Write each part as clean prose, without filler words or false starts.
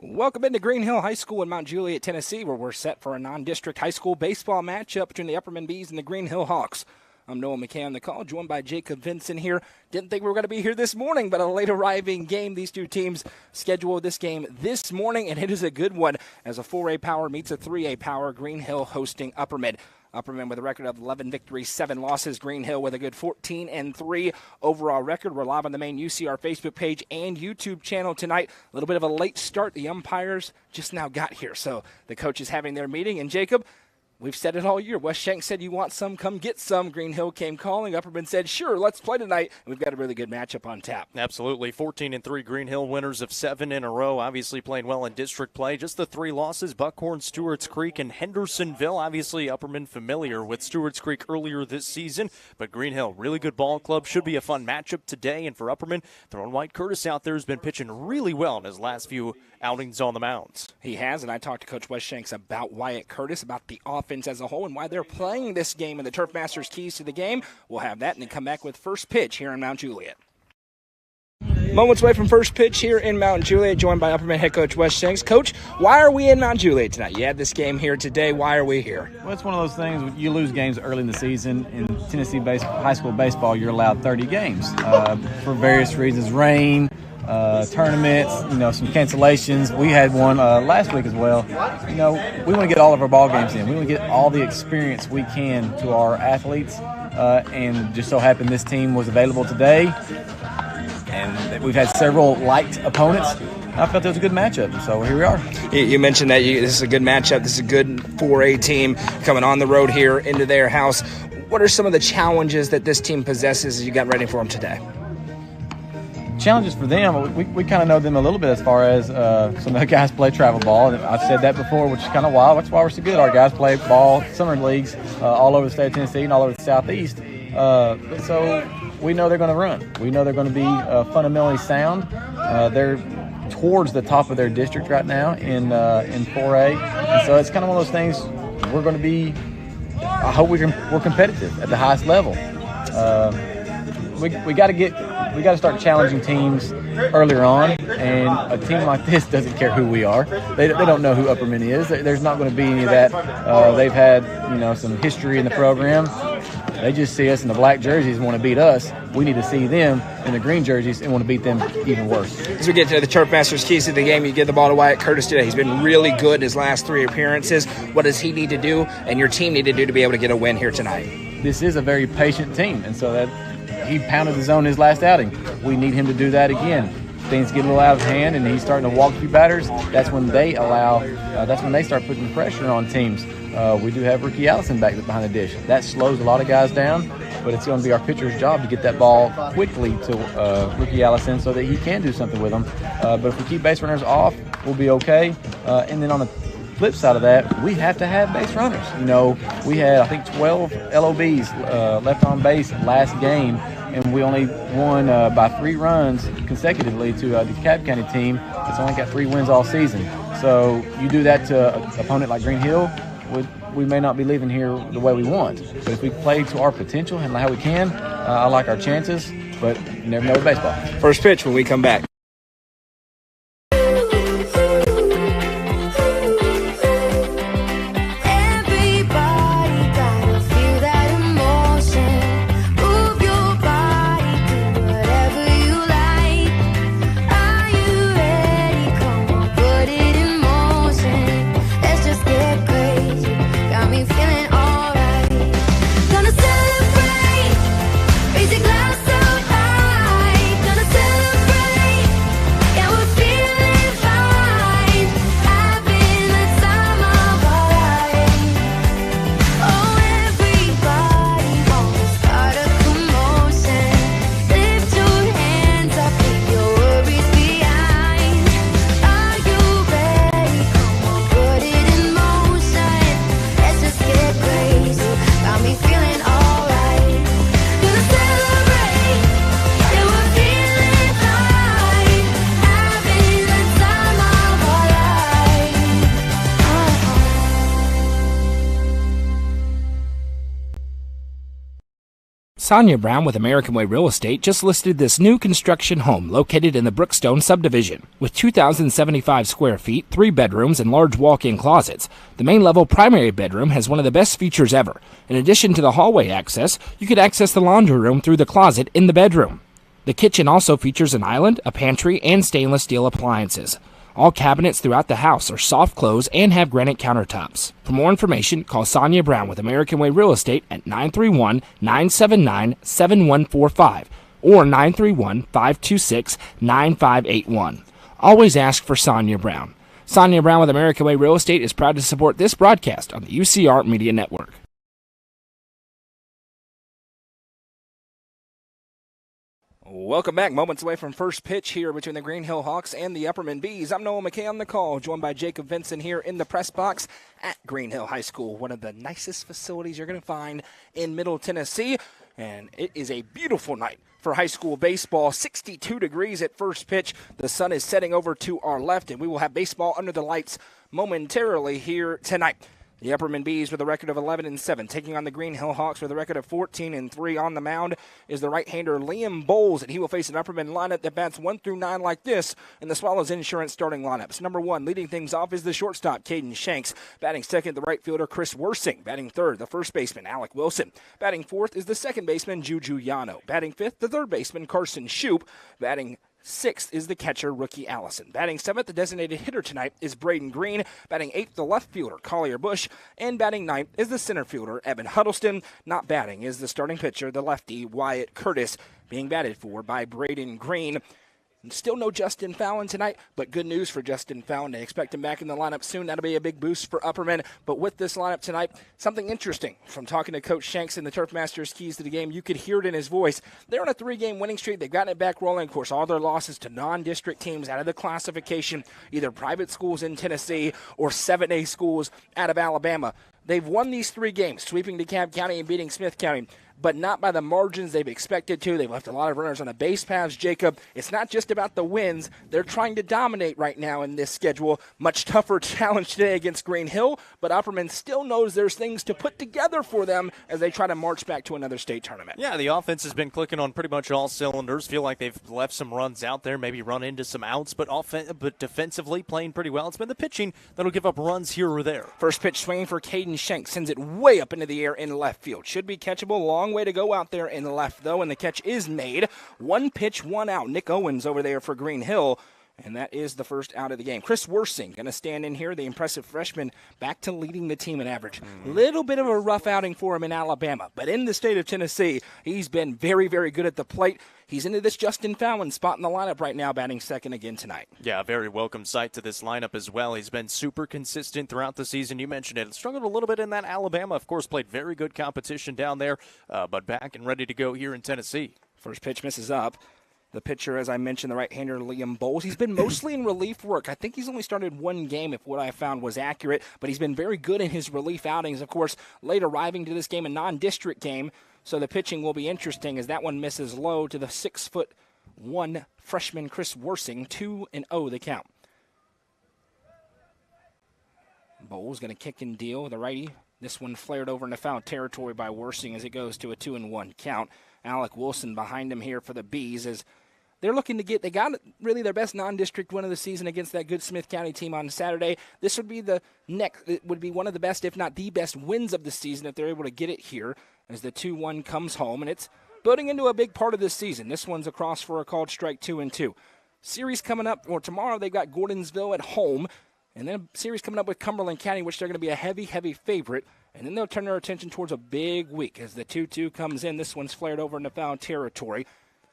Welcome into Green Hill High School in Mount Juliet, Tennessee, where we're set for a non-district high school baseball matchup between the Upperman Bees and the Green Hill Hawks. I'm Noah McKay on the call, joined by Jacob Vincent here. Didn't think we were going to be here this morning, but a late arriving game. These two teams scheduled this game this morning, and it is a good one as a 4A power meets a 3A power. Green Hill hosting Upperman. Upperman with a record of 11 victories, 7 losses. Green Hill with a good 14-3 overall record. We're live on the main UCR Facebook page and YouTube channel tonight. A little bit of a late start. The umpires just now got here, so the coach is having their meeting. And Jacob, we've said it all year. Wes Shanks said, you want some, come get some. Green Hill came calling. Upperman said, sure, let's play tonight. And we've got a really good matchup on tap. Absolutely. 14-3 Green Hill, winners of 7 in a row. Obviously playing well in district play. Just the 3 losses, Buckhorn, Stewart's Creek, and Hendersonville. Obviously Upperman familiar with Stewart's Creek earlier this season. But Green Hill, really good ball club. Should be a fun matchup today. And for Upperman, throwing White Curtis out there has been pitching really well in his last few outings on the mounds. He has, and I talked to Coach Wes Shanks about Wyatt Curtis, about the offense as a whole, and why they're playing this game and the Turf Masters keys to the game. We'll have that and then come back with first pitch here in Mount Juliet. Moments away from first pitch here in Mount Juliet, joined by Upperman head coach Wes Shanks. Coach, why are we in Mount Juliet tonight? You had this game here today. Why are we here? Well, it's one of those things. You lose games early in the season. In Tennessee high school baseball, you're allowed 30 games for various reasons. Rain, tournaments, some cancellations. We had one last week as well. We want to get all of our ball games in. We want to get all the experience we can to our athletes, and just so happened this team was available today. And we've had several liked opponents. I felt it was a good matchup, so here we are. You mentioned that this is a good matchup. This is a good 4A team coming on the road here into their house. What are some of the challenges that this team possesses as you got ready for them today? Challenges for them, we kind of know them a little bit as far as some of the guys play travel ball. And I've said that before, which is kind of wild. That's why we're so good. Our guys play ball, summer leagues, all over the state of Tennessee and all over the southeast. So we know they're going to run. We know they're going to be fundamentally sound. They're towards the top of their district right now in 4A. And so it's kind of one of those things we're going to be, I hope we're competitive at the highest level. We got to start challenging teams earlier on, and a team like this doesn't care who we are. They don't know who Upperman is. There's not going to be any of that. They've had some history in the program. They just see us in the black jerseys and want to beat us. We need to see them in the green jerseys and want to beat them even worse. As we get to the Turf Masters keys to the game, you give the ball to Wyatt Curtis today. He's been really good in his last 3 appearances. What does he need to do and your team need to do to be able to get a win here tonight? This is a very patient team, and so that he pounded the zone his last outing. We need him to do that again. Things get a little out of hand and he's starting to walk through batters. That's when they start putting pressure on teams. We do have Ricky Allison back behind the dish. That slows a lot of guys down, but it's going to be our pitcher's job to get that ball quickly to Ricky Allison so that he can do something with them. But if we keep base runners off, we'll be okay. And then on the flip side of that, we have to have base runners. We had, I think, 12 LOBs left on base last game, and we only won by 3 runs consecutively to the DeKalb County team that's only got 3 wins all season. So you do that to an opponent like Green Hill, we may not be leaving here the way we want. But if we play to our potential and how we can, I like our chances, but you never know with baseball. First pitch when we come back. Raise your glass so high, gonna celebrate. Sonia Brown with American Way Real Estate just listed this new construction home located in the Brookstone subdivision. With 2,075 square feet, 3 bedrooms, and large walk-in closets, the main level primary bedroom has one of the best features ever. In addition to the hallway access, you could access the laundry room through the closet in the bedroom. The kitchen also features an island, a pantry, and stainless steel appliances. All cabinets throughout the house are soft close and have granite countertops. For more information, call Sonia Brown with American Way Real Estate at 931-979-7145 or 931-526-9581. Always ask for Sonia Brown. Sonia Brown with American Way Real Estate is proud to support this broadcast on the UCR Media Network. Welcome back. Moments away from first pitch here between the Green Hill Hawks and the Upperman Bees. I'm Noah McKay on the call, joined by Jacob Vincent here in the press box at Green Hill High School, one of the nicest facilities you're going to find in Middle Tennessee. And it is a beautiful night for high school baseball. 62 degrees at first pitch. The sun is setting over to our left, and we will have baseball under the lights momentarily here tonight. The Upperman Bees with a record of 11-7, taking on the Green Hill Hawks with a record of 14-3. On the mound is the right-hander Liam Bowles, and he will face an Upperman lineup that bats 1 through 9 like this in the Swallows Insurance starting lineups. Number 1, leading things off is the shortstop, Caden Shanks. Batting second, the right fielder, Chris Worsing. Batting third, the first baseman, Alec Wilson. Batting fourth is the second baseman, Juju Yano. Batting fifth, the third baseman, Carson Shoup. Batting sixth is the catcher, rookie Allison. Batting seventh, the designated hitter tonight is Braden Green. Batting eighth, the left fielder, Collier Bush. And batting ninth is the center fielder, Evan Huddleston. Not batting is the starting pitcher, the lefty, Wyatt Curtis, being batted for by Braden Green. Still no Justin Fallon tonight, but good news for Justin Fallon. They expect him back in the lineup soon. That'll be a big boost for Upperman. But with this lineup tonight, something interesting from talking to Coach Shanks in the Turf Masters keys to the game. You could hear it in his voice. They're on a 3-game winning streak. They've gotten it back rolling. Of course, all their losses to non-district teams out of the classification, either private schools in Tennessee or 7A schools out of Alabama. They've won these 3 games, sweeping DeKalb County and beating Smith County, but not by the margins they've expected to. They've left a lot of runners on the base paths, Jacob. It's not just about the wins. They're trying to dominate right now in this schedule. Much tougher challenge today against Green Hill, but Upperman still knows there's things to put together for them as they try to march back to another state tournament. Yeah, the offense has been clicking on pretty much all cylinders. Feel like they've left some runs out there, maybe run into some outs, but defensively playing pretty well. It's been the pitching that'll give up runs here or there. First pitch swinging for Caden Shanks. Sends it way up into the air in left field. Should be catchable. Long way to go out there in left, though, and the catch is made. 1 pitch, 1 out. Nick Owens over there for Green Hill, and that is the first out of the game. Chris Worsing going to stand in here, the impressive freshman, back to leading the team in average. Little bit of a rough outing for him in Alabama, but in the state of Tennessee, he's been very, very good at the plate. He's into this Justin Fallon spot in the lineup right now, batting second again tonight. Yeah, a very welcome sight to this lineup as well. He's been super consistent throughout the season. You mentioned it. Struggled a little bit in that Alabama. Of course, played very good competition down there, but back and ready to go here in Tennessee. First pitch misses up. The pitcher, as I mentioned, the right-hander Liam Bowles, he's been mostly in relief work. I think he's only started 1 game, if what I found was accurate, but he's been very good in his relief outings. Of course, late arriving to this game, a non-district game, so the pitching will be interesting as that one misses low to the 6'1" freshman Chris Worsing. 2-0 the count. Bowles going to kick and deal, the righty. This one flared over into foul territory by Worsing as it goes to a 2-1 count. Alec Wilson behind him here for the Bees as they're looking to they got really their best non-district win of the season against that good Smith County team on Saturday. This would be it would be one of the best, if not the best, wins of the season if they're able to get it here as the 2-1 comes home, and it's building into a big part of this season. This one's across for a called strike 2-2. Series coming up, or tomorrow they've got Gordonsville at home, and then a series coming up with Cumberland County, which they're going to be a heavy, heavy favorite. And then they'll turn their attention towards a big week as the 2-2 comes in. This one's flared over into foul territory.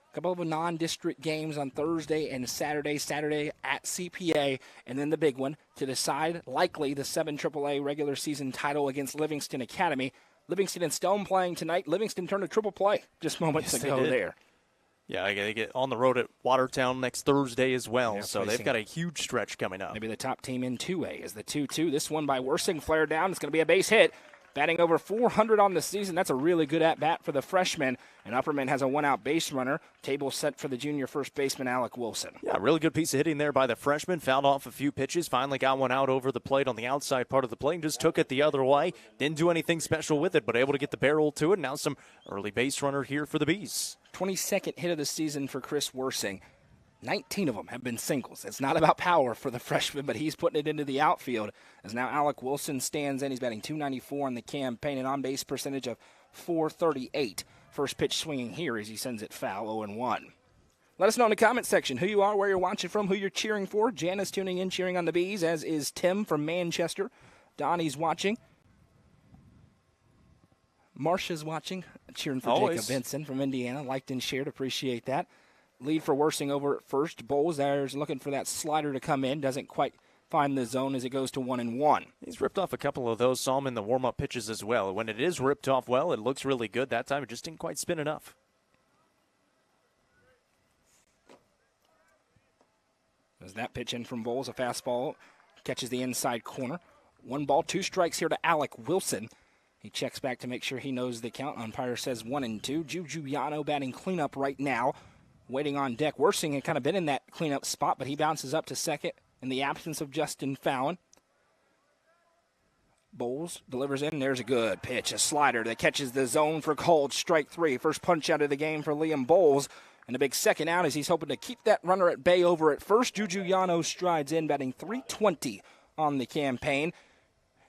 A couple of non-district games on Thursday and Saturday. Saturday at CPA, and then the big one to decide likely the 7 AAA regular season title against Livingston Academy. Livingston and Stone playing tonight. Livingston turned a triple play just moments ago there. Yeah, they get on the road at Watertown next Thursday as well, yeah, so they've got a huge stretch coming up. Maybe the top team in 2A is the 2-2. This one by Worsing flared down. It's going to be a base hit. batting over 400 on the season. That's a really good at-bat for the freshman. And Upperman has a one-out base runner. Table set for the junior first baseman, Alec Wilson. Yeah, really good piece of hitting there by the freshman. Fouled off a few pitches. Finally got one out over the plate on the outside part of the plate and just took it the other way. Didn't do anything special with it, but able to get the barrel to it. Now some early base runner here for the Bees. 22nd hit of the season for Chris Worsing. 19 of them have been singles. It's not about power for the freshman, but he's putting it into the outfield. As now Alec Wilson stands in. He's batting .294 in the campaign, an on-base percentage of .438. First pitch swinging here as he sends it foul, 0-1. Let us know in the comment section who you are, where you're watching from, who you're cheering for. Jana's tuning in, cheering on the Bees, as is Tim from Manchester. Donnie's watching. Marsha's watching, cheering for Always. Jacob Benson from Indiana. Liked and shared, appreciate that. Lead for Worsing over at first. Bowles there's looking for that slider to come in. Doesn't quite find the zone as it goes to 1-1. He's ripped off a couple of those. Saw him in the warm-up pitches as well. When it is ripped off well, it looks really good. That time it just didn't quite spin enough. As that pitch in from Bowles, a fastball catches the inside corner. 1 ball, 2 strikes here to Alec Wilson. He checks back to make sure he knows the count. Umpire says 1-2. Juju Yano batting cleanup right now. Waiting on deck. Worsing had kind of been in that cleanup spot, but he bounces up to second in the absence of Justin Fallon. Bowles delivers in. There's a good pitch, a slider that catches the zone for called strike 3. First punch out of the game for Liam Bowles. And a big second out as he's hoping to keep that runner at bay over at first. Juju Yano strides in, batting .320 on the campaign.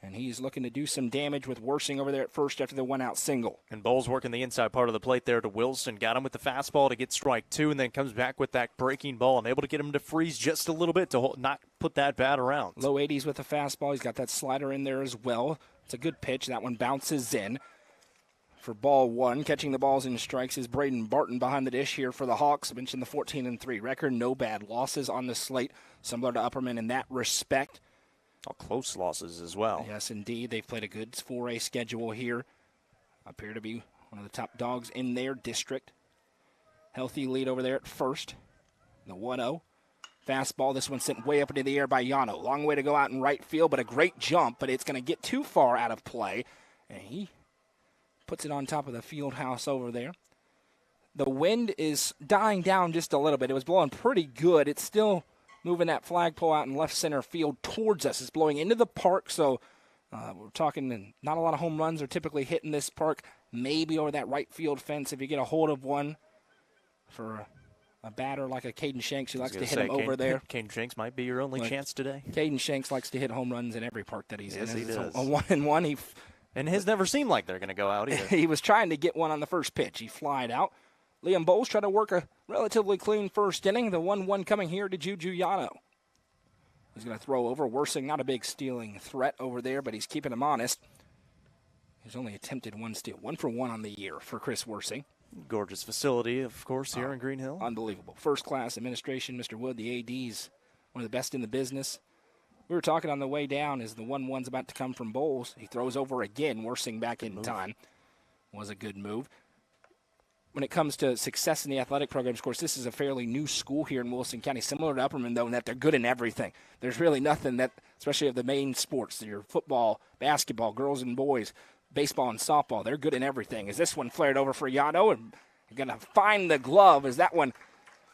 And he's looking to do some damage with Worsing over there at first after the one-out single. And Bowles working the inside part of the plate there to Wilson. Got him with the fastball to get strike 2, and then comes back with that breaking ball and able to get him to freeze just a little bit to not put that bat around. Low 80s with the fastball. He's got that slider in there as well. It's a good pitch. That one bounces in for ball 1. Catching the balls in strikes is Braden Barton behind the dish here for the Hawks. I mentioned the 14-3 record. No bad losses on the slate. Similar to Upperman in that respect. All close losses as well. Yes, indeed. They've played a good 4A schedule here. Appear to be one of the top dogs in their district. Healthy lead over there at first. The 1-0. Fastball. This one sent way up into the air by Yano. Long way to go out in right field, but a great jump, but it's going to get too far out of play. And he puts it on top of the field house over there. The wind is dying down just a little bit. It was blowing pretty good. It's still moving that flagpole out in left center field towards us. It's blowing into the park, so we're talking not a lot of home runs are typically hit in this park. Maybe over that right field fence if you get a hold of one for a batter like a Caden Shanks who likes to hit him over there. Caden Shanks might be your only chance today. Caden Shanks likes to hit home runs in every park that he's in. Yes, he does. A 1-1. And his never seemed like they're going to go out either. He was trying to get one on the first pitch. He flied out. Liam Bowles tried to work a relatively clean first inning. The 1-1 coming here to Juju Yano. He's going to throw over. Worsing, not a big stealing threat over there, but he's keeping him honest. He's only attempted 1 steal. 1 for 1 on the year for Chris Worsing. Gorgeous facility, of course, here in Green Hill. Unbelievable. First-class administration. Mr. Wood, the AD's one of the best in the business. We were talking on the way down as the 1-1's about to come from Bowles. He throws over again. Worsing back in time. Was a good move. When it comes to success in the athletic programs, of course, this is a fairly new school here in Wilson County, similar to Upperman, though, in that they're good in everything. There's really nothing that, especially of the main sports, your football, basketball, girls and boys, baseball and softball, they're good in everything. As this one flared over for Yano, and going to find the glove as that one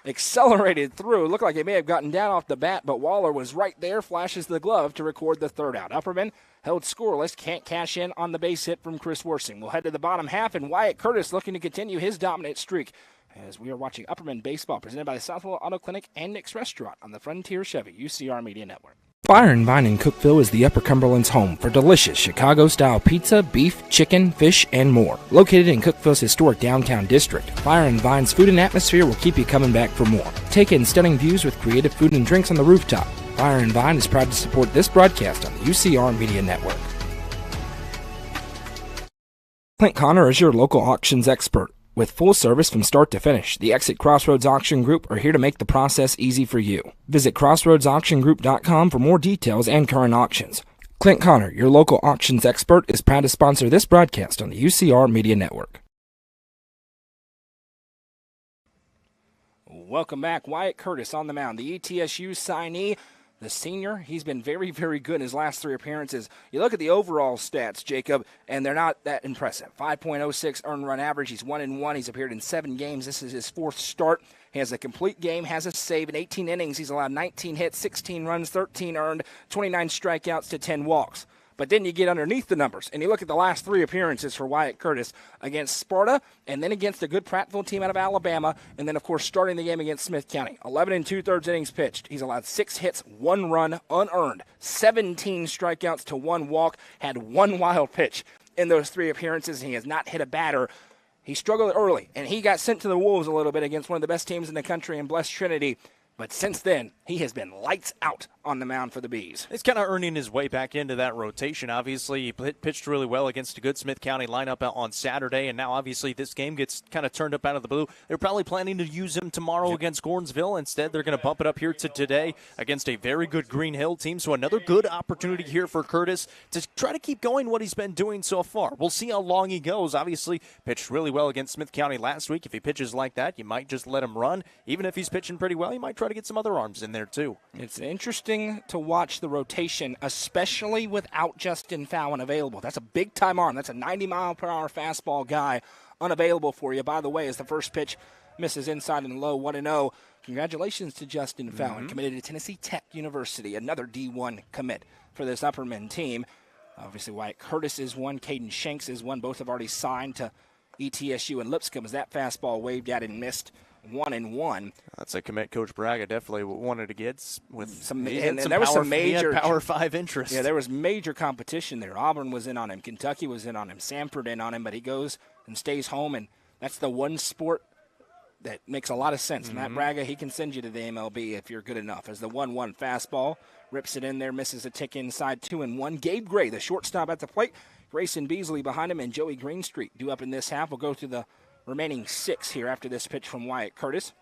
accelerated through. It looked like it may have gotten down off the bat, but Waller was right there, flashes the glove to record the third out. Upperman held scoreless, can't cash in on the base hit from Chris Worsing. We'll head to the bottom half, and Wyatt Curtis looking to continue his dominant streak as we are watching Upperman Baseball, presented by the South Willow Auto Clinic and Nick's Restaurant on the Frontier Chevy UCR Media Network. Fire and Vine in Cookeville is the Upper Cumberland's home for delicious Chicago-style pizza, beef, chicken, fish, and more. Located in Cookeville's historic downtown district, Fire and Vine's food and atmosphere will keep you coming back for more. Take in stunning views with creative food and drinks on the rooftop. Fire and Vine is proud to support this broadcast on the UCR Media Network. Clint Connor is your local auctions expert. With full service from start to finish, the Exit Crossroads Auction Group are here to make the process easy for you. Visit crossroadsauctiongroup.com for more details and current auctions. Clint Connor, your local auctions expert, is proud to sponsor this broadcast on the UCR Media Network. Welcome back. Wyatt Curtis on the mound, the ETSU signee. The senior, he's been very, very good in his last 3 appearances. You look at the overall stats, Jacob, and they're not that impressive. 5.06 earned run average. He's 1-1. He's appeared in 7 games. This is his 4th start. He has a complete game, has a save. In 18 innings, he's allowed 19 hits, 16 runs, 13 earned, 29 strikeouts to 10 walks. But then you get underneath the numbers, and you look at the last 3 appearances for Wyatt Curtis against Sparta, and then against a good Prattville team out of Alabama, and then, of course, starting the game against Smith County. 11 2/3 innings pitched. He's allowed 6 hits, 1 run, unearned, 17 strikeouts to 1 walk, had 1 wild pitch in those 3 appearances, and he has not hit a batter. He struggled early, and he got sent to the Wolves a little bit against one of the best teams in the country in Blessed Trinity. But since then, he has been lights out on the mound for the Bees. He's kind of earning his way back into that rotation. Obviously, he pitched really well against a good Smith County lineup out on Saturday, and now obviously this game gets kind of turned up out of the blue. They're probably planning to use him tomorrow against Gordonsville. Instead, they're going to bump it up here to today against a very good Green Hill team. So another good opportunity here for Curtis to try to keep going what he's been doing so far. We'll see how long he goes. Obviously, pitched really well against Smith County last week. If he pitches like that, you might just let him run. Even if he's pitching pretty well, you might try to get some other arms in there too. It's interesting to watch the rotation, especially without Justin Fallon available. That's a big-time arm. That's a 90-mile-per-hour fastball guy unavailable for you. By the way, as the first pitch misses inside and low, 1-0. Congratulations to Justin Fallon, committed to Tennessee Tech University, another D1 commit for this Upperman team. Obviously, Wyatt Curtis is one, Caden Shanks is one. Both have already signed to ETSU and Lipscomb as that fastball waved at and missed. 1-1. That's a commit Coach Braga definitely wanted to get with some there was some major Power 5 interest. Yeah, there was major competition there. Auburn was in on him, Kentucky was in on him, Samford in on him, but he goes and stays home, and that's the one sport that makes a lot of sense. Matt Braga, he can send you to the MLB if you're good enough. As the 1-1 fastball rips it in there, misses a tick inside, 2-1. Gabe Gray, the shortstop at the plate, Grayson Beasley behind him, and Joey Greenstreet due up in this half. We'll go through the remaining 6 here after this pitch from Wyatt Curtis.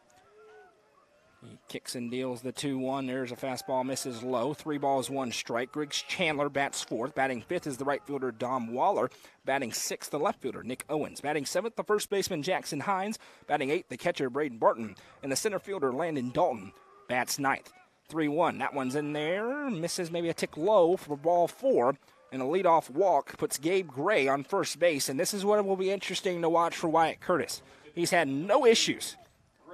He kicks and deals the 2-1. There's a fastball, misses low. 3 balls, 1 strike. Griggs Chandler bats 4th. Batting 5th is the right fielder, Dom Waller. Batting 6th, the left fielder, Nick Owens. Batting 7th, the first baseman, Jackson Hines. Batting 8th, the catcher, Braden Barton. And the center fielder, Landon Dalton, bats 9th. 3-1. That one's in there. Misses maybe a tick low for ball 4. And a leadoff walk puts Gabe Gray on first base. And this is what will be interesting to watch for Wyatt Curtis. He's had no issues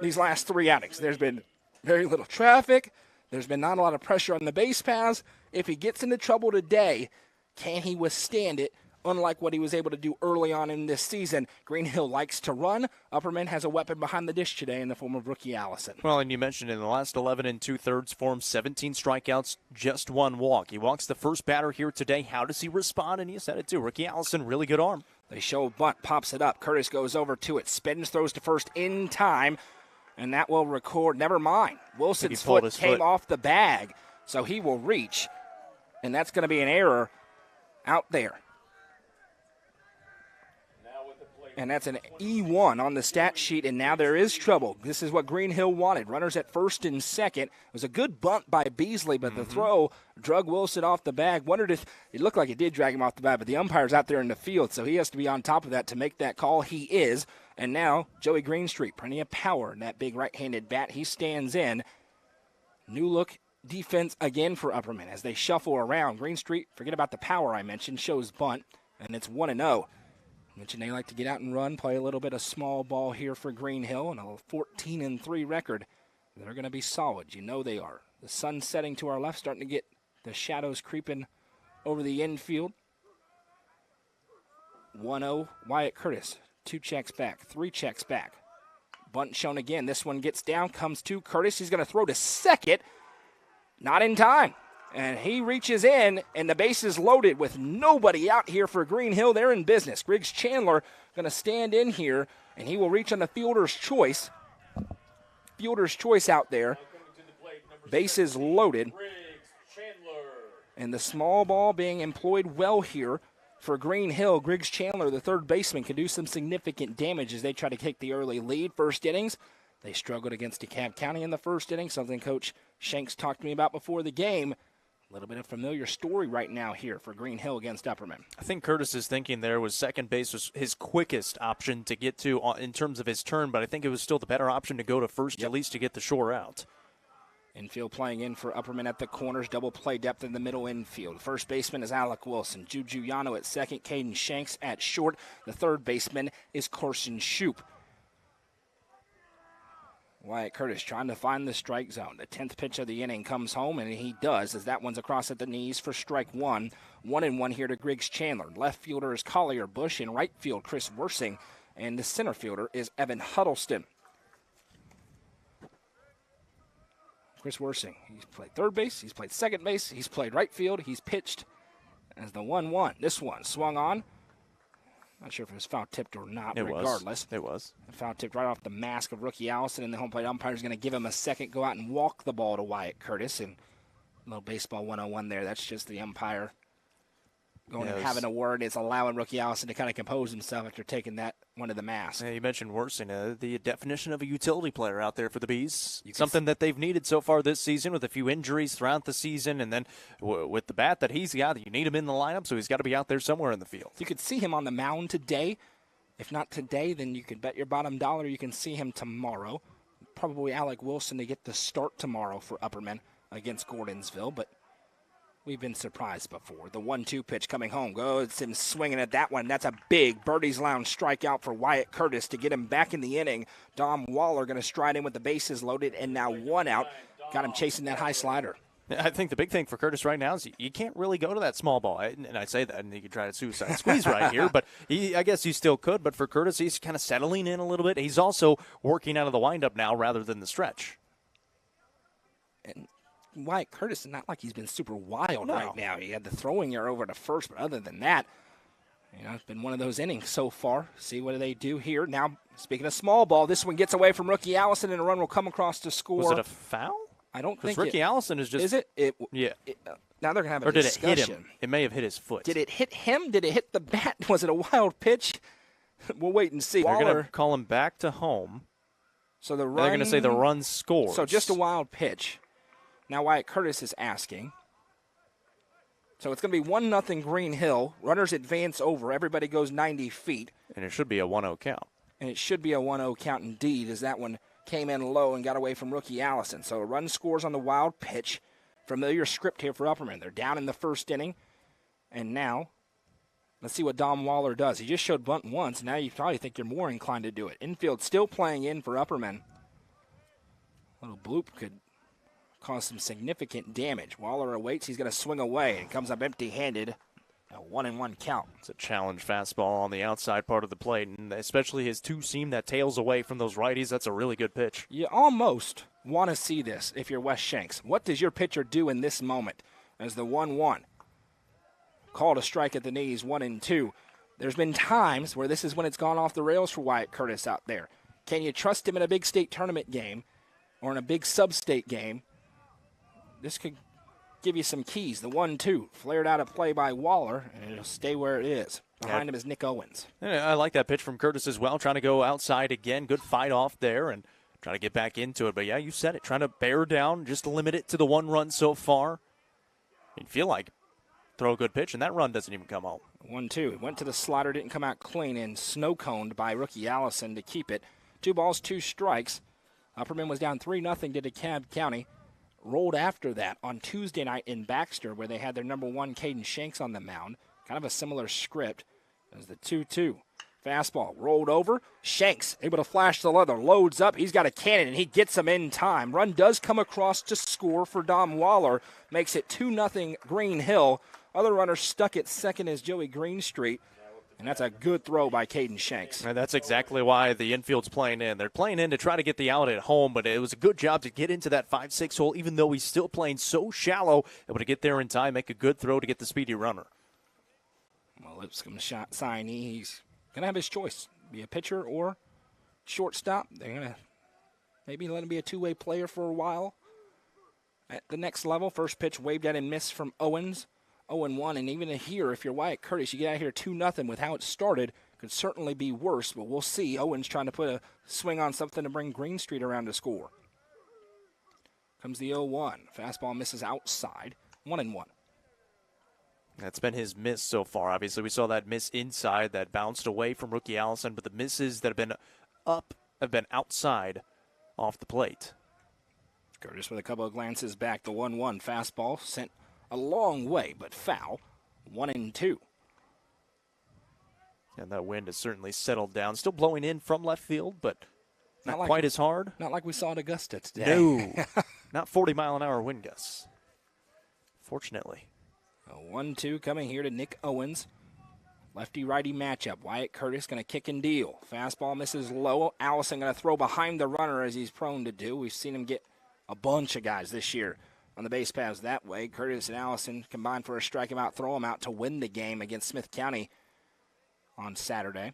these last 3 outings. There's been very little traffic. There's been not a lot of pressure on the base paths. If he gets into trouble today, can he withstand it? Unlike what he was able to do early on in this season, Green Hill likes to run. Upperman has a weapon behind the dish today in the form of rookie Allison. Well, and you mentioned in the last 11 2/3 for him, 17 strikeouts, just 1 walk. He walks the first batter here today. How does he respond? And you said it too. Rookie Allison, really good arm. They show a bunt, pops it up. Curtis goes over to it, spins, throws to first in time, and that will record. Never mind. Wilson's foot came off the bag, so he will reach, and that's going to be an error out there. And that's an E1 on the stat sheet, and now there is trouble. This is what Green Hill wanted. Runners at first and second. It was a good bunt by Beasley, but the throw drug Wilson off the bag. Wondered if it looked like it did drag him off the bag, but the umpire's out there in the field, so he has to be on top of that to make that call. He is. And now Joey Greenstreet, plenty of power in that big right-handed bat. He stands in. New look defense again for Upperman as they shuffle around. Greenstreet, forget about the power I mentioned, shows bunt, and it's 1-0. Mentioned they like to get out and run, play a little bit of small ball here for Green Hill, and a 14-3 record. They're going to be solid. You know they are. The sun setting to our left, starting to get the shadows creeping over the infield. 1-0, Wyatt Curtis. 2 checks back, 3 checks back. Bunt shown again. This one gets down, comes to Curtis. He's going to throw to second. Not in time. And he reaches in, and the base is loaded with nobody out here for Green Hill. They're in business. Griggs Chandler going to stand in here, and he will reach on the fielder's choice. Fielder's choice out there. Base is loaded. And the small ball being employed well here for Green Hill. Griggs Chandler, the third baseman, can do some significant damage as they try to take the early lead. First innings, they struggled against DeKalb County in the first inning, something Coach Shanks talked to me about before the game. A little bit of familiar story right now here for Green Hill against Upperman. I think Curtis's thinking there was second base was his quickest option to get to in terms of his turn, but I think it was still the better option to go to first, at least to get the shore out. Infield playing in for Upperman at the corners, double play depth in the middle infield. First baseman is Alec Wilson. Juju Yano at second, Caden Shanks at short. The third baseman is Carson Shoup. Wyatt Curtis trying to find the strike zone. The 10th pitch of the inning comes home, and he does, as that one's across at the knees for strike one. 1-1 here to Griggs Chandler. Left fielder is Collier Bush. In right field, Chris Worsing. And the center fielder is Evan Huddleston. Chris Worsing, he's played third base, he's played second base, he's played right field, he's pitched as the 1-1. This one swung on. Not sure if it was foul tipped or not, regardless. It was. Foul tipped right off the mask of rookie Allison, and the home plate umpire is going to give him a second, go out and walk the ball to Wyatt Curtis. And a little baseball 101 there. That's just the umpire going and having a word. It's allowing rookie Allison to kind of compose himself after taking that one to the mask. Yeah, you mentioned Worsing, the definition of a utility player out there for the Bees. Something that they've needed so far this season with a few injuries throughout the season. And then with the bat that he's got, you need him in the lineup, so he's got to be out there somewhere in the field. You could see him on the mound today. If not today, then you could bet your bottom dollar you can see him tomorrow. Probably Alec Wilson to get the start tomorrow for Upperman against Gordonsville, but we've been surprised before. The 1-2 pitch coming home. Goes him swinging at that one. That's a big Birdie's Lounge strikeout for Wyatt Curtis to get him back in the inning. Dom Waller going to stride in with the bases loaded, and now one out. Got him chasing that high slider. I think the big thing for Curtis right now is you can't really go to that small ball. And I say that, and you could try to suicide squeeze right here, but I guess he still could. But for Curtis, he's kind of settling in a little bit. He's also working out of the windup now rather than the stretch. And Wyatt Curtis is not like he's been super wild right now. He had the throwing error over to first, but other than that, it's been one of those innings so far. See what do they do here. Now, speaking of small ball, this one gets away from rookie Allison, and a run will come across to score. Was it a foul? I don't think Ricky Allison is just... Is it? Yeah. Now they're going to have a discussion. Or did it hit him? It may have hit his foot. Did it hit him? Did it hit the bat? Was it a wild pitch? We'll wait and see. They're going to call him back to home. So the run, they're going to say the run scores. So just a wild pitch. Now Wyatt Curtis is asking. So it's going to be 1-0 Green Hill. Runners advance over. Everybody goes 90 feet. And it should be a 1-0 count. And it should be a 1-0 count indeed, as that one came in low and got away from rookie Allison. So a run scores on the wild pitch. Familiar script here for Upperman. They're down in the first inning. And now, let's see what Dom Waller does. He just showed bunt once. Now you probably think you're more inclined to do it. Infield still playing in for Upperman. A little bloop could cause some significant damage. Waller awaits. He's going to swing away and comes up empty-handed. A 1-1 count. It's a challenge fastball on the outside part of the plate, and especially his two-seam that tails away from those righties. That's a really good pitch. You almost want to see this if you're Wes Shanks. What does your pitcher do in this moment as the 1-1? Called a strike at the knees, 1-2. There's been times where this is when it's gone off the rails for Wyatt Curtis out there. Can you trust him in a big state tournament game or in a big sub-state game? This could give you some keys. The 1-2 flared out of play by Waller, and it'll stay where it is. Behind him is Nick Owens. Yeah, I like that pitch from Curtis as well, trying to go outside again. Good fight off there and trying to get back into it. But, yeah, you said it, trying to bear down, just limit it to the one run so far. You feel like throw a good pitch, and that run doesn't even come home. 1-2. Went to the slider, didn't come out clean, and snow-coned by rookie Allison to keep it. 2 balls, 2 strikes. Upperman was down 3-0 to DeKalb County. Rolled after that on Tuesday night in Baxter, where they had their number 1, Caden Shanks, on the mound. Kind of a similar script as the 2-2. Fastball rolled over. Shanks able to flash the leather. Loads up. He's got a cannon, and he gets him in time. Run does come across to score for Dom Waller. Makes it 2-0 Green Hill. Other runner stuck at second is Joey Greenstreet. And that's a good throw by Caden Shanks. And that's exactly why the infield's playing in. They're playing in to try to get the out at home, but it was a good job to get into that 5-6 hole, even though he's still playing so shallow, able to get there in time, make a good throw to get the speedy runner. Well, Lipscomb signee, he's going to have his choice. Be a pitcher or shortstop. They're going to maybe let him be a two-way player for a while. At the next level, first pitch waved at and missed from Owens. 0-1, and even here, if you're Wyatt Curtis, you get out here 2-0 with how it started. Could certainly be worse, but we'll see. Owens trying to put a swing on something to bring Greenstreet around to score. Comes the 0-1. Fastball misses outside. 1-1. That's been his miss so far. Obviously, we saw that miss inside that bounced away from rookie Allison, but the misses that have been up have been outside off the plate. Curtis with a couple of glances back. The 1-1 fastball sent a long way, but foul. 1-2. And that wind has certainly settled down. Still blowing in from left field, but not like, quite as hard. Not like we saw at Augusta today. No, not 40-mile-an-hour wind gusts, fortunately. A 1-2 coming here to Nick Owens. Lefty-righty matchup. Wyatt Curtis going to kick and deal. Fastball misses low. Allison going to throw behind the runner as he's prone to do. We've seen him get a bunch of guys this year on the base paths that way. Curtis and Allison combined for a strike him out, throw him out to win the game against Smith County on Saturday.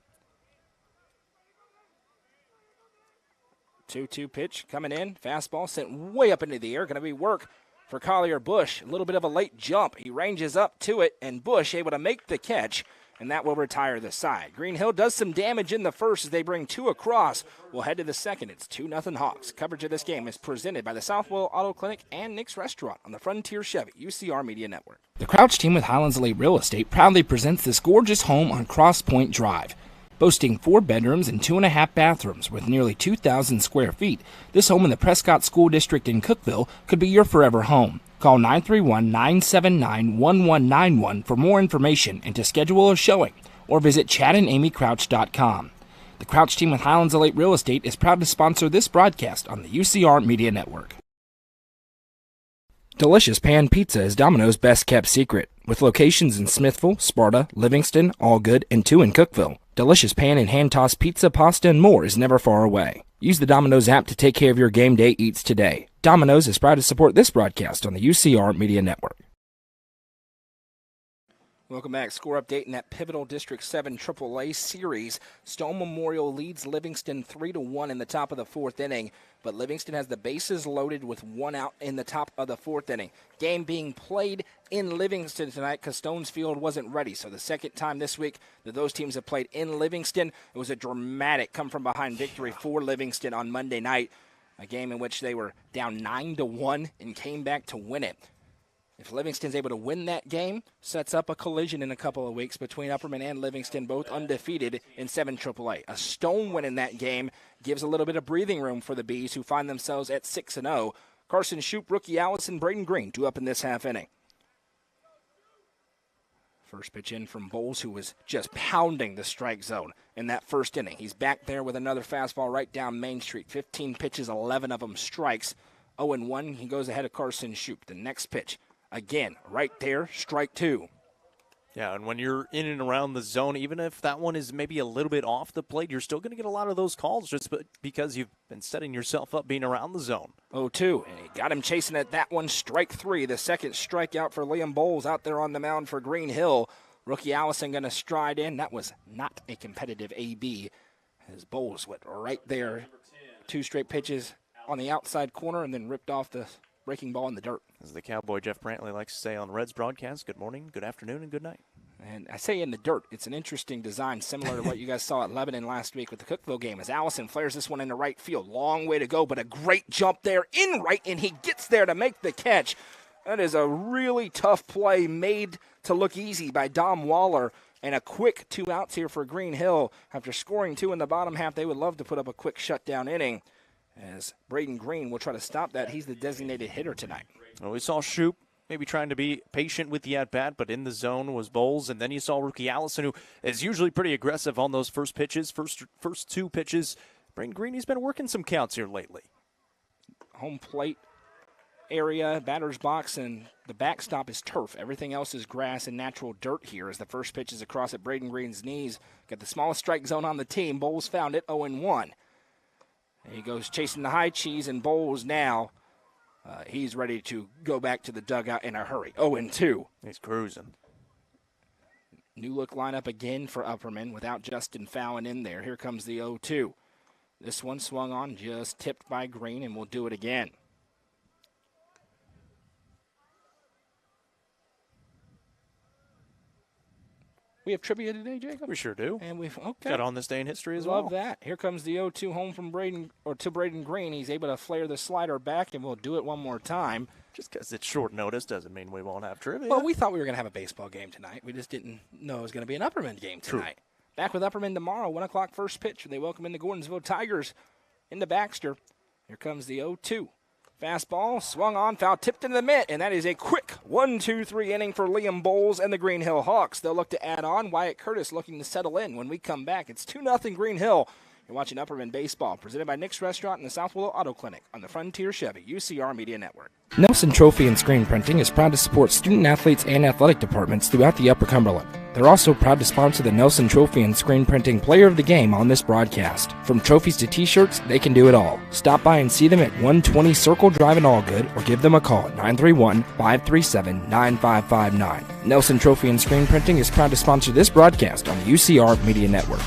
2-2 pitch coming in. Fastball sent way up into the air. Going to be work for Collier Bush. A little bit of a late jump. He ranges up to it, and Bush able to make the catch, and that will retire the side. Green Hill does some damage in the first as they bring two across. We'll head to the second. It's 2-0 Hawks. Coverage of this game is presented by the South Willow Auto Clinic and Nick's Restaurant on the Frontier Chevy UCR Media Network. The Crouch team with Highlands Elite Real Estate proudly presents this gorgeous home on Cross Point Drive. Boasting 4 bedrooms and 2.5 bathrooms with nearly 2,000 square feet, this home in the Prescott School District in Cookeville could be your forever home. Call 931-979-1191 for more information and to schedule a showing, or visit chadandamycrouch.com. The Crouch team with Highlands Elite Real Estate is proud to sponsor this broadcast on the UCR Media Network. Delicious Pan Pizza is Domino's best-kept secret. With locations in Smithville, Sparta, Livingston, Allgood, and 2 in Cookeville, Delicious Pan and hand-tossed pizza, pasta, and more is never far away. Use the Domino's app to take care of your game day eats today. Domino's is proud to support this broadcast on the UCR Media Network. Welcome back. Score update in that pivotal District 7 AAA series. Stone Memorial leads Livingston 3-1 in the top of the 4th inning, but Livingston has the bases loaded with 1 out in the top of the 4th inning. Game being played in Livingston tonight because Stone's Field wasn't ready. So the second time this week that those teams have played in Livingston, it was a dramatic come-from-behind victory for Livingston on Monday night, a game in which they were down 9-1 and came back to win it. If Livingston's able to win that game, sets up a collision in a couple of weeks between Upperman and Livingston, both undefeated in 7 AAA. A Stone win in that game gives a little bit of breathing room for the Bees, who find themselves at 6-0. Carson Shoup, rookie Allison, Braden Green, 2 up in this half inning. First pitch in from Bowles, who was just pounding the strike zone in that first inning. He's back there with another fastball right down Main Street. 15 pitches, 11 of them strikes. 0-1, he goes ahead of Carson Shoup. The next pitch. Again, right there, strike 2. Yeah, and when you're in and around the zone, even if that one is maybe a little bit off the plate, you're still going to get a lot of those calls just because you've been setting yourself up being around the zone. 0-2, and he got him chasing at that one, strike 3. The second strikeout for Liam Bowles out there on the mound for Green Hill. Rookie Allison going to stride in. That was not a competitive AB as Bowles went right there. 2 straight pitches on the outside corner and then ripped off the breaking ball in the dirt. As the Cowboy Jeff Brantley likes to say on Reds broadcast, good morning, good afternoon, and good night. And I say in the dirt, it's an interesting design, similar to what you guys saw at Lebanon last week with the Cookeville game, as Allison flares this one into right field. Long way to go, but a great jump there in right, and he gets there to make the catch. That is a really tough play made to look easy by Dom Waller, and a quick 2 outs here for Green Hill. After scoring 2 in the bottom half, they would love to put up a quick shutdown inning, as Braden Green will try to stop that. He's the designated hitter tonight. Well, we saw Shoup maybe trying to be patient with the at-bat, but in the zone was Bowles. And then you saw rookie Allison, who is usually pretty aggressive on those first pitches, first 2 pitches. Braden Green, he's been working some counts here lately. Home plate area, batter's box, and the backstop is turf. Everything else is grass and natural dirt here as the first pitch is across at Braden Green's knees. Got the smallest strike zone on the team. Bowles found it, 0-1. He goes chasing the high cheese, and Bowles now, he's ready to go back to the dugout in a hurry. 0-2. He's cruising. New look lineup again for Upperman without Justin Fallon in there. Here comes the 0-2. This one swung on, just tipped by Green, and we'll do it again. We have trivia today, Jacob? We sure do. And we've got on this day in history as well. Love that. Here comes the 0-2 home from Braden Green. He's able to flare the slider back, and we'll do it one more time. Just because it's short notice doesn't mean we won't have trivia. Well, we thought we were going to have a baseball game tonight. We just didn't know it was going to be an Upperman game tonight. True. Back with Upperman tomorrow, 1 o'clock first pitch. They welcome in the Gordonsville Tigers into Baxter. Here comes the 0-2. Fastball swung on, foul tipped into the mitt, and that is a quick 1-2-3 inning for Liam Bowles and the Green Hill Hawks. They'll look to add on. Wyatt Curtis looking to settle in. When we come back, it's 2-0 Green Hill. You're watching Upperman Baseball, presented by Nick's Restaurant and the South Willow Auto Clinic on the Frontier Chevy UCR Media Network. Nelson Trophy and Screen Printing is proud to support student athletes and athletic departments throughout the Upper Cumberland. They're also proud to sponsor the Nelson Trophy and Screen Printing Player of the Game on this broadcast. From trophies to t-shirts, they can do it all. Stop by and see them at 120 Circle Drive in Allgood or give them a call at 931-537-9559. Nelson Trophy and Screen Printing is proud to sponsor this broadcast on the UCR Media Network.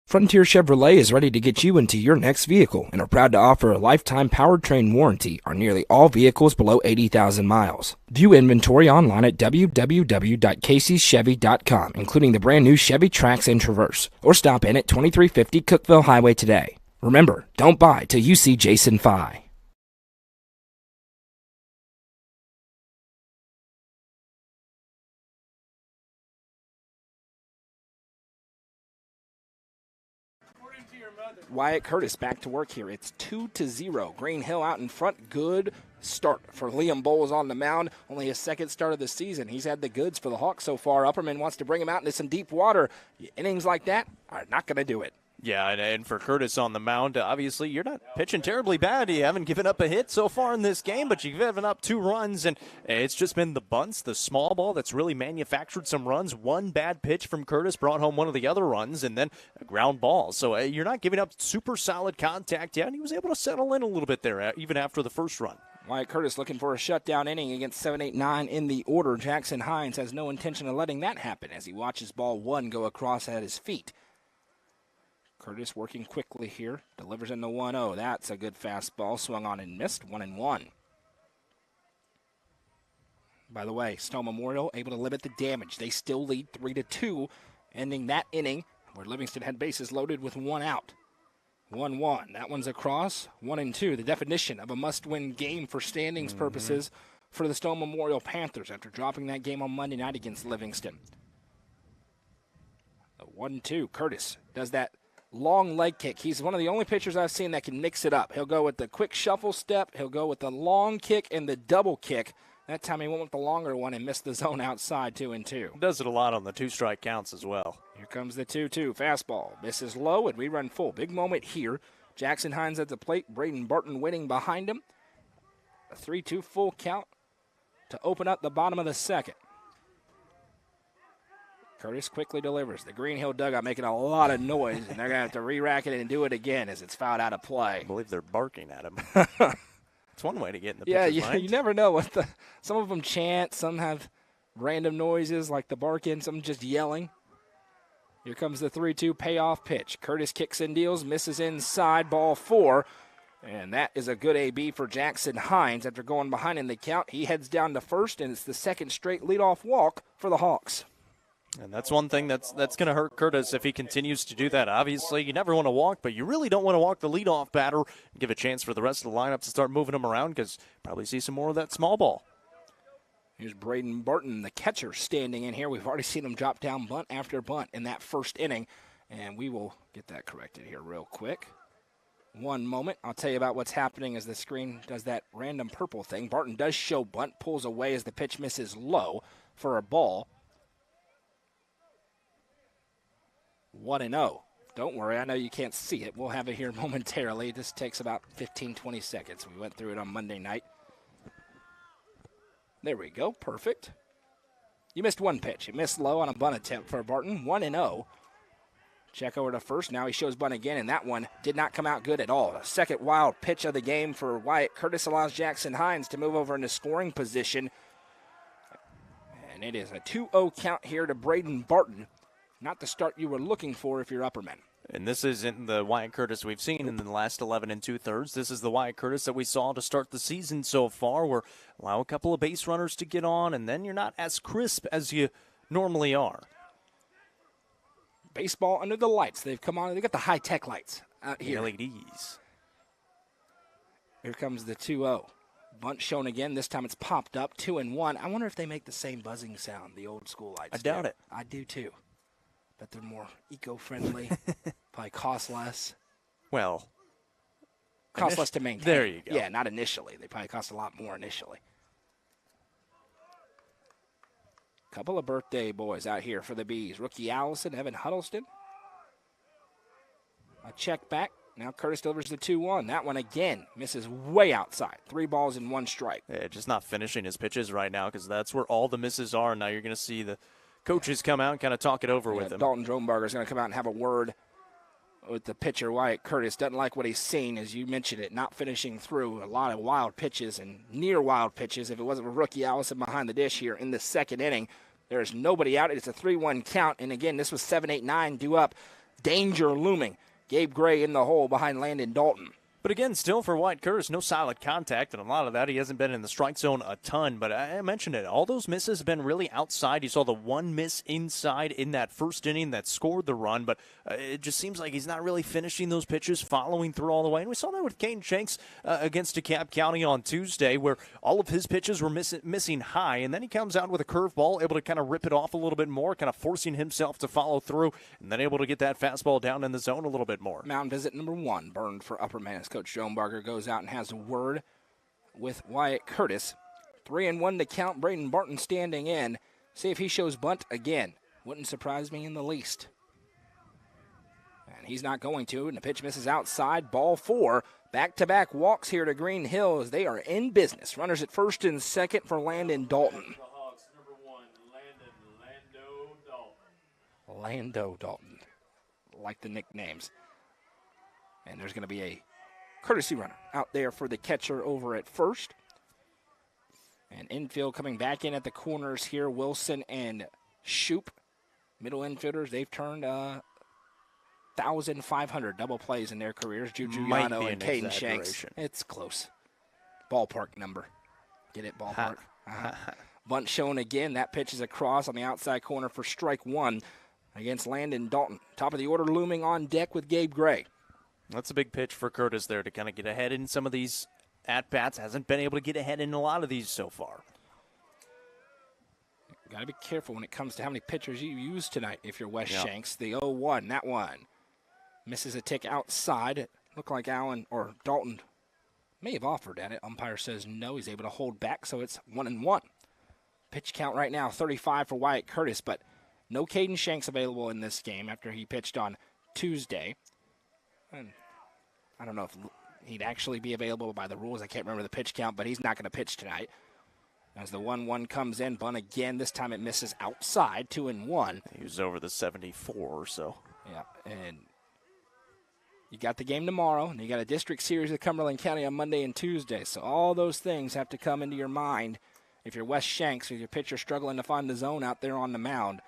Frontier Chevrolet is ready to get you into your next vehicle and are proud to offer a lifetime powertrain warranty on nearly all vehicles below 80,000 miles. View inventory online at www.caseyschevy.com, including the brand new Chevy Trax and Traverse, or stop in at 2350 Cookeville Highway today. Remember, don't buy till you see Jason Fye. Wyatt Curtis back to work here. It's 2-0. Green Hill out in front. Good start for Liam Bowles on the mound. Only his second start of the season. He's had the goods for the Hawks so far. Upperman wants to bring him out into some deep water. Innings like that are not going to do it. Yeah, and for Curtis on the mound, obviously you're not pitching terribly bad. You haven't given up a hit so far in this game, but you've given up 2 runs, and it's just been the bunts, the small ball that's really manufactured some runs. One bad pitch from Curtis brought home one of the other runs, and then a ground ball. So you're not giving up super solid contact yet, and he was able to settle in a little bit there, even after the first run. Wyatt Curtis looking for a shutdown inning against 7, 8, 9 in the order. Jackson Hines has no intention of letting that happen as he watches ball 1 go across at his feet. Curtis working quickly here, delivers in the 1-0. That's a good fastball, swung on and missed, 1-1. By the way, Stowe Memorial able to limit the damage. They still lead 3-2, ending that inning where Livingston had bases loaded with 1 out. 1-1. That one's across, 1-2. The definition of a must-win game for standings purposes for the Stowe Memorial Panthers after dropping that game on Monday night against Livingston. 1-2. Curtis does that long leg kick. He's one of the only pitchers I've seen that can mix it up. He'll go with the quick shuffle step. He'll go with the long kick and the double kick. That time he went with the longer one and missed the zone outside, 2-2. Does it a lot on the 2-strike counts as well. Here comes the 2-2. Fastball. Misses low, and we run full. Big moment here. Jackson Hines at the plate. Braden Barton waiting behind him. A 3-2 full count to open up the bottom of the second. Curtis quickly delivers. The Green Hill dugout making a lot of noise, and they're going to have to re-rack it and do it again as it's fouled out of play. I believe they're barking at him. It's one way to get in the pitcher's mind. You never know what some of them chant, some have random noises like the barking, some just yelling. Here comes the 3-2 payoff pitch. Curtis kicks and deals, misses inside, ball 4. And that is a good AB for Jackson Hines. After going behind in the count, he heads down to first, and it's the second straight leadoff walk for the Hawks. And that's one thing that's going to hurt Curtis if he continues to do that. Obviously, you never want to walk, but you really don't want to walk the leadoff batter and give a chance for the rest of the lineup to start moving him around because probably see some more of that small ball. Here's Braden Barton, the catcher, standing in here. We've already seen him drop down bunt after bunt in that first inning, and we will get that corrected here real quick. One moment. I'll tell you about what's happening as the screen does that random purple thing. Barton does show bunt, pulls away as the pitch misses low for a ball. 1-0. Don't worry, I know you can't see it. We'll have it here momentarily. This takes about 15, 20 seconds. We went through it on Monday night. There we go. Perfect. You missed one pitch. You missed low on a bunt attempt for Barton. 1-0. Check over to first. Now he shows bunt again, and that one did not come out good at all. The second wild pitch of the game for Wyatt Curtis allows Jackson Hines to move over into scoring position. And it is a 2-0 count here to Braden Barton. Not the start you were looking for if you're Upperman. And this isn't the Wyatt Curtis we've seen in the last 11 2/3. This is the Wyatt Curtis that we saw to start the season so far, where allow a couple of base runners to get on, and then you're not as crisp as you normally are. Baseball under the lights. They've come on. They got the high-tech lights out here. LEDs. Here comes the 2-0. Bunt shown again. This time it's popped up. 2-1. I wonder if they make the same buzzing sound the old school lights I doubt do. it. I do too. Bet they're more eco-friendly. Probably cost less. Well, cost less to maintain. There you go. Yeah, not initially. They probably cost a lot more initially. Couple of birthday boys out here for the Bees. Rookie Allison, Evan Huddleston. A check back. Now Curtis delivers the 2-1. That one again misses way outside. 3 balls and 1 strike. Yeah, just not finishing his pitches right now because that's where all the misses are. Now you're going to see the coaches come out and kind of talk it over with him. Dalton Dronebarger is going to come out and have a word with the pitcher, Wyatt Curtis. Doesn't like what he's seen, as you mentioned it, not finishing through a lot of wild pitches and near wild pitches. If it wasn't for rookie Allison behind the dish here in the second inning, there's nobody out. It's a 3-1 count. And again, this was 7-8-9 due up. Danger looming. Gabe Gray in the hole behind Landon Dalton. But again, still for Wyatt Curtis, no solid contact, and a lot of that he hasn't been in the strike zone a ton. But I mentioned it, all those misses have been really outside. You saw the one miss inside in that first inning that scored the run, but it just seems like he's not really finishing those pitches, following through all the way. And we saw that with Caden Shanks against DeKalb County on Tuesday, where all of his pitches were missing high, and then he comes out with a curveball, able to kind of rip it off a little bit more, kind of forcing himself to follow through, and then able to get that fastball down in the zone a little bit more. Mound visit number 1 burned for Upperman. Coach Dronebarger goes out and has a word with Wyatt Curtis. 3-1 to count. Braden Barton standing in. See if he shows bunt again. Wouldn't surprise me in the least. And he's not going to, and the pitch misses outside. Ball 4. Back-to-back walks here to Green Hill as they are in business. Runners at first and second for Landon Dalton. Lando Dalton. Like the nicknames. And there's going to be a courtesy runner out there for the catcher over at first. And infield coming back in at the corners here. Wilson and Shoop, middle infielders. They've turned 1,500 double plays in their careers. Juju Yano and Caden Shanks. It's close. Ballpark number. Get it, ballpark? Bunt shown again. That pitch is across on the outside corner for strike 1 against Landon Dalton. Top of the order looming on deck with Gabe Gray. That's a big pitch for Curtis there to kind of get ahead in some of these at-bats. Hasn't been able to get ahead in a lot of these so far. Got to be careful when it comes to how many pitchers you use tonight if you're Wes Shanks. The 0-1, that one. Misses a tick outside. It looked like Allen or Dalton may have offered at it. Umpire says no. He's able to hold back, so it's 1-1. Pitch count right now, 35 for Wyatt Curtis, but no Caden Shanks available in this game after he pitched on Tuesday. And I don't know if he'd actually be available by the rules. I can't remember the pitch count, but he's not going to pitch tonight. As the 1-1 comes in, bunt again. This time it misses outside, 2-1. He was over the 74 or so. Yeah, and you got the game tomorrow, and you got a district series of Cumberland County on Monday and Tuesday. So all those things have to come into your mind if you're Wes Shanks, with your pitcher struggling to find the zone out there on the mound.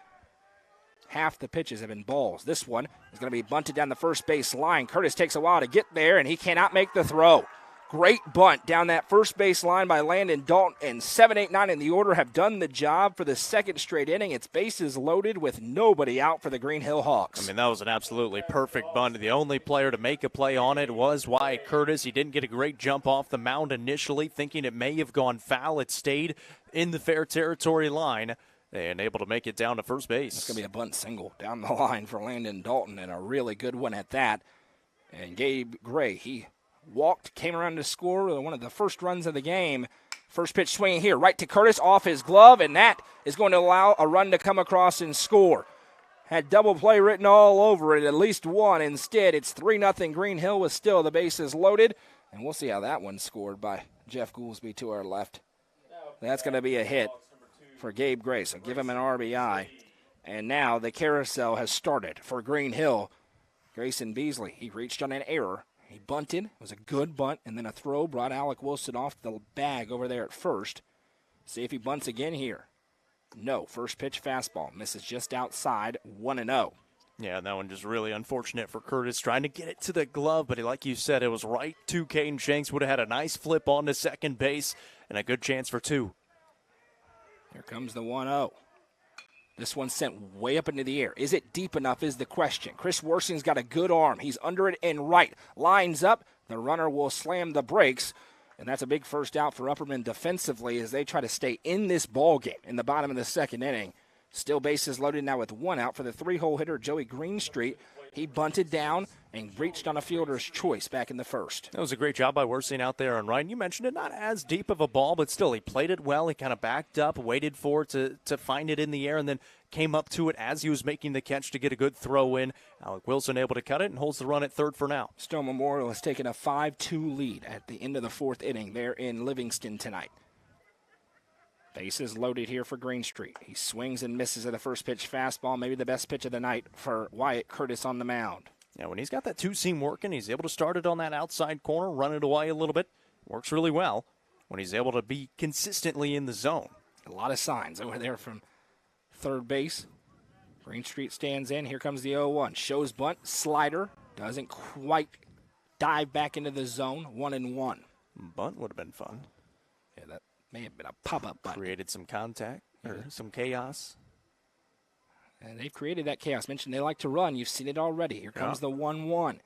Half the pitches have been balls. This one is going to be bunted down the first base line. Curtis takes a while to get there, and he cannot make the throw. Great bunt down that first base line by Landon Dalton, and 7, 8, 9 in the order have done the job for the second straight inning. It's bases loaded with nobody out for the Green Hill Hawks. I mean, that was an absolutely perfect bunt. The only player to make a play on it was Wyatt Curtis. He didn't get a great jump off the mound initially, thinking it may have gone foul. It stayed in the fair territory line and able to make it down to first base. It's going to be a bunt single down the line for Landon Dalton, and a really good one at that. And Gabe Gray, he walked, came around to score one of the first runs of the game. First pitch swinging here, right to Curtis, off his glove, and that is going to allow a run to come across and score. Had double play written all over it, at least one. Instead, it's 3-0 Green Hill with still the bases loaded. And we'll see how that one's scored by Jeff Goolsby to our left. That's going to be a hit for Gabe Gray, so give him an RBI. And now the carousel has started for Green Hill. Grayson Beasley, he reached on an error. He bunted. It was a good bunt, and then a throw brought Alec Wilson off the bag over there at first. See if he bunts again here. No, first pitch fastball. Misses just outside, 1-0. Yeah, and that one just really unfortunate for Curtis, trying to get it to the glove, but like you said, it was right to Caden Shanks. Would have had a nice flip on to second base and a good chance for 2. Here comes the 1-0. This one sent way up into the air. Is it deep enough is the question. Chris Worsing's got a good arm. He's under it and right. Lines up. The runner will slam the brakes. And that's a big first out for Upperman defensively as they try to stay in this ball game in the bottom of the second inning. Still bases loaded now with 1 out for the 3-hole hitter, Joey Greenstreet. He bunted down and reached on a fielder's choice back in the first. That was a great job by Wersing out there on right. You mentioned it, not as deep of a ball, but still he played it well. He kind of backed up, waited for it to find it in the air, and then came up to it as he was making the catch to get a good throw in. Alec Wilson able to cut it and holds the run at third for now. Stone Memorial has taken a 5-2 lead at the end of the fourth inning there in Livingston tonight. Bases loaded here for Greenstreet. He swings and misses at the first pitch fastball, maybe the best pitch of the night for Wyatt Curtis on the mound. Yeah, when he's got that two-seam working, he's able to start it on that outside corner, run it away a little bit. Works really well when he's able to be consistently in the zone. A lot of signs over there from third base. Greenstreet stands in. Here comes the 0-1. Shows bunt, slider. Doesn't quite dive back into the zone. 1-1. Bunt would have been fun. Yeah, that may have been a pop-up bunt. Created some contact or some chaos. And they've created that chaos. Mentioned they like to run. You've seen it already. Here comes the 1-1.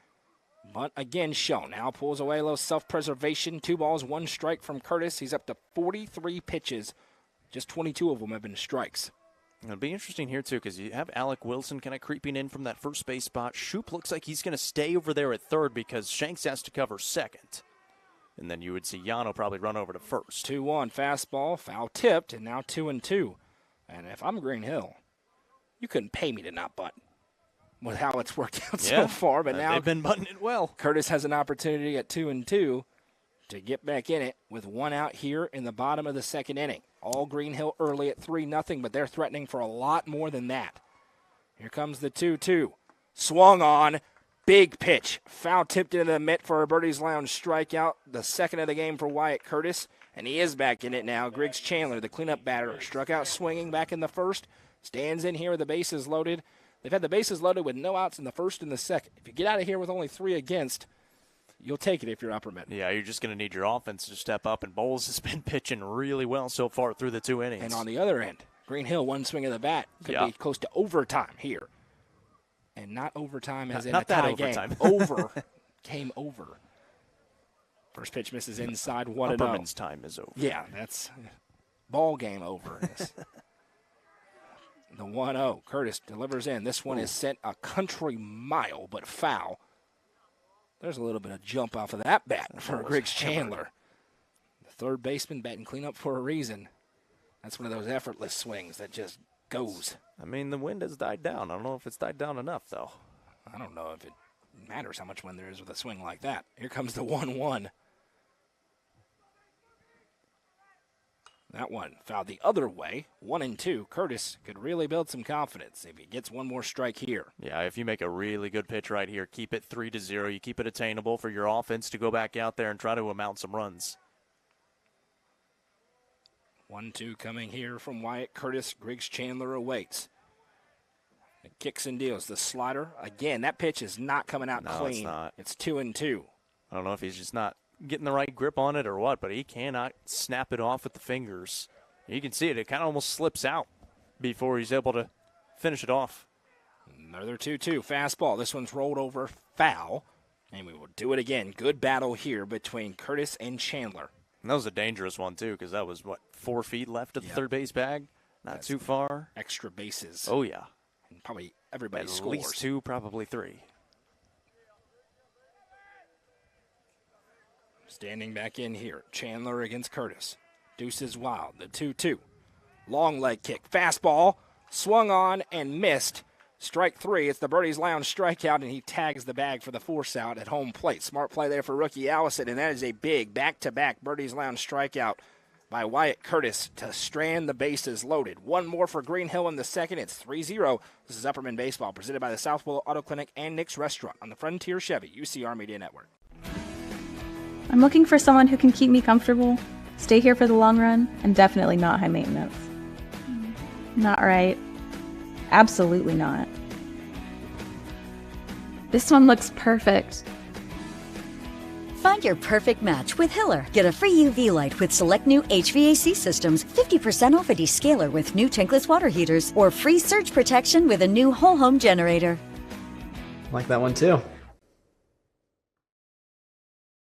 Bunt again shown. Now pulls away a little self-preservation. 2 balls, 1 strike from Curtis. He's up to 43 pitches. Just 22 of them have been strikes. It'll be interesting here, too, because you have Alec Wilson kind of creeping in from that first base spot. Shoop looks like he's going to stay over there at third because Shanks has to cover second. And then you would see Yano probably run over to first. 2-1 fastball, foul tipped, and now 2-2. And if I'm Green Hill, you couldn't pay me to not bunt with how it's worked out so far. But now they've been butting it well. Curtis has an opportunity at 2-2 to get back in it with 1 out here in the bottom of the second inning. All Green Hill early at 3-0, but they're threatening for a lot more than that. Here comes the 2-2. Swung on. Big pitch. Foul tipped into the mitt for a Birdie's Lounge strikeout. The second of the game for Wyatt Curtis. And he is back in it now. Griggs Chandler, the cleanup batter, struck out swinging back in the first. Stands in here with the bases loaded. They've had the bases loaded with no outs in the first and the second. If you get out of here with only 3 against, you'll take it if you're Upperman. Yeah, you're just going to need your offense to step up, and Bowles has been pitching really well so far through the 2 innings. And on the other end, Green Hill, 1 swing of the bat. Could be close to overtime here. And not overtime as in a tie game. Over. Came over. First pitch misses inside 1-0. Upperman's time is over. Yeah, that's ball game over. The 1-0. Curtis delivers in. This one is sent a country mile, but foul. There's a little bit of jump off of that bat for Griggs Chandler. The third baseman batting cleanup for a reason. That's one of those effortless swings that just goes. I mean, the wind has died down. I don't know if it's died down enough, though. I don't know if it matters how much wind there is with a swing like that. Here comes the 1-1. That one fouled the other way. 1-2. Curtis could really build some confidence if he gets one more strike here. Yeah, if you make a really good pitch right here, keep it 3-0. You keep it attainable for your offense to go back out there and try to amount some runs. 1-2 coming here from Wyatt Curtis. Griggs Chandler awaits. It kicks and deals. The slider. Again, that pitch is not coming out clean. It's not. It's 2-2. I don't know if he's just not getting the right grip on it or what, but he cannot snap it off with the fingers. You can see it. It kind of almost slips out before he's able to finish it off. Another 2-2 fastball. This one's rolled over foul, and we will do it again. Good battle here between Curtis and Chandler. And that was a dangerous one, too, because that was, 4 feet left of the third base bag? That's too far. Extra bases. Oh, yeah. And probably everybody scores. At least 2, probably 3. Standing back in here, Chandler against Curtis. Deuces wild, the 2-2. Long leg kick, fastball, swung on and missed. Strike 3, it's the Birdie's Lounge strikeout, and he tags the bag for the force out at home plate. Smart play there for rookie Allison, and that is a big back-to-back Birdie's Lounge strikeout by Wyatt Curtis to strand the bases loaded. One more for Green Hill in the second. It's 3-0. This is Upperman Baseball, presented by the South Willow Auto Clinic and Nick's Restaurant on the Frontier Chevy UCR Media Network. I'm looking for someone who can keep me comfortable, stay here for the long run, and definitely not high maintenance. Not right. Absolutely not. This one looks perfect. Find your perfect match with Hiller. Get a free UV light with select new HVAC systems, 50% off a descaler with new tankless water heaters, or free surge protection with a new whole home generator. Like that one too.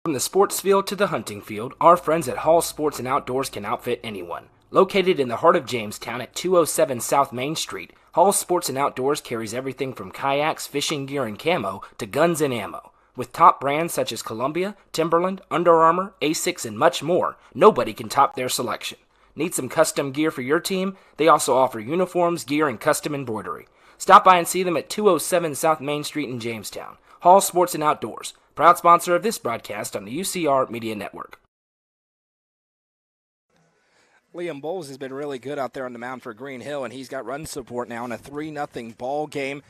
From the sports field to the hunting field, our friends at Hall Sports and Outdoors can outfit anyone. Located in the heart of Jamestown at 207 South Main Street, Hall's Sports and Outdoors carries everything from kayaks, fishing gear, and camo to guns and ammo. With top brands such as Columbia, Timberland, Under Armour, Asics, and much more, nobody can top their selection. Need some custom gear for your team? They also offer uniforms, gear, and custom embroidery. Stop by and see them at 207 South Main Street in Jamestown. Hall Sports and Outdoors, proud sponsor of this broadcast on the UCR Media Network. Liam Bowles has been really good out there on the mound for Green Hill, and he's got run support now in a 3-0 ball game.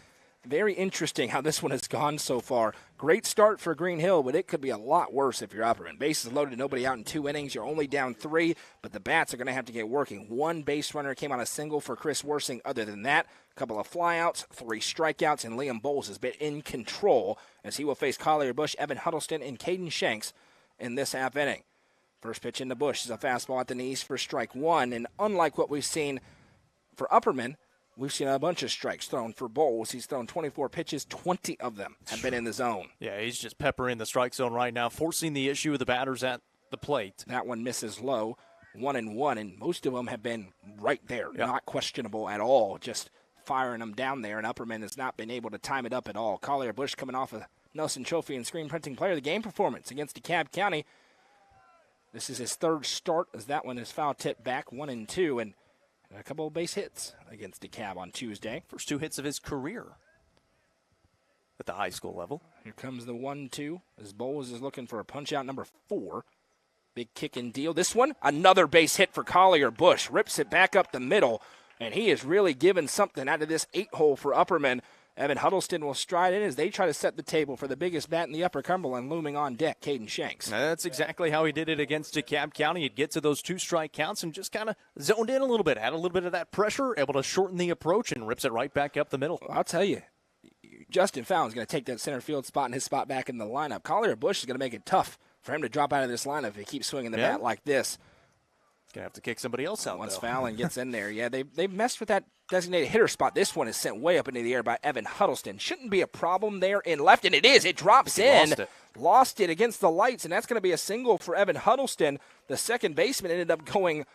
Very interesting how this one has gone so far. Great start for Green Hill, but it could be a lot worse if you're Upperman. Bases loaded, nobody out in 2 innings. You're only down 3, but the bats are going to have to get working. 1 base runner came on a single for Chris Worsing. Other than that, a couple of flyouts, 3 strikeouts, and Liam Bowles has been in control as he will face Collier Bush, Evan Huddleston, and Caden Shanks in this half inning. First pitch in the Bush is a fastball at the knees for strike 1, and unlike what we've seen for Upperman, we've seen a bunch of strikes thrown for Bowles. He's thrown 24 pitches, 20 of them have been in the zone. Yeah, he's just peppering the strike zone right now, forcing the issue of the batters at the plate. That one misses low, 1-1, and most of them have been right there, not questionable at all, just firing them down there, and Upperman has not been able to time it up at all. Collier Bush coming off a Nelson Trophy and Screen Printing Player of the Game performance against DeKalb County. This is his 3rd start as that one is foul tipped back, 1-2, and a couple of base hits against DeKalb on Tuesday. First 2 hits of his career at the high school level. Here comes the 1-2 as Bowles is looking for a punch-out number 4. Big kick and deal. This one, another base hit for Collier Bush. Rips it back up the middle, and he is really giving something out of this 8-hole for Upperman. Evan Huddleston will stride in as they try to set the table for the biggest bat in the Upper Cumberland looming on deck, Caden Shanks. That's exactly how he did it against DeKalb County. He'd get to those 2 strike counts and just kind of zoned in a little bit, had a little bit of that pressure, able to shorten the approach and rips it right back up the middle. Well, I'll tell you, Justin Fallon's going to take that center field spot and his spot back in the lineup. Collier Bush is going to make it tough for him to drop out of this lineup if he keeps swinging the bat like this. Going to have to kick somebody else out, Once though. Fallon gets in there. Yeah, they've messed with that designated hitter spot. This one is sent way up into the air by Evan Huddleston. Shouldn't be a problem there in left, and it is. It drops in. Lost it against the lights, and that's going to be a single for Evan Huddleston. The second baseman ended up going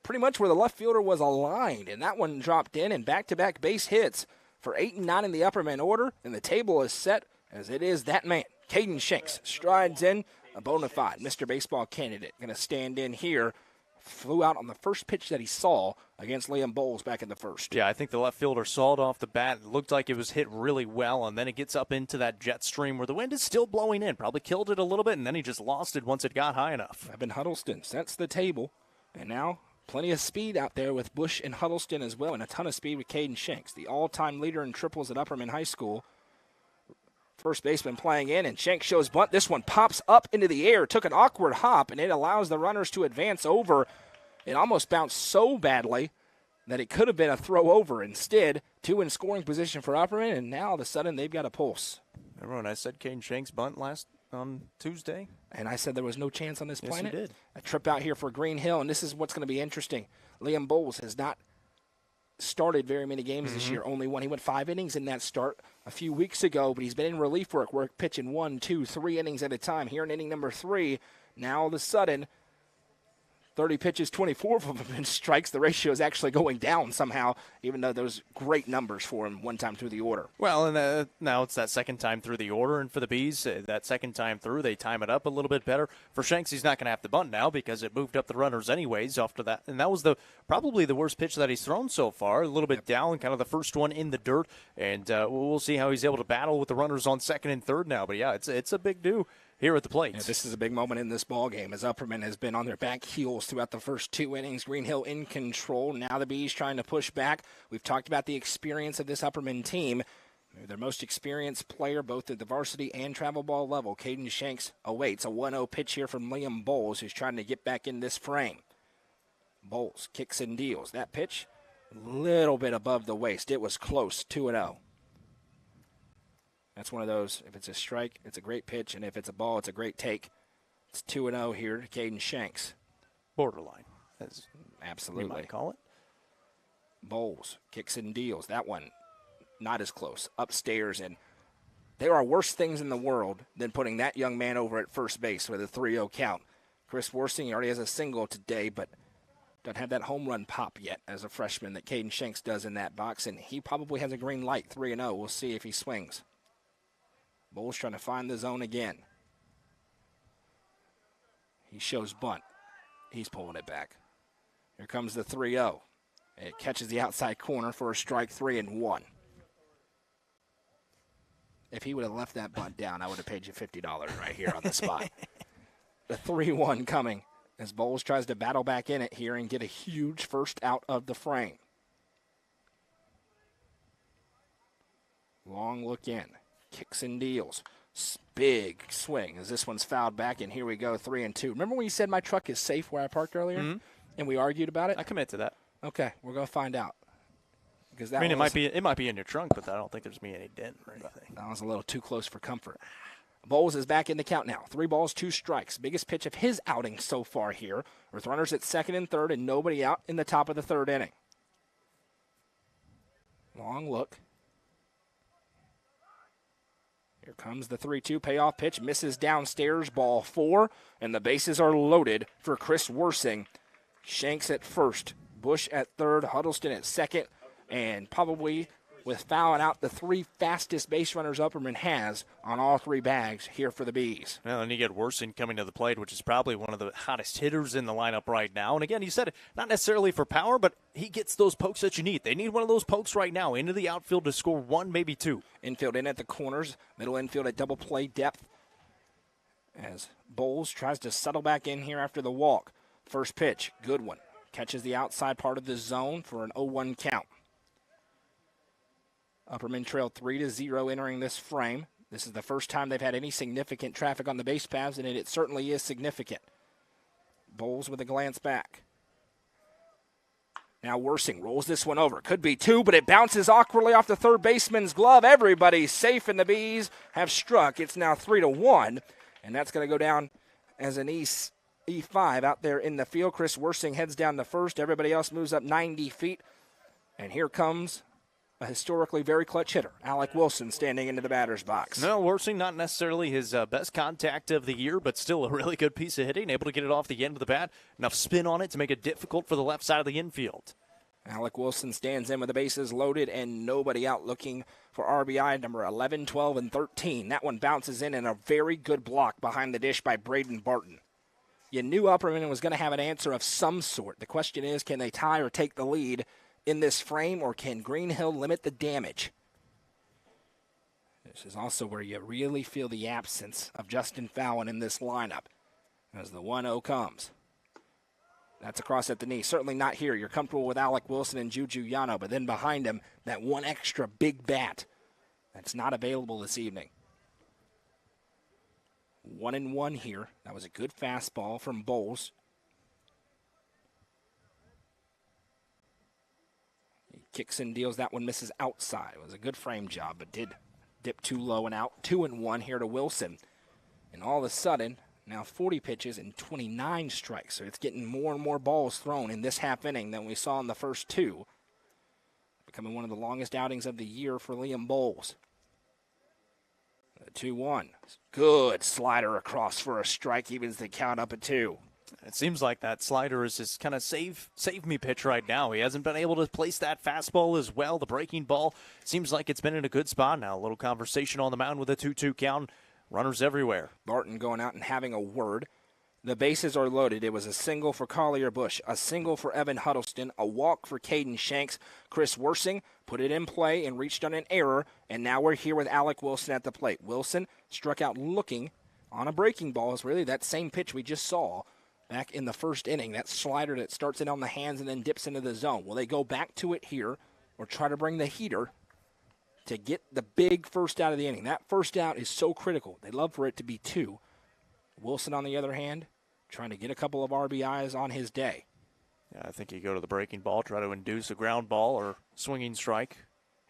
pretty much where the left fielder was aligned, and that one dropped in, and back-to-back base hits for 8 and 9 in the Upperman order, and the table is set as it is that man. Caden Shanks strides in, a bona fide Mr. Baseball candidate. Going to stand in here. Flew out on the first pitch that he saw against Liam Bowles back in the first. Yeah, I think the left fielder saw it off the bat. It looked like it was hit really well, and then it gets up into that jet stream where the wind is still blowing in. Probably killed it a little bit, and then he just lost it once it got high enough. Evan Huddleston sets the table, and now plenty of speed out there with Bush and Huddleston as well, and a ton of speed with Caden Shanks, the all-time leader in triples at Upperman High School. First baseman playing in, and Shanks shows bunt. This one pops up into the air, took an awkward hop, and it allows the runners to advance over. It almost bounced so badly that it could have been a throw over. Instead, 2 in scoring position for Upperman, and now all of a sudden they've got a pulse. Remember when I said Caden Shanks bunt last on Tuesday? And I said there was no chance on this planet? Yes, you did. A trip out here for Green Hill, and this is what's going to be interesting. Liam Bowles has not started very many games this year, only one. He went 5 innings in that start a few weeks ago, but he's been in relief work, pitching 1, 2, 3 innings at a time. Here in inning number 3, now all of a sudden, 30 pitches, 24 of them have been strikes. The ratio is actually going down somehow, even though those great numbers for him one time through the order. Well, and now it's that second time through the order, and for the Bees, that second time through, they time it up a little bit better. For Shanks, he's not going to have to bunt now because it moved up the runners anyways after that. And that was probably the worst pitch that he's thrown so far, a little bit down, kind of the first one in the dirt. And we'll see how he's able to battle with the runners on second and third now. But, yeah, it's a big do here at the plate. Yeah, this is a big moment in this ball game as Upperman has been on their back heels throughout the first 2 innings. Green Hill in control. Now the Bees trying to push back. We've talked about the experience of this Upperman team. They're their most experienced player both at the varsity and travel ball level. Caden Shanks awaits a 1-0 pitch here from Liam Bowles, who's trying to get back in this frame. Bowles kicks and deals. That pitch, a little bit above the waist. It was close, 2-0. That's one of those, if it's a strike, it's a great pitch, and if it's a ball, it's a great take. It's 2-0 here to Caden Shanks. Borderline, as absolutely you might call it. Bowles kicks and deals. That one, not as close, upstairs, and there are worse things in the world than putting that young man over at first base with a 3-0 count. Chris Worsing already has a single today, but Doesn't have that home run pop yet as a freshman that Caden Shanks does in that box, and he probably has a green light, 3-0. We'll see if he swings. Bowles trying to find the zone again. He shows bunt. He's pulling it back. Here comes the 3-0. It catches the outside corner for a strike, 3-1. If he would have left that bunt down, I would have paid you $50 right here on the spot. The 3-1 coming as Bowles tries to battle back in it here and get a huge first out of the frame. Long look in. Kicks and deals. Big swing as this one's fouled back, and here we go, 3-2. Remember when you said my truck is safe where I parked earlier? Mm-hmm. And we argued about it? I commit to that. Okay, we're going to find out. Because that it might be in your trunk, but I don't think there's me any dent or anything. That was a little too close for comfort. Bowles is back in the count now. 3 balls, 2 strikes. Biggest pitch of his outing so far here, with runners at second and third and nobody out in the top of the third inning. Long look. Here comes the 3-2 payoff pitch. Misses downstairs, ball 4, and the bases are loaded for Chris Worsing. Shanks at first, Bush at third, Huddleston at second, and probably with fouling out the 3 fastest base runners Upperman has on all 3 bags here for the Bees. Well, and you get Worsing coming to the plate, which is probably one of the hottest hitters in the lineup right now. And again, you said it, not necessarily for power, but he gets those pokes that you need. They need one of those pokes right now into the outfield to score 1, maybe 2. Infield in at the corners, middle infield at double play depth. As Bowles tries to settle back in here after the walk. First pitch, good one. Catches the outside part of the zone for an 0-1 count. Upperman trailed 3-0 entering this frame. This is the first time they've had any significant traffic on the base paths, and it certainly is significant. Bowles with a glance back. Now Worsing rolls this one over. Could be 2, but it bounces awkwardly off the third baseman's glove. Everybody's safe, and the Bees have struck. It's now 3-1, and that's going to go down as an E5 out there in the field. Chris Worsing heads down to first. Everybody else moves up 90 feet, and here comes a historically very clutch hitter, Alec Wilson, standing into the batter's box. No, Worsing not necessarily his best contact of the year, but still a really good piece of hitting, able to get it off the end of the bat. Enough spin on it to make it difficult for the left side of the infield. Alec Wilson stands in with the bases loaded and nobody out, looking for RBI number 11, 12, and 13. That one bounces in a very good block behind the dish by Braden Barton. You knew Upperman was going to have an answer of some sort. The question is, can they tie or take the lead in this frame, or can Green Hill limit the damage? This is also where you really feel the absence of Justin Fallon in this lineup as the 1-0 comes. That's across at the knee. Certainly not here. You're comfortable with Alec Wilson and Juju Yano, but then behind him, that one extra big bat that's not available this evening. 1-1 here. That was a good fastball from Bowles. Kicks and deals. That one misses outside. It was a good frame job, but did dip too low and out. 2-1 here to Wilson. And all of a sudden, now 40 pitches and 29 strikes. So it's getting more and more balls thrown in this half inning than we saw in the first 2. Becoming one of the longest outings of the year for Liam Bowles. 2-1. Good slider across for a strike. Evens the count up at 2. It seems like that slider is his kind of save me pitch right now. He hasn't been able to place that fastball as well. The breaking ball seems like it's been in a good spot now. A little conversation on the mound with a 2-2 count. Runners everywhere. Barton going out and having a word. The bases are loaded. It was a single for Collier Bush, a single for Evan Huddleston, a walk for Caden Shanks. Chris Worsing put it in play and reached on an error, and now we're here with Alec Wilson at the plate. Wilson struck out looking on a breaking ball. It's really that same pitch we just saw back in the first inning, that slider that starts it on the hands and then dips into the zone. Will they go back to it here or try to bring the heater to get the big first out of the inning? That first out is so critical. They love for it to be 2. Wilson, on the other hand, trying to get a couple of RBIs on his day. Yeah, I think you go to the breaking ball, try to induce a ground ball or swinging strike.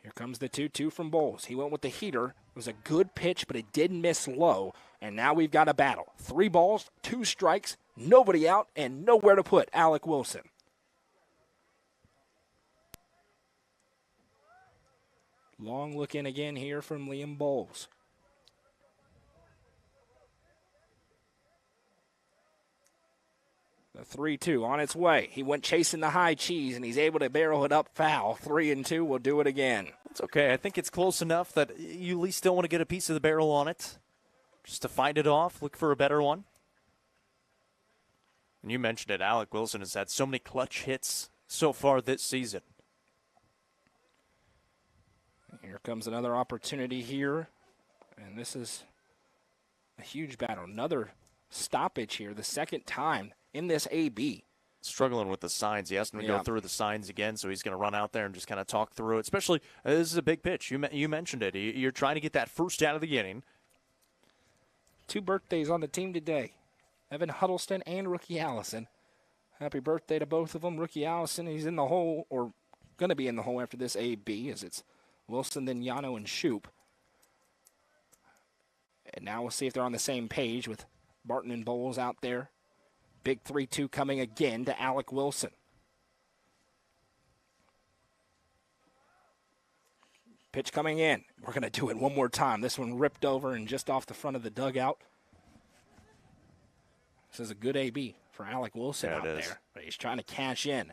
Here comes the 2-2 from Bowles. He went with the heater. It was a good pitch, but it did miss low. And now we've got a battle. 3 balls, 2 strikes, nobody out, and nowhere to put Alec Wilson. Long look in again here from Liam Bowles. The The 3-2 on its way. He went chasing the high cheese, and he's able to barrel it up foul. 3-2 will do it again. It's okay. I think it's close enough that you at least still want to get a piece of the barrel on it. Just to fight it off, look for a better one. And you mentioned it, Alec Wilson has had so many clutch hits so far this season. Here comes another opportunity here. And this is a huge battle. Another stoppage here, the second time in this AB. Struggling with the signs. He asked him to go through the signs again, so he's going to run out there and just kind of talk through it. Especially, this is a big pitch. You mentioned it. You're trying to get that first out of the inning. 2 birthdays on the team today. Evan Huddleston and Rookie Allison. Happy birthday to both of them. Rookie Allison, he's in the hole, or going to be in the hole after this AB, as it's Wilson, then Yano and Shoop. And now we'll see if they're on the same page with Barton and Bowles out there. Big 3-2 coming again to Alec Wilson. Pitch coming in. We're going to do it one more time. This one ripped over and just off the front of the dugout. This is a good AB for Alec Wilson out there. But he's trying to cash in.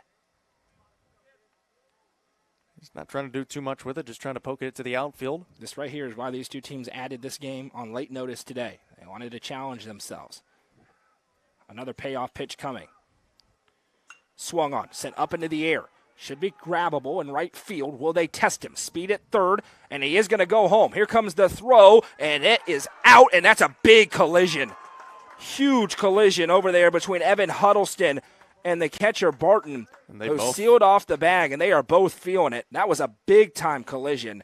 He's not trying to do too much with it, just trying to poke it to the outfield. This right here is why these two teams added this game on late notice today. They wanted to challenge themselves. Another payoff pitch coming. Swung on, sent up into the air. Should be grabbable in right field. Will they test him? Speed at third, and he is going to go home. Here comes the throw, and it is out, and that's a big collision. Huge collision over there between Evan Huddleston and the catcher Barton, who sealed off the bag, and they are both feeling it. That was a big-time collision.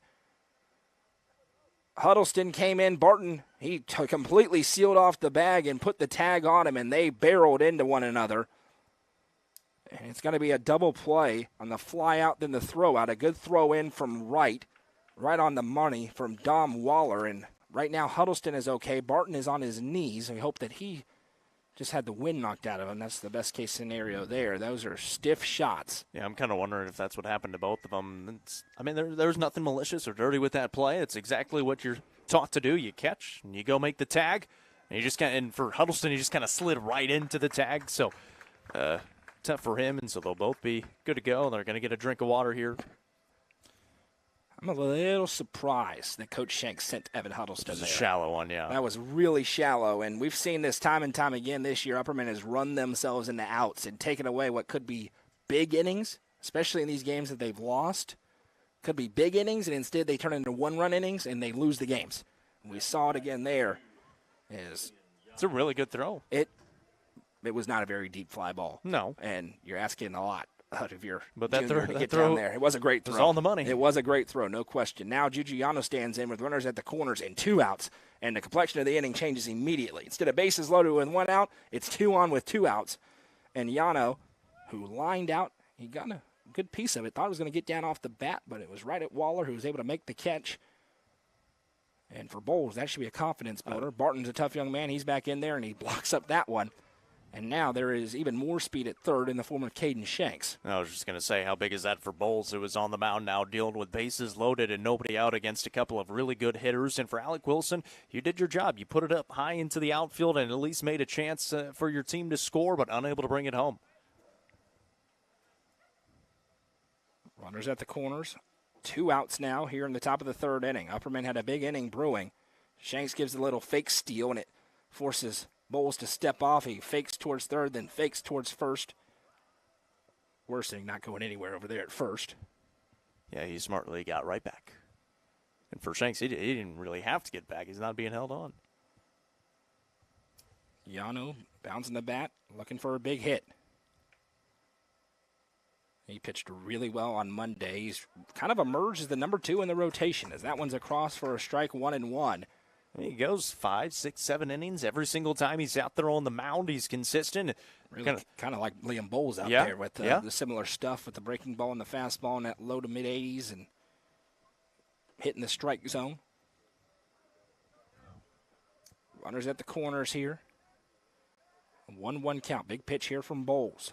Huddleston came in. Barton, he completely sealed off the bag and put the tag on him, and they barreled into one another. And it's going to be a double play on the fly out, then the throw out. A good throw in from right on the money from Dom Waller. And right now Huddleston is okay. Barton is on his knees. We hope that he just had the wind knocked out of him. That's the best case scenario there. Those are stiff shots. Yeah, I'm kind of wondering if that's what happened to both of them. There's nothing malicious or dirty with that play. It's exactly what you're taught to do. You catch, and you go make the tag. And for Huddleston, he just kind of slid right into the tag. So, tough for him, and so they'll both be good to go. They're going to get a drink of water here. I'm a little surprised that Coach Shanks sent Evan Huddleston there. It was a shallow one, yeah. That was really shallow, and we've seen this time and time again this year. Upperman has run themselves into outs and taken away what could be big innings, especially in these games that they've lost. Could be big innings, and instead they turn into one-run innings, and they lose the games. We saw it again there. It's a really good throw. It was not a very deep fly ball. No. And you're asking a lot out of your but that junior throw, to get down there. It was a great throw. It was all the money. It was a great throw, no question. Now Juju Yano stands in with runners at the corners and 2 outs, and the complexion of the inning changes immediately. Instead of bases loaded with 1 out, it's 2 on with 2 outs. And Yano, who lined out, he got a good piece of it. Thought it was going to get down off the bat, but it was right at Waller, who was able to make the catch. And for Bowles, that should be a confidence builder. Barton's a tough young man. He's back in there, and he blocks up that one. And now there is even more speed at third in the form of Caden Shanks. I was just going to say, how big is that for Bowles, who was on the mound now dealing with bases loaded and nobody out against a couple of really good hitters. And for Alec Wilson, you did your job. You put it up high into the outfield and at least made a chance for your team to score, but unable to bring it home. Runners at the corners. 2 outs now here in the top of the 3rd inning. Upperman had a big inning brewing. Shanks gives a little fake steal, and it forces Bowles to step off. He fakes towards third, then fakes towards first. Worst thing, not going anywhere over there at first. Yeah, he smartly got right back. And for Shanks, he didn't really have to get back. He's not being held on. Yano bouncing the bat, looking for a big hit. He pitched really well on Monday. He's kind of emerged as the number 2 in the rotation, as that one's across for a strike 1-1. He goes 5, 6, 7 innings every single time he's out there on the mound. He's consistent. Really kind of like Liam Bowles out there with the similar stuff with the breaking ball and the fastball in that low to mid-80s and hitting the strike zone. Runners at the corners here. 1-1 count. Big pitch here from Bowles.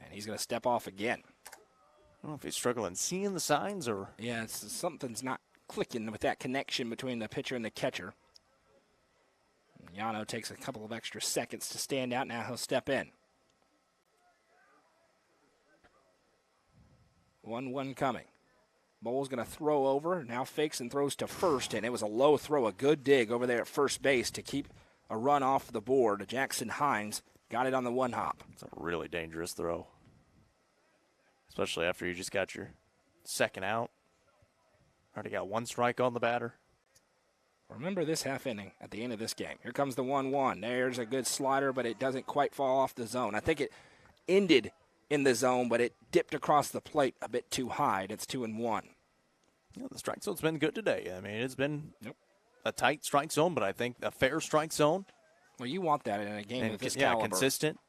And he's going to step off again. I don't know if he's struggling seeing the signs or... Yeah, something's not clicking with that connection between the pitcher and the catcher. Yano takes a couple of extra seconds to stand out. Now he'll step in. 1-1 coming. Bowles going to throw over. Now fakes and throws to first, and it was a low throw, a good dig over there at first base to keep a run off the board. Jackson Hines got it on the one hop. It's a really dangerous throw, especially after you just got your second out. Already got one strike on the batter. Remember this half inning at the end of this game. Here comes the 1-1. There's a good slider, but it doesn't quite fall off the zone. I think it ended in the zone, but it dipped across the plate a bit too high. It's 2-1. Yeah, the strike zone's been good today. I mean, it's been a tight strike zone, but I think a fair strike zone. Well, you want that in a game of this yeah, caliber. Consistent.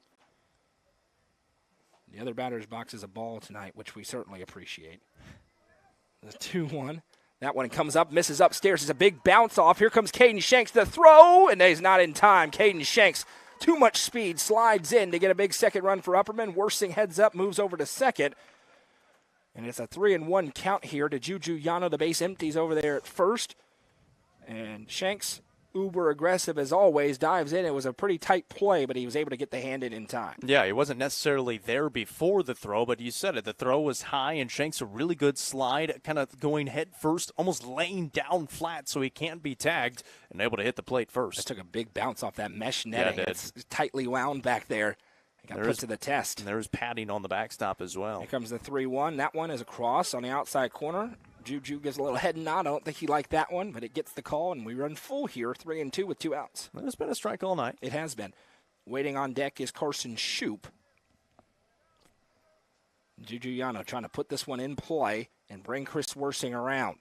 The other batter's box is a ball tonight, which we certainly appreciate. The 2-1. That one comes up, misses upstairs. It's a big bounce off. Here comes Caden Shanks, the throw, and he's not in time. Caden Shanks, too much speed, slides in to get a big second run for Upperman. Worsing heads up, moves over to second. And it's a 3-1 count here to Juju Yano. The base empties over there at first. And Shanks, uber aggressive as always, dives in. It was a pretty tight play, but he was able to get the hand in time. Yeah, he wasn't necessarily there before the throw, but you said it. The throw was high, and Shanks a really good slide, kind of going head first, almost laying down flat so he can't be tagged, and able to hit the plate first. Just took a big bounce off that mesh netting. Yeah, it did. It's tightly wound back there. It got put to the test. And there's padding on the backstop as well. Here comes the 3-1. That one is a cross on the outside corner. Juju gives a little head nod. I don't think he liked that one, but it gets the call, and we run full here, 3-2 with 2 outs. It's been a strike all night. It has been. Waiting on deck is Carson Shoup. Juju Yano trying to put this one in play and bring Chris Worsing around.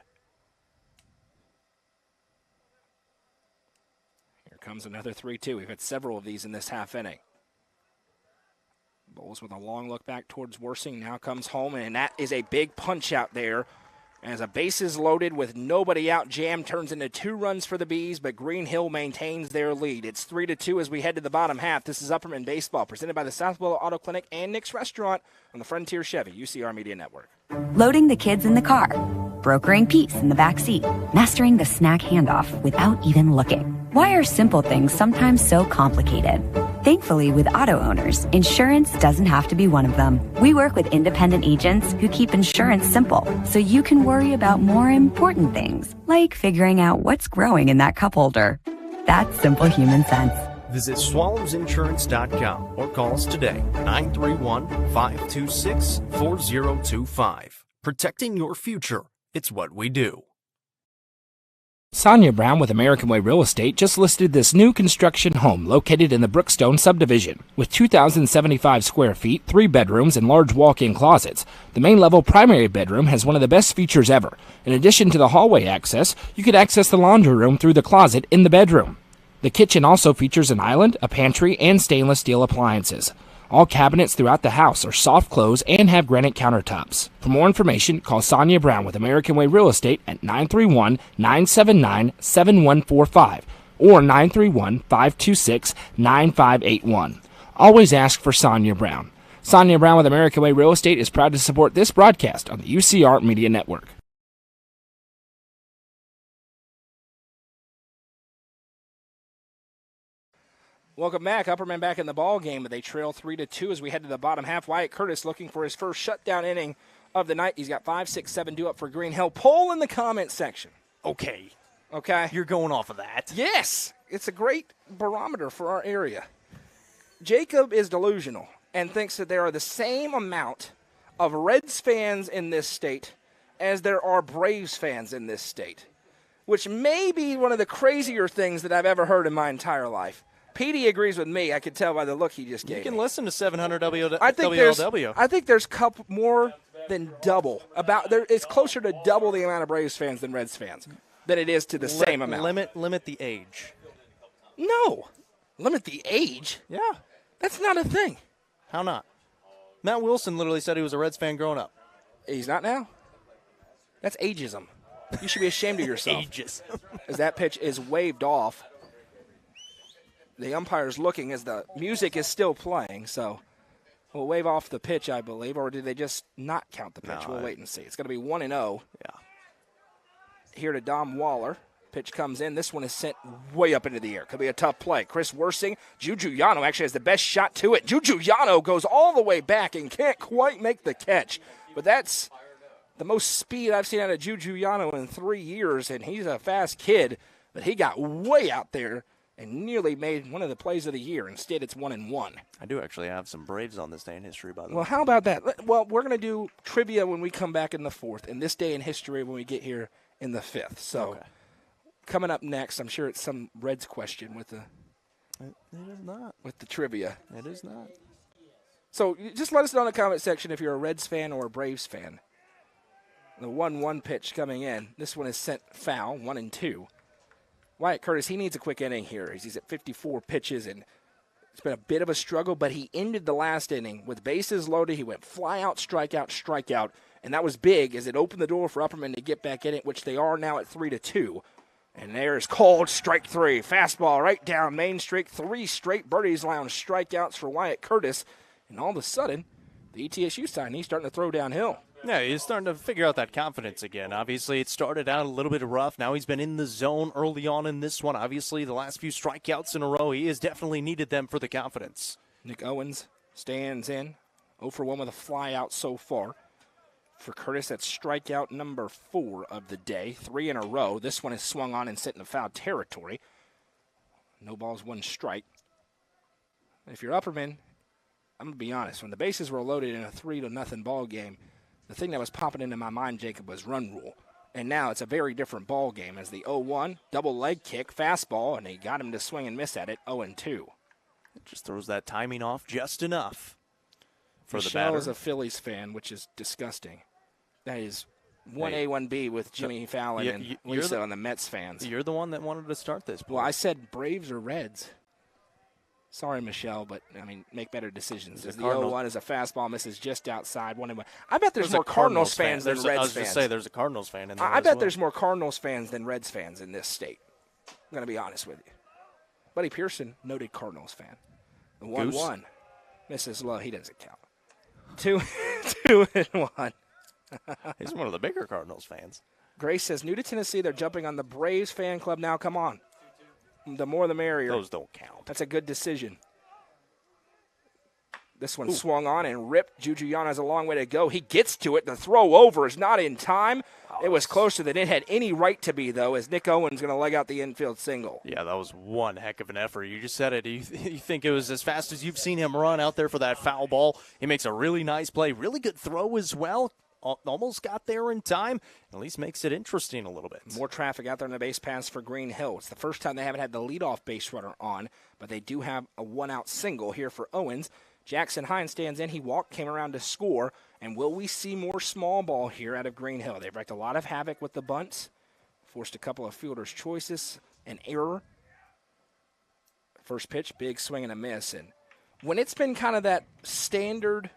Here comes another 3-2. We've had several of these in this half inning. Bowles with a long look back towards Worsing. Now comes home, and that is a big punch out there. As a bases loaded with nobody out, Jam turns into 2 runs for the Bees, but Green Hill maintains their lead. It's 3-2 as we head to the bottom half. This is Upperman Baseball, presented by the South Willow Auto Clinic and Nick's Restaurant on the Frontier Chevy, UCR Media Network. Loading the kids in the car, brokering peace in the back seat, mastering the snack handoff without even looking. Why are simple things sometimes so complicated? Thankfully, with auto owners, insurance doesn't have to be one of them. We work with independent agents who keep insurance simple, so you can worry about more important things, like figuring out what's growing in that cup holder. That's simple human sense. Visit swallowsinsurance.com or call us today, 931-526-4025. Protecting your future. It's what we do. Sonia Brown with American Way Real Estate just listed this new construction home located in the Brookstone subdivision. With 2,075 square feet, 3 bedrooms, and large walk-in closets, the main level primary bedroom has one of the best features ever. In addition to the hallway access, you could access the laundry room through the closet in the bedroom. The kitchen also features an island, a pantry, and stainless steel appliances. All cabinets throughout the house are soft close and have granite countertops. For more information, call Sonia Brown with American Way Real Estate at 931-979-7145 or 931-526-9581. Always ask for Sonia Brown. Sonia Brown with American Way Real Estate is proud to support this broadcast on the UCR Media Network. Welcome back. Upperman back in the ball game, but they trail 3-2 as we head to the bottom half. Wyatt Curtis looking for his first shutdown inning of the night. He's got 5, 6, 7 due up for Green Hill. Poll in the comment section. Okay. Okay. You're going off of that. Yes. It's a great barometer for our area. Jacob is delusional and thinks that there are the same amount of Reds fans in this state as there are Braves fans in this state, which may be one of the crazier things that I've ever heard in my entire life. Petey agrees with me. I could tell by the look he just gave. You can me. listen to 700 WLW. I think there's more than double. It's closer to double the amount of Braves fans than Reds fans than it is to the same amount. Limit the age. No. Limit the age? Yeah. That's not a thing. How not? Matt Wilson literally said he was a Reds fan growing up. He's not now? That's ageism. You should be ashamed of yourself. Ageism. As that pitch is waved off. The umpire's looking as the music is still playing, so we'll wave off the pitch, I believe, or did they just not count the pitch? We'll wait and see. It's going to be 1-0. Yeah. Here to Dom Waller. Pitch comes in. This one is sent way up into the air. Could be a tough play. Chris Worsing. Juju Yano actually has the best shot to it. Juju Yano goes all the way back and can't quite make the catch. But that's the most speed I've seen out of Juju Yano in 3 years, and he's a fast kid. But he got way out there and nearly made one of the plays of the year. Instead, it's 1-1. I do actually have some Braves on this day in history, by the way. Well, how about that? Well, we're going to do trivia when we come back in the 4th, and this day in history when we get here in the 5th. So coming up next, I'm sure it's some Reds question with the It is not. With the trivia. It is not. So just let us know in the comment section if you're a Reds fan or a Braves fan. The 1-1 pitch coming in. This one is sent foul, 1-2. Wyatt Curtis, he needs a quick inning here. He's at 54 pitches, and it's been a bit of a struggle, but he ended the last inning with bases loaded. He went fly out, strikeout, and that was big as it opened the door for Upperman to get back in it, which they are now at 3-2. And there's called strike 3. Fastball right down Main Street. 3 straight Birdies Lounge strikeouts for Wyatt Curtis. And all of a sudden, the ETSU side, he's starting to throw downhill. Yeah, he's starting to figure out that confidence again. Obviously, it started out a little bit rough. Now he's been in the zone early on in this one. Obviously, the last few strikeouts in a row, he has definitely needed them for the confidence. Nick Owens stands in. 0 for 1 with a fly out so far. For Curtis, that's strikeout number 4 of the day. 3 in a row. This one is swung on and sitting in foul territory. No balls, 1 strike. If you're Upperman, I'm going to be honest. When the bases were loaded in a 3-0 ball game, the thing that was popping into my mind, Jacob, was run rule. And now it's a very different ball game as the 0-1, double leg kick, fastball, and he got him to swing and miss at it, 0-2. It just throws that timing off just enough for Michelle the batter. is a Phillies fan, which is disgusting. That is 1A, 1B with Jimmy Fallon and Lisa and the Mets fans. You're the one that wanted to start this. Well, I said Braves or Reds. Sorry, Michelle, but, I mean, make better decisions. The 0-1 is a fastball, misses just outside. 1-1. I bet there's more Cardinals fans than Reds fans. I was going to say there's a Cardinals fan in there. I bet there's more Cardinals fans than Reds fans in this state. I'm going to be honest with you. Buddy Pearson, noted Cardinals fan. The 1-1 misses low. He doesn't count. 2-1. He's one of the bigger Cardinals fans. Grace says, new to Tennessee, they're jumping on the Braves fan club now. Come on. The more the merrier. Those don't count. That's a good decision. This one swung on and ripped. Juju Yano has a long way to go. He gets to it. The throw over is not in time. It was closer than it had any right to be, though, as Nick Owens going to leg out the infield single. Yeah, that was one heck of an effort. You just said it. You think it was as fast as you've seen him run out there for that foul ball. He makes a really nice play. Really good throw as well. Almost got there in time. At least makes it interesting a little bit. More traffic out there on the base pass for Green Hill. It's the first time they haven't had the leadoff base runner on, but they do have a one-out single here for Owens. Jackson Hines stands in. He walked, came around to score. And will we see more small ball here out of Green Hill? They've wreaked a lot of havoc with the bunts, forced a couple of fielders' choices, an error. First pitch, big swing and a miss. And when it's been kind of that standard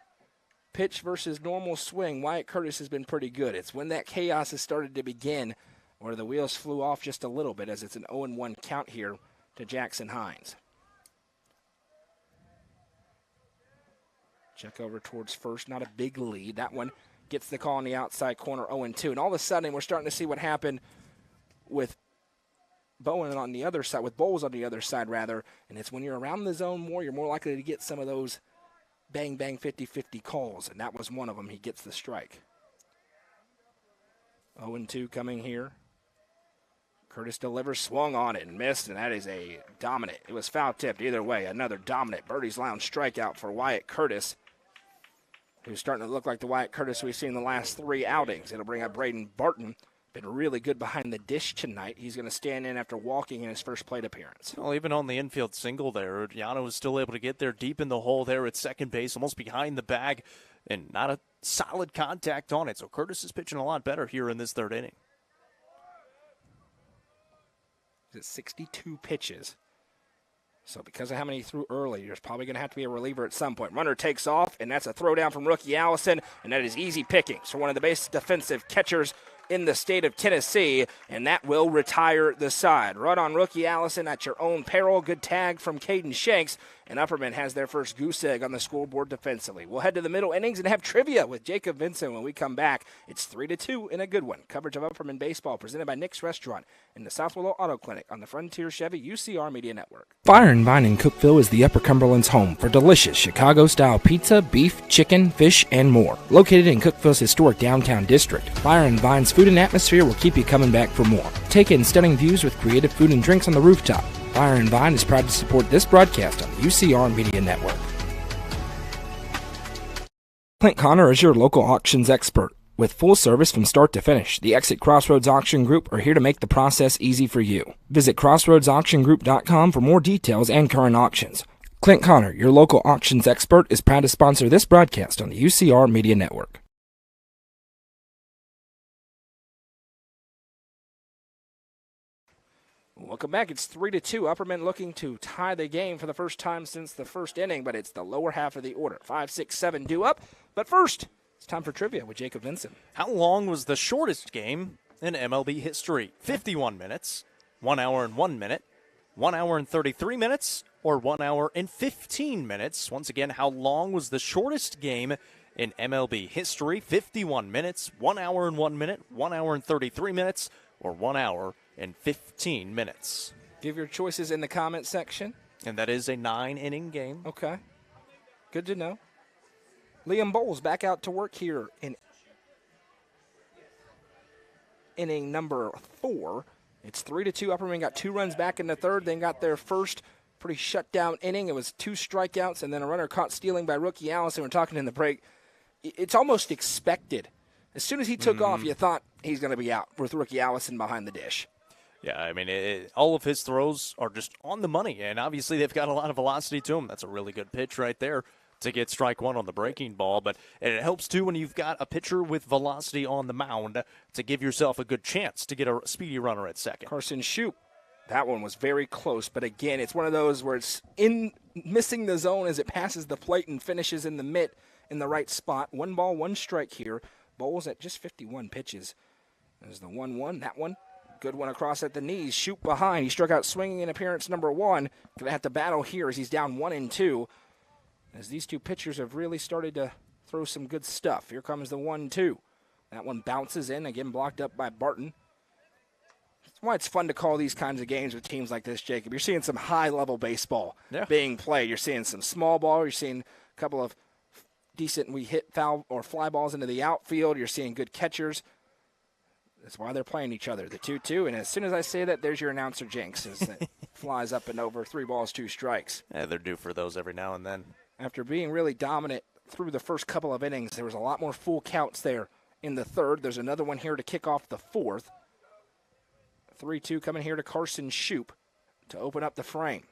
pitch versus normal swing, Wyatt Curtis has been pretty good. It's when that chaos has started to begin where the wheels flew off just a little bit, as it's an 0-1 count here to Jackson Hines. Check over towards first, not a big lead. That one gets the call on the outside corner, 0-2. And all of a sudden, we're starting to see what happened with Bowen on the other side, with Bowles on the other side, rather. And it's when you're around the zone more, you're more likely to get some of those bang, bang, 50-50 calls. And that was one of them. He gets the strike. 0-2 coming here. Curtis delivers, swung on it and missed, and that is a dominant. It was foul-tipped either way. Another dominant Birdie's Lounge strikeout for Wyatt Curtis, who's starting to look like the Wyatt Curtis we've seen in the last 3 outings. It'll bring up Braden Barton. Been really good behind the dish tonight. He's going to stand in after walking in his first plate appearance. Well, even on the infield single there, Yano was still able to get there deep in the hole there at second base, almost behind the bag, and not a solid contact on it. So Curtis is pitching a lot better here in this third inning. He's at 62 pitches. So because of how many he threw early, there's probably going to have to be a reliever at some point. Runner takes off, and that's a throw down from rookie Allison, and that is easy pickings for one of the base defensive catchers in the state of Tennessee, and that will retire the side. Run on rookie Allison at your own peril. Good tag from Caden Shanks, and Upperman has their first goose egg on the scoreboard defensively. We'll head to the middle innings and have trivia with Jacob Vincent when we come back. It's 3-2 in a good one. Coverage of Upperman baseball presented by Nick's Restaurant and the South Willow Auto Clinic on the Frontier Chevy UCR Media Network. Fire and Vine in Cookeville is the Upper Cumberland's home for delicious Chicago-style pizza, beef, chicken, fish, and more. Located in Cookeville's historic downtown district, Fire and Vine's food and atmosphere will keep you coming back for more. Take in stunning views with creative food and drinks on the rooftop. Fire and Vine is proud to support this broadcast on the UCR Media Network. Clint Connor is your local auctions expert. With full service from start to finish, the Exit Crossroads Auction Group are here to make the process easy for you. Visit crossroadsauctiongroup.com for more details and current auctions. Clint Connor, your local auctions expert, is proud to sponsor this broadcast on the UCR Media Network. Welcome back. It's 3-2. Upperman looking to tie the game for the first time since the first inning, but it's the lower half of the order. 5, 6, 7 due up. But first, it's time for trivia with Jacob Vincent. How long was the shortest game in MLB history? 51 minutes, 1 hour and 1 minute, 1 hour and 33 minutes, or 1 hour and 15 minutes? Once again, how long was the shortest game in MLB history? 51 minutes, 1 hour and 1 minute, 1 hour and 33 minutes, or 1 hour and 15 minutes. Give your choices in the comment section. And that is a 9-inning game. Okay. Good to know. Liam Bowles back out to work here in inning number 4. It's 3-2. Upperman got 2 runs back in the third, then got their first pretty shutdown inning. It was 2 strikeouts and then a runner caught stealing by rookie Allison. We're talking in the break. It's almost expected. As soon as he took off, you thought he's going to be out with rookie Allison behind the dish. Yeah, I mean, all of his throws are just on the money, and obviously they've got a lot of velocity to them. That's a really good pitch right there to get strike one on the breaking ball. But it helps, too, when you've got a pitcher with velocity on the mound to give yourself a good chance to get a speedy runner at second. Carson Shoup, that one was very close. But, again, it's one of those where it's missing the zone as it passes the plate and finishes in the mitt in the right spot. 1 ball, 1 strike here. Bowles at just 51 pitches. There's the 1-1, that one. Good one across at the knees. Shoot behind. He struck out swinging in appearance number 1. Going to have to battle here as he's down 1-2. As these two pitchers have really started to throw some good stuff. Here comes the 1-2. That one bounces in, again blocked up by Barton. That's why it's fun to call these kinds of games with teams like this, Jacob. You're seeing some high-level baseball being played. You're seeing some small ball. You're seeing a couple of decent, we hit foul or fly balls into the outfield. You're seeing good catchers. That's why they're playing each other, the 2-2. And as soon as I say that, there's your announcer jinx as it flies up and over. 3 balls, 2 strikes. Yeah, they're due for those every now and then. After being really dominant through the first couple of innings, there was a lot more full counts there in the third. There's another one here to kick off the fourth. 3-2 coming here to Carson Shoup to open up the frame.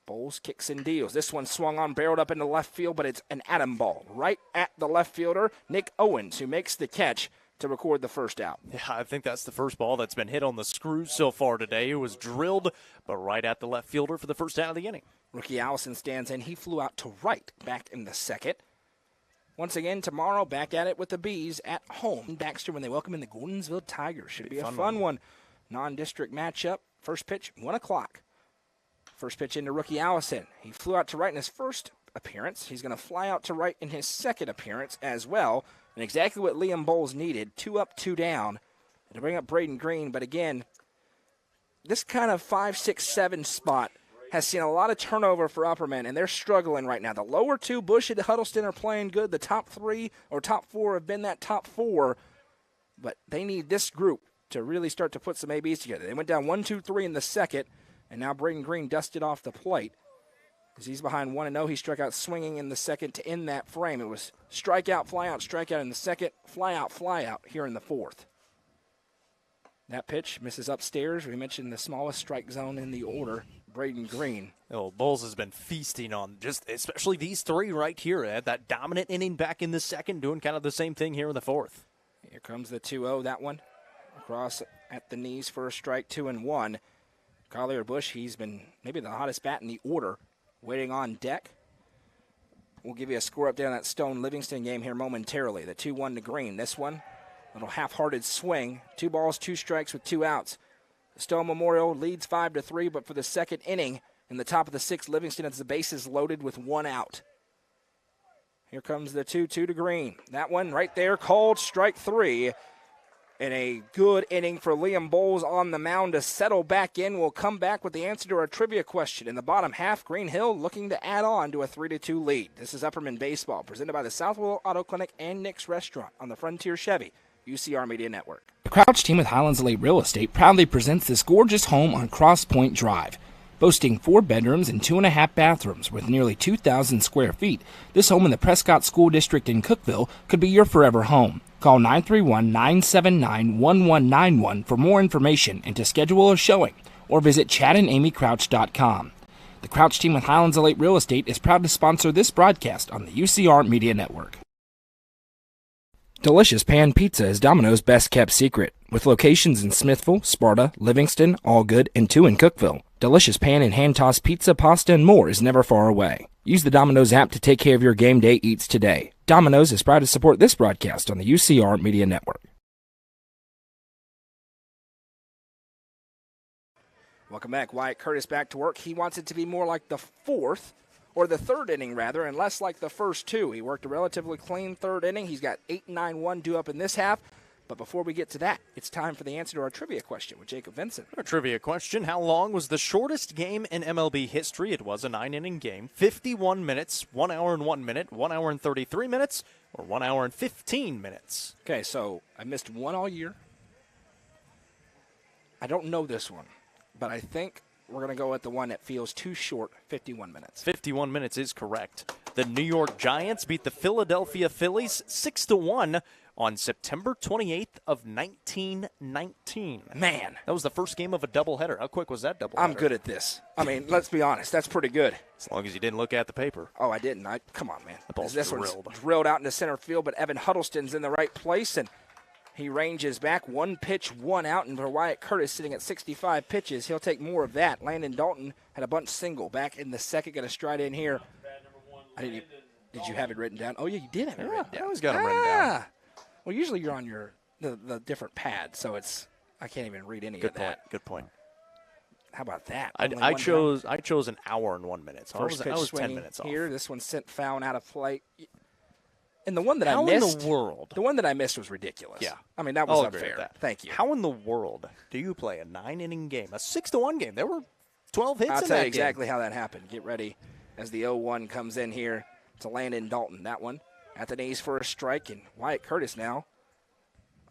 Bowles kicks and deals. This one swung on, barreled up into left field, but it's an atom ball right at the left fielder, Nick Owens, who makes the catch to record the first out. Yeah, I think that's the first ball that's been hit on the screws so far today. It was drilled, but right at the left fielder for the first out of the inning. Rookie Allison stands in. He flew out to right back in the second. Once again, tomorrow, back at it with the Bees at home. Baxter, when they welcome in the Gordonsville Tigers. Should be a fun one. Non-district matchup. First pitch, 1 o'clock. First pitch into rookie Allison. He flew out to right in his first appearance. He's going to fly out to right in his second appearance as well. And exactly what Liam Bowles needed. 2 up, 2 down to bring up Braden Green. But again, this kind of 5, 6, 7 spot has seen a lot of turnover for Upperman, and they're struggling right now. The lower 2, Bush and Huddleston, are playing good. The top 3 or top 4 have been that top 4. But they need this group to really start to put some ABs together. They went down 1, 2, 3 in the second, and now Braden Green dusted off the plate. As he's behind 1-0, he struck out swinging in the second to end that frame. It was strikeout, strikeout in the second, fly out here in the fourth. That pitch misses upstairs. We mentioned the smallest strike zone in the order, Braden Green. Oh, Bowles has been feasting on just especially these 3 right here. Had that dominant inning back in the second, doing kind of the same thing here in the fourth. Here comes the 2-0, that one. Across at the knees for a strike, 2-1. Collier Bush, he's been maybe the hottest bat in the order, waiting on deck. We'll give you a score update on that Stone Livingston game here momentarily. The 2-1 to Green. This one Little half-hearted swing. 2 balls, 2 strikes with 2 outs. Stone Memorial leads 5-3, but for the second inning, in the top of the 6th, Livingston has the bases loaded with 1 out. Here comes the 2-2 to Green. That one right there, called strike 3. And a good inning for Liam Bowles on the mound to settle back in. We'll come back with the answer to our trivia question. In the bottom half, Green Hill looking to add on to a 3-2 lead. This is Upperman Baseball, presented by the South Willow Auto Clinic and Nick's Restaurant on the Frontier Chevy, UCR Media Network. The Crouch team with Highlands Elite Real Estate proudly presents this gorgeous home on Cross Point Drive. Boasting 4 bedrooms and 2.5 bathrooms with nearly 2,000 square feet, this home in the Prescott School District in Cookeville could be your forever home. Call 931-979-1191 for more information and to schedule a showing, or visit chadandamycrouch.com. The Crouch team with Highlands Elite Real Estate is proud to sponsor this broadcast on the UCR Media Network. Delicious Pan Pizza is Domino's best-kept secret. With locations in Smithville, Sparta, Livingston, Allgood, and 2 in Cookeville, Delicious Pan and hand-tossed pizza, pasta, and more is never far away. Use the Domino's app to take care of your game day eats today. Domino's is proud to support this broadcast on the UCR Media Network. Welcome back. Wyatt Curtis back to work. He wants it to be more like the 4th, or the 3rd inning rather, and less like the first 2. He worked a relatively clean 3rd inning. He's got 8-9-1 due up in this half. But before we get to that, it's time for the answer to our trivia question with Jacob Vincent. Our trivia question: how long was the shortest game in MLB history? It was a 9-inning game. 51 minutes, 1 hour and 1 minute, 1 hour and 33 minutes, or 1 hour and 15 minutes. Okay, so I missed one all year. I don't know this one, but I think we're going to go with the one that feels too short, 51 minutes. 51 minutes is correct. The New York Giants beat the Philadelphia Phillies 6-1 on September 28th of 1919. Man. That was the first game of a doubleheader. How quick was that doubleheader? I'm good at this. I mean, let's be honest. That's pretty good. As long as you didn't look at the paper. Oh, I didn't. Come on, man. The ball's this drilled. One's drilled out into center field, but Evan Huddleston's in the right place, and he ranges back. 1 pitch, 1 out, and for Wyatt Curtis sitting at 65 pitches, he'll take more of that. Landon Dalton had a bunt single back in the second. Going to stride in here. Did you have it written down? Oh, yeah, you did have it written down. I always got it written down. Well, usually you're on the different pad, so I can't even read any of that. Good point. How about that? I chose an hour and 1 minute. So First I was pitch 10 minutes off. Here, this one sent foul and out of play. And the one that How I missed. in the world? The one that I missed was ridiculous. Yeah. I mean, that was I'll agree unfair. with that. Thank you. How in the world do you play a 9-inning game, a 6-1 game? There were 12 hits in that game. I'll tell you exactly how that happened. Get ready as the 0-1 comes in here to Landon Dalton. That one at the knees for a strike, and Wyatt Curtis now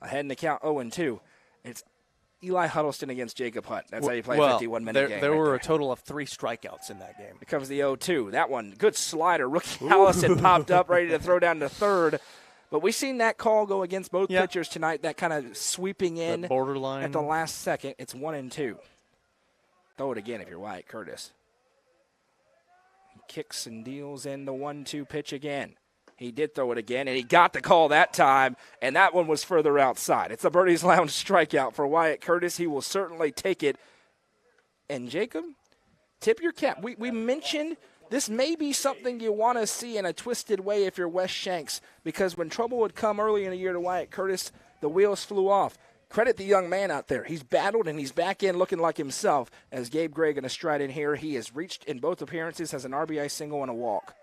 ahead in the count 0-2. It's Eli Huddleston against Jacob Hutt. That's how you play a 51-minute game. There were a total of 3 strikeouts in that game. Here comes the 0-2. That one, good slider. Rookie Allison popped up, ready to throw down to third. But we've seen that call go against both pitchers tonight, that kind of sweeping in that borderline at the last second. It's 1-2. Throw it again if you're Wyatt Curtis. He kicks and deals in the 1-2 pitch again. He did throw it again, and he got the call that time, and that one was further outside. It's a Birdie's Lounge strikeout for Wyatt Curtis. He will certainly take it. And, Jacob, tip your cap. We mentioned this may be something you want to see in a twisted way if you're Wes Shanks, because when trouble would come early in the year to Wyatt Curtis, the wheels flew off. Credit the young man out there. He's battled, and he's back in looking like himself as Gabe Gray going to stride in here. He has reached in both appearances, has an RBI single and a walk.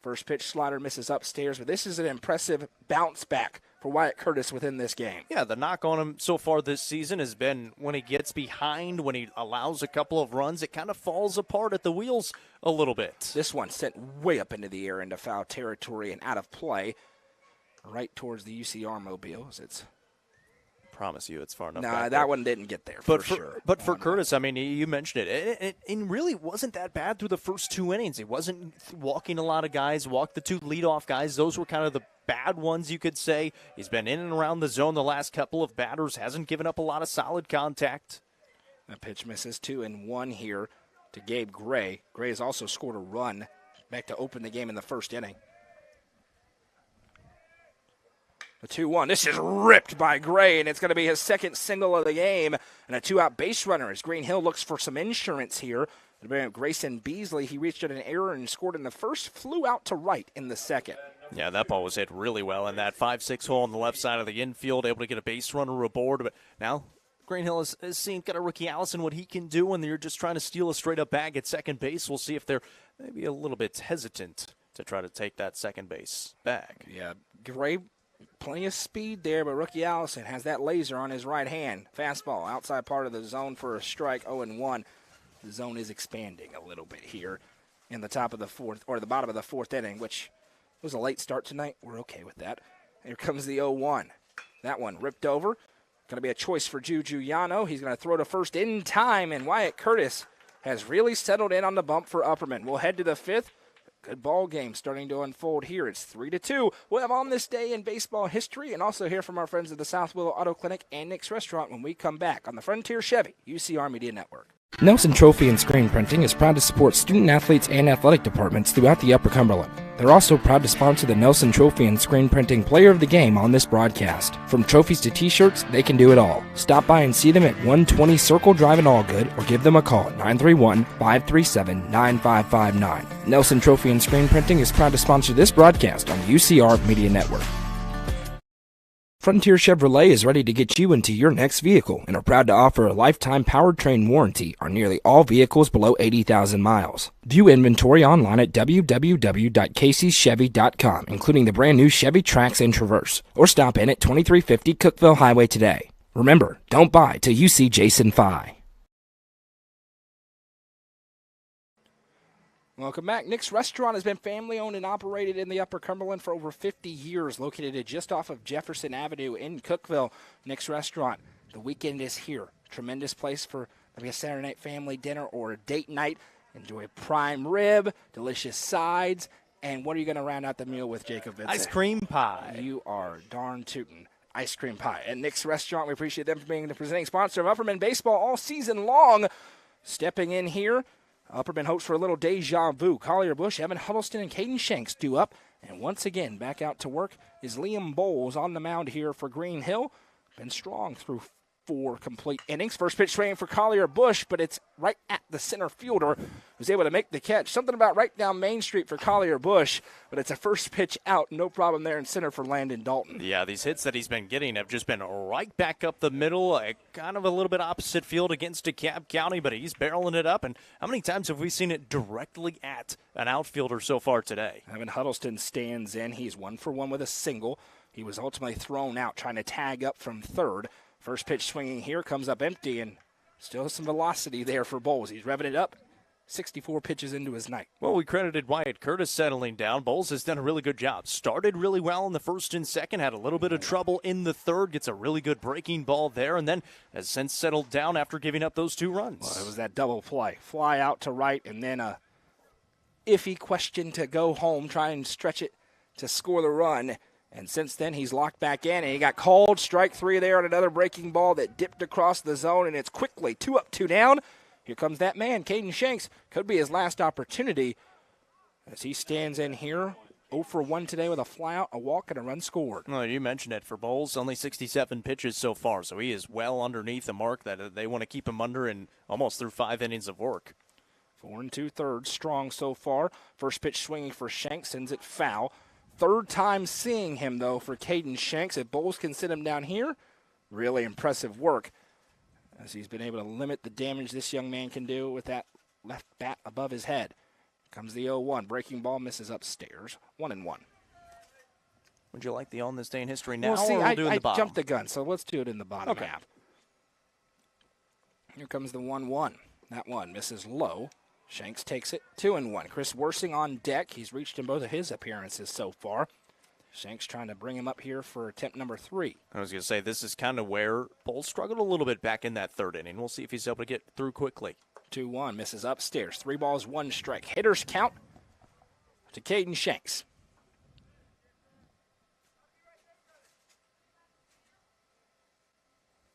First pitch slider misses upstairs, but this is an impressive bounce back for Wyatt Curtis within this game. Yeah, the knock on him so far this season has been when he gets behind, when he allows a couple of runs, it kind of falls apart at the wheels a little bit. This one sent way up into the air into foul territory and out of play, right towards the UCR mobile as it's Promise you it's far enough. Nah, that one didn't get there for sure. But for Curtis, I mean, you mentioned it. It really wasn't that bad through the first 2 innings. He wasn't walking a lot of guys, walked the 2 leadoff guys. Those were kind of the bad ones, you could say. He's been in and around the zone the last couple of batters, hasn't given up a lot of solid contact. That pitch misses 2-1 here to Gabe Gray. Gray has also scored a run back to open the game in the first inning. The 2-1. This is ripped by Gray, and it's going to be his second single of the game. And a 2-out base runner as Green Hill looks for some insurance here. Grayson Beasley, he reached an error and scored in the first, flew out to right in the second. Yeah, that ball was hit really well in that 5-6 hole on the left side of the infield, able to get a base runner aboard. But now Green Hill is seeing kind of rookie Allison what he can do when they're just trying to steal a straight-up bag at second base. We'll see if they're maybe a little bit hesitant to try to take that second base bag. Yeah, great. Plenty of speed there, but rookie Allison has that laser on his right hand. Fastball outside part of the zone for a strike, 0-1. The zone is expanding a little bit here in the top of the fourth, or the bottom of the fourth inning, which was a late start tonight. We're okay with that. Here comes the 0-1. That one ripped over. Going to be a choice for Juju Yano. He's going to throw to first in time, and Wyatt Curtis has really settled in on the bump for Upperman. We'll head to the fifth. Good ball game starting to unfold here. It's 3-2. We'll have on this day in baseball history and also hear from our friends at the South Willow Auto Clinic and Nick's Restaurant when we come back on the Frontier Chevy UCR Media Network. Nelson Trophy and Screen Printing is proud to support student athletes and athletic departments throughout the Upper Cumberland. They're also proud to sponsor the Nelson Trophy and Screen Printing Player of the Game on this broadcast. From trophies to t-shirts, they can do it all. Stop by and see them at 120 Circle Drive in Allgood or give them a call at 931-537-9559. Nelson Trophy and Screen Printing is proud to sponsor this broadcast on the UCR Media Network. Frontier Chevrolet is ready to get you into your next vehicle and are proud to offer a lifetime powertrain warranty on nearly all vehicles below 80,000 miles. View inventory online at www.caseychevy.com, including the brand new Chevy Trax and Traverse, or stop in at 2350 Cookeville Highway today. Remember, don't buy till you see Jason Fye. Welcome back. Nick's Restaurant has been family-owned and operated in the Upper Cumberland for over 50 years, located just off of Jefferson Avenue in Cookeville. Nick's Restaurant, the weekend is here. Tremendous place for maybe a Saturday night family dinner or a date night. Enjoy a prime rib, delicious sides, and what are you going to round out the meal with, Jacob Vincent? Ice cream pie. You are darn tootin'. Ice cream pie. At Nick's Restaurant, we appreciate them for being the presenting sponsor of Upperman Baseball all season long. Stepping in here, Upperman hopes for a little deja vu. Collier Bush, Evan Huddleston, and Caden Shanks due up. And once again, back out to work is Liam Bowles on the mound here for Green Hill. Been strong through 4 complete innings. First pitch swinging for Collier Bush, but it's right at the center fielder who's able to make the catch. Something about right down Main Street for Collier Bush, but it's a first pitch out. No problem there in center for Landon Dalton. Yeah, these hits that he's been getting have just been right back up the middle, kind of a little bit opposite field against DeKalb County, but he's barreling it up. And how many times have we seen it directly at an outfielder so far today? Evan Huddleston stands in. He's 1 for 1 with a single. He was ultimately thrown out trying to tag up from third. First pitch swinging here, comes up empty, and still some velocity there for Bowles. He's revving it up, 64 pitches into his night. Well, we credited Wyatt Curtis settling down. Bowles has done a really good job. Started really well in the first and second, had a little bit of trouble in the third, gets a really good breaking ball there, and then has since settled down after giving up those 2 runs. Well, it was that double play. Fly out to right, and then a iffy question to go home, try and stretch it to score the run. And since then, he's locked back in, and he got called. Strike 3 there on another breaking ball that dipped across the zone, and it's quickly 2 up, 2 down. Here comes that man, Caden Shanks. Could be his last opportunity as he stands in here. 0 for 1 today with a flyout, a walk, and a run scored. Well, you mentioned it for Bowles, only 67 pitches so far, so he is well underneath the mark that they want to keep him under and almost through 5 innings of work. 4 2/3 strong so far. First pitch swinging for Shanks, sends it foul. Third time seeing him, though, for Caden Shanks. If Bowles can sit him down here, really impressive work as he's been able to limit the damage this young man can do with that left bat above his head. Comes the 0-1. Breaking ball misses upstairs. 1-1. Would you like the on this day in history now, Well, see, or we'll do it in the bottom? I jumped the gun, so let's do it in the bottom Okay. half. Here comes the 1-1. That one misses low. Shanks takes it 2-1. Chris Worsing on deck. He's reached in both of his appearances so far. Shanks trying to bring him up here for attempt number 3. I was going to say, this is kind of where Bowles struggled a little bit back in that third inning. We'll see if he's able to get through quickly. 2-1, misses upstairs. 3 balls, 1 strike. Hitters count to Caden Shanks.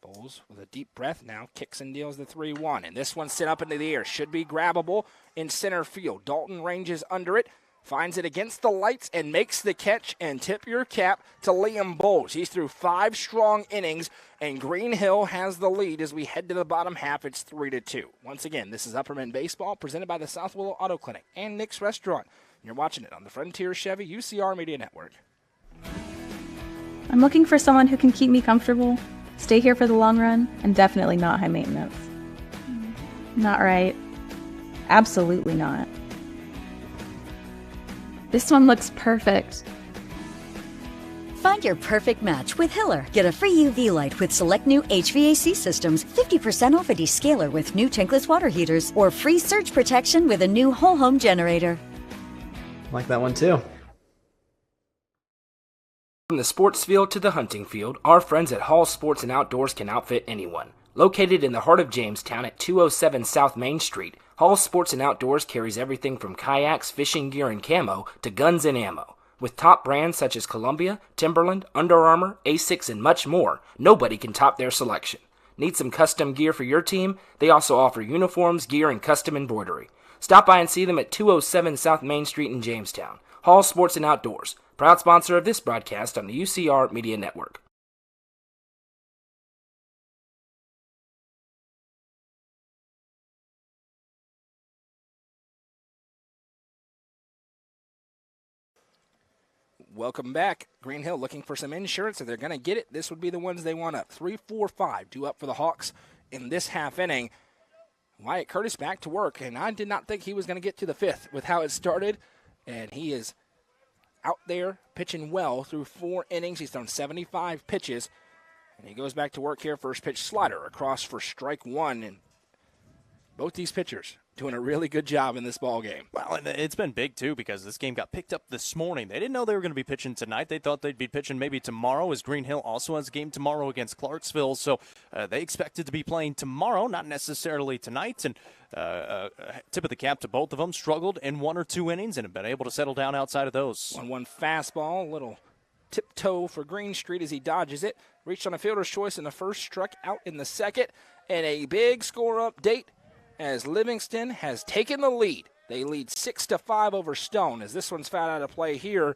Bowles with a deep breath now kicks and deals the 3-1. And this one sent up into the air. Should be grabbable in center field. Dalton ranges under it. finds it against the lights and makes the catch, and tip your cap to Liam Bowles. He's through 5 strong innings, and Green Hill has the lead as we head to the bottom half. It's 3-2. Once again, this is Upperman Baseball presented by the South Willow Auto Clinic and Nick's Restaurant. You're watching it on the Frontier Chevy UCR Media Network. I'm looking for someone who can keep me comfortable, stay here for the long run, and definitely not high maintenance. Not right. Absolutely not. This one looks perfect. Find your perfect match with Hiller. Get a free UV light with select new HVAC systems, 50% off a descaler with new tankless water heaters, or free surge protection with a new whole home generator. Like that one too. From the sports field to the hunting field, our friends at Hall Sports and Outdoors can outfit anyone. Located in the heart of Jamestown at 207 South Main Street, Hall Sports and Outdoors carries everything from kayaks, fishing gear, and camo to guns and ammo. With top brands such as Columbia, Timberland, Under Armour, Asics, and much more, nobody can top their selection. Need some custom gear for your team? They also offer uniforms, gear, and custom embroidery. Stop by and see them at 207 South Main Street in Jamestown. Hall Sports and Outdoors, proud sponsor of this broadcast on the UCR Media Network. Welcome back. Green Hill looking for some insurance. If they're going to get it, this would be the ones they want up. 3, 4, 5 due up for the Hawks in this half inning. Wyatt Curtis back to work, and I did not think he was going to get to the 5th with how it started, and he is out there pitching well through 4 innings. He's thrown 75 pitches, and he goes back to work here. First pitch slider across for strike 1, and both these pitchers doing a really good job in this ball game. Well, and it's been big, too, because this game got picked up this morning. They didn't know they were going to be pitching tonight. They thought they'd be pitching maybe tomorrow, as Green Hill also has a game tomorrow against Clarksville. So they expected to be playing tomorrow, not necessarily tonight. And tip of the cap to both of them. Struggled in 1 or 2 innings and have been able to settle down outside of those. 1-1 fastball, a little tiptoe for Greenstreet as he dodges it. Reached on a fielder's choice in the first, struck out in the second. And a big score update as Livingston has taken the lead. They lead 6-5 over Stone as this one's fouled out of play here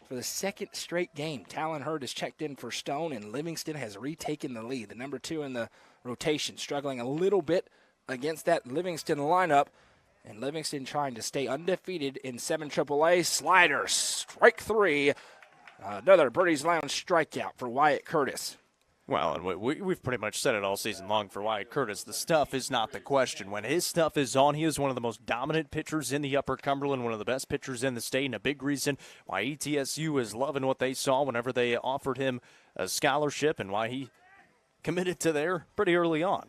for the second straight game. Talon Hurd has checked in for Stone, and Livingston has retaken the lead. The number 2 in the rotation struggling a little bit against that Livingston lineup, and Livingston trying to stay undefeated in 7 AAA. Slider, strike 3. Another Birdie's Lounge strikeout for Wyatt Curtis. Well, and we've pretty much said it all season long for Wyatt Curtis. The stuff is not the question. When his stuff is on, he is one of the most dominant pitchers in the Upper Cumberland, one of the best pitchers in the state, and a big reason why ETSU is loving what they saw whenever they offered him a scholarship and why he committed to there pretty early on.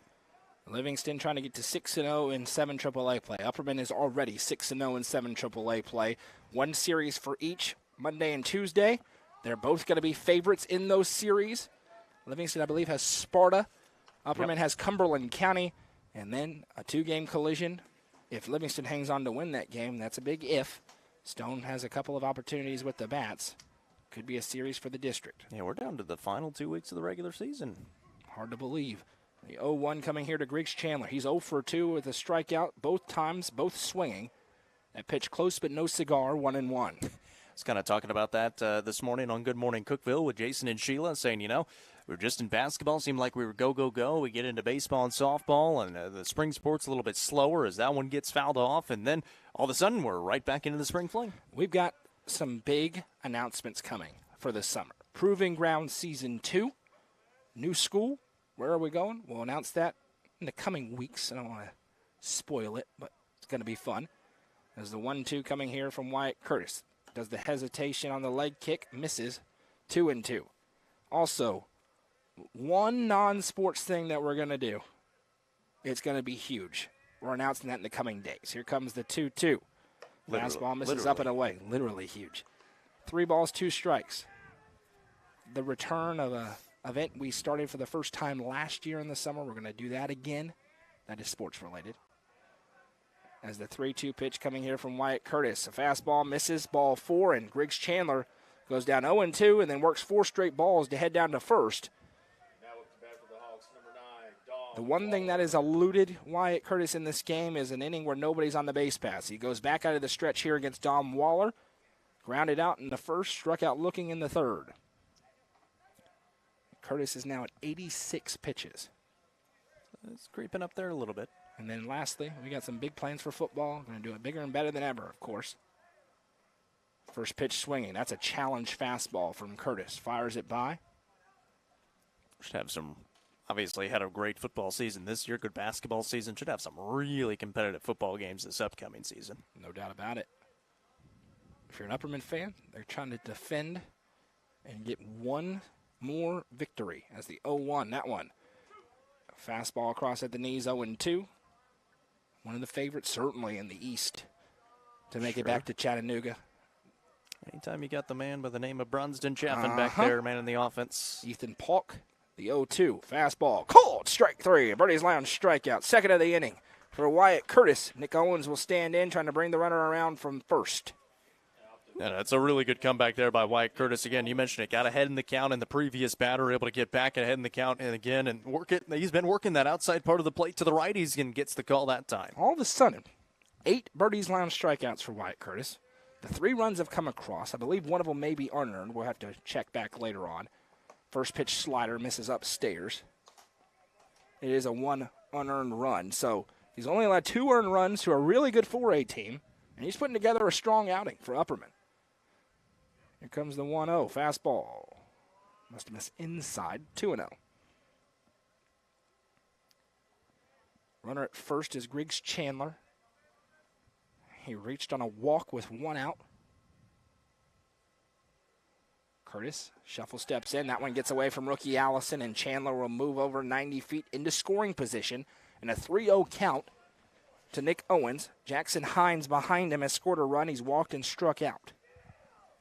Livingston trying to get to 6-0 in 7 AAA play. Upperman is already 6-0 in 7 AAA play. 1 series for each, Monday and Tuesday. They're both going to be favorites in those series. Livingston, I believe, has Sparta. Upperman has Cumberland County. And then a 2-game collision. If Livingston hangs on to win that game, that's a big if. Stone has a couple of opportunities with the bats. Could be a series for the district. Yeah, we're down to the final 2 weeks of the regular season. Hard to believe. The 0-1 coming here to Griggs Chandler. He's 0 for 2 with a strikeout, both times, both swinging. That pitch close but no cigar, 1-1. I was kind of talking about that this morning on Good Morning Cookeville with Jason and Sheila, saying, you know, we were just in basketball, seemed like we were go, go, go. We get into baseball and softball, and the spring sport's a little bit slower as that one gets fouled off, and then all of a sudden we're right back into the spring fling. We've got some big announcements coming for this summer. Proving Ground Season 2, new school. Where are we going? We'll announce that in the coming weeks. I don't want to spoil it, but it's going to be fun. There's the 1-2 coming here from Wyatt Curtis. Does the hesitation on the leg kick, misses, 2-2. Also, one non-sports thing that we're going to do. It's going to be huge. We're announcing that in the coming days. Here comes the 2-2. Fastball misses up and away. Literally huge. 3 balls, 2 strikes. The return of a event we started for the first time last year in the summer. We're going to do that again. That is sports related. As the 3-2 pitch coming here from Wyatt Curtis. A fastball misses, ball 4, and Griggs Chandler goes down 0-2 and then works 4 straight balls to head down to first. Now with the bat for the Hawks, number 9, Dawn The one thing that has eluded Wyatt Curtis in this game is an inning where nobody's on the base pass. He goes back out of the stretch here against Dom Waller. Grounded out in the first, struck out looking in the third. Curtis is now at 86 pitches. It's creeping up there a little bit. And then lastly, we got some big plans for football. Going to do it bigger and better than ever, of course. First pitch swinging. That's a challenge fastball from Curtis. Fires it by. Should have some, obviously had a great football season this year, good basketball season. Should have some really competitive football games this upcoming season. No doubt about it. If you're an Upperman fan, they're trying to defend and get one more victory as the 0-1. That one. A fastball across at the knees, 0-2. One of the favorites, certainly in the East, to make it back to Chattanooga. Anytime you got the man by the name of Brunsden Chaffin back there, man in the offense. Ethan Polk, the 0-2. Fastball, called, strike three. Birdie's Lounge strikeout, second of the inning. For Wyatt Curtis, Nick Owens will stand in, trying to bring the runner around from first. Yeah, that's a really good comeback there by Wyatt Curtis. Again, you mentioned it, got ahead in the count, and the previous batter able to get back ahead in the count and again and work it. He's been working that outside part of the plate to the right. He's going to gets the call that time. All of a sudden, 8 Birdie's Lounge strikeouts for Wyatt Curtis. The 3 runs have come across. I believe one of them may be unearned. We'll have to check back later on. First pitch slider misses upstairs. It is a 1 unearned run. So he's only allowed 2 earned runs to a really good 4A team, and he's putting together a strong outing for Upperman. Here comes the 1-0. Fastball. Must have missed inside. 2-0. Runner at first is Griggs Chandler. He reached on a walk with 1 out. Curtis, shuffle steps in. That one gets away from rookie Allison, and Chandler will move over 90 feet into scoring position. And a 3-0 count to Nick Owens. Jackson Hines behind him has scored a run. He's walked and struck out.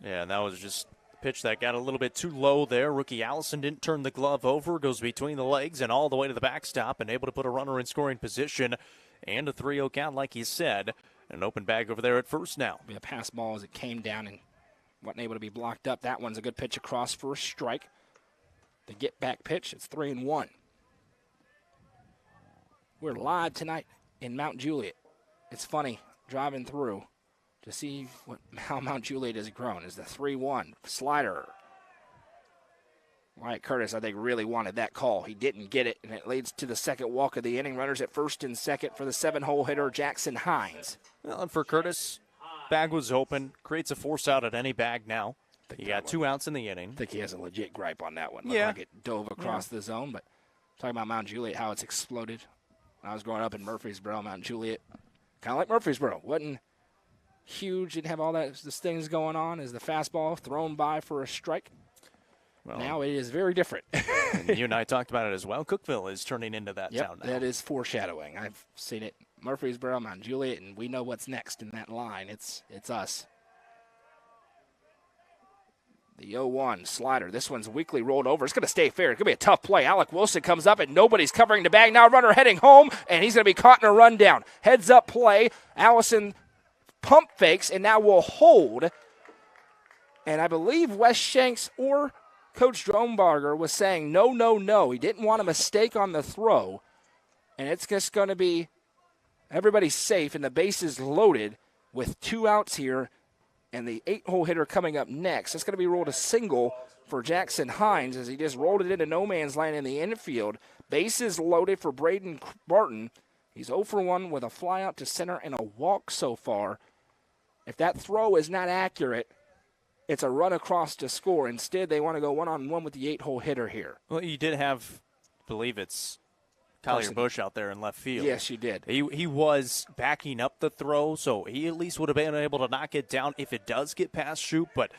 Yeah, and that was just a pitch that got a little bit too low there. Rookie Allison didn't turn the glove over, goes between the legs and all the way to the backstop and able to put a runner in scoring position. And a 3-0 count, like he said. An open bag over there at first now. Be a pass ball as it came down and wasn't able to be blocked up. That one's a good pitch across for a strike. The get back pitch, it's 3-1. We're live tonight in Mount Juliet. It's funny driving through to see how Mount Juliet has grown. Is the 3-1 slider. Wyatt Curtis, I think, really wanted that call. He didn't get it, and it leads to the second walk of the inning. Runners at first and second for the 7-hole hitter, Jackson Hines. Well, and for Curtis, bag was open. Creates a force out at any bag now. He got 2 outs in the inning. I think he has a legit gripe on that one. Looked like it dove across the zone, but talking about Mount Juliet, how it's exploded. When I was growing up in Murfreesboro, Mount Juliet, kind of like Murfreesboro. Wasn't huge, didn't have all those things going on. Is the fastball thrown by for a strike? Well, now it is very different. And you and I talked about it as well. Cookeville is turning into that town now. That is foreshadowing. I've seen it. Murfreesboro, Mount Juliet, and we know what's next in that line. It's us. The 0-1 slider. This one's weakly rolled over. It's going to stay fair. It's going to be a tough play. Alec Wilson comes up, and nobody's covering the bag. Now runner heading home, and he's going to be caught in a rundown. Heads up play. Allison pump fakes, and now will hold. And I believe Wes Shanks or Coach Drombarger was saying no, no, no. He didn't want a mistake on the throw. And it's just going to be everybody's safe, and the base is loaded with 2 outs here. And the 8-hole hitter coming up next. It's going to be rolled a single for Jackson Hines as he just rolled it into no man's land in the infield. Bases loaded for Braden Barton. He's 0 for 1 with a fly out to center and a walk so far. If that throw is not accurate, it's a run across to score. Instead, they want to go one-on-one with the 8-hole hitter here. Well, you did have, I believe it's Collier Bush out there in left field. Yes, you did. He was backing up the throw, so he at least would have been able to knock it down if it does get past shoot. But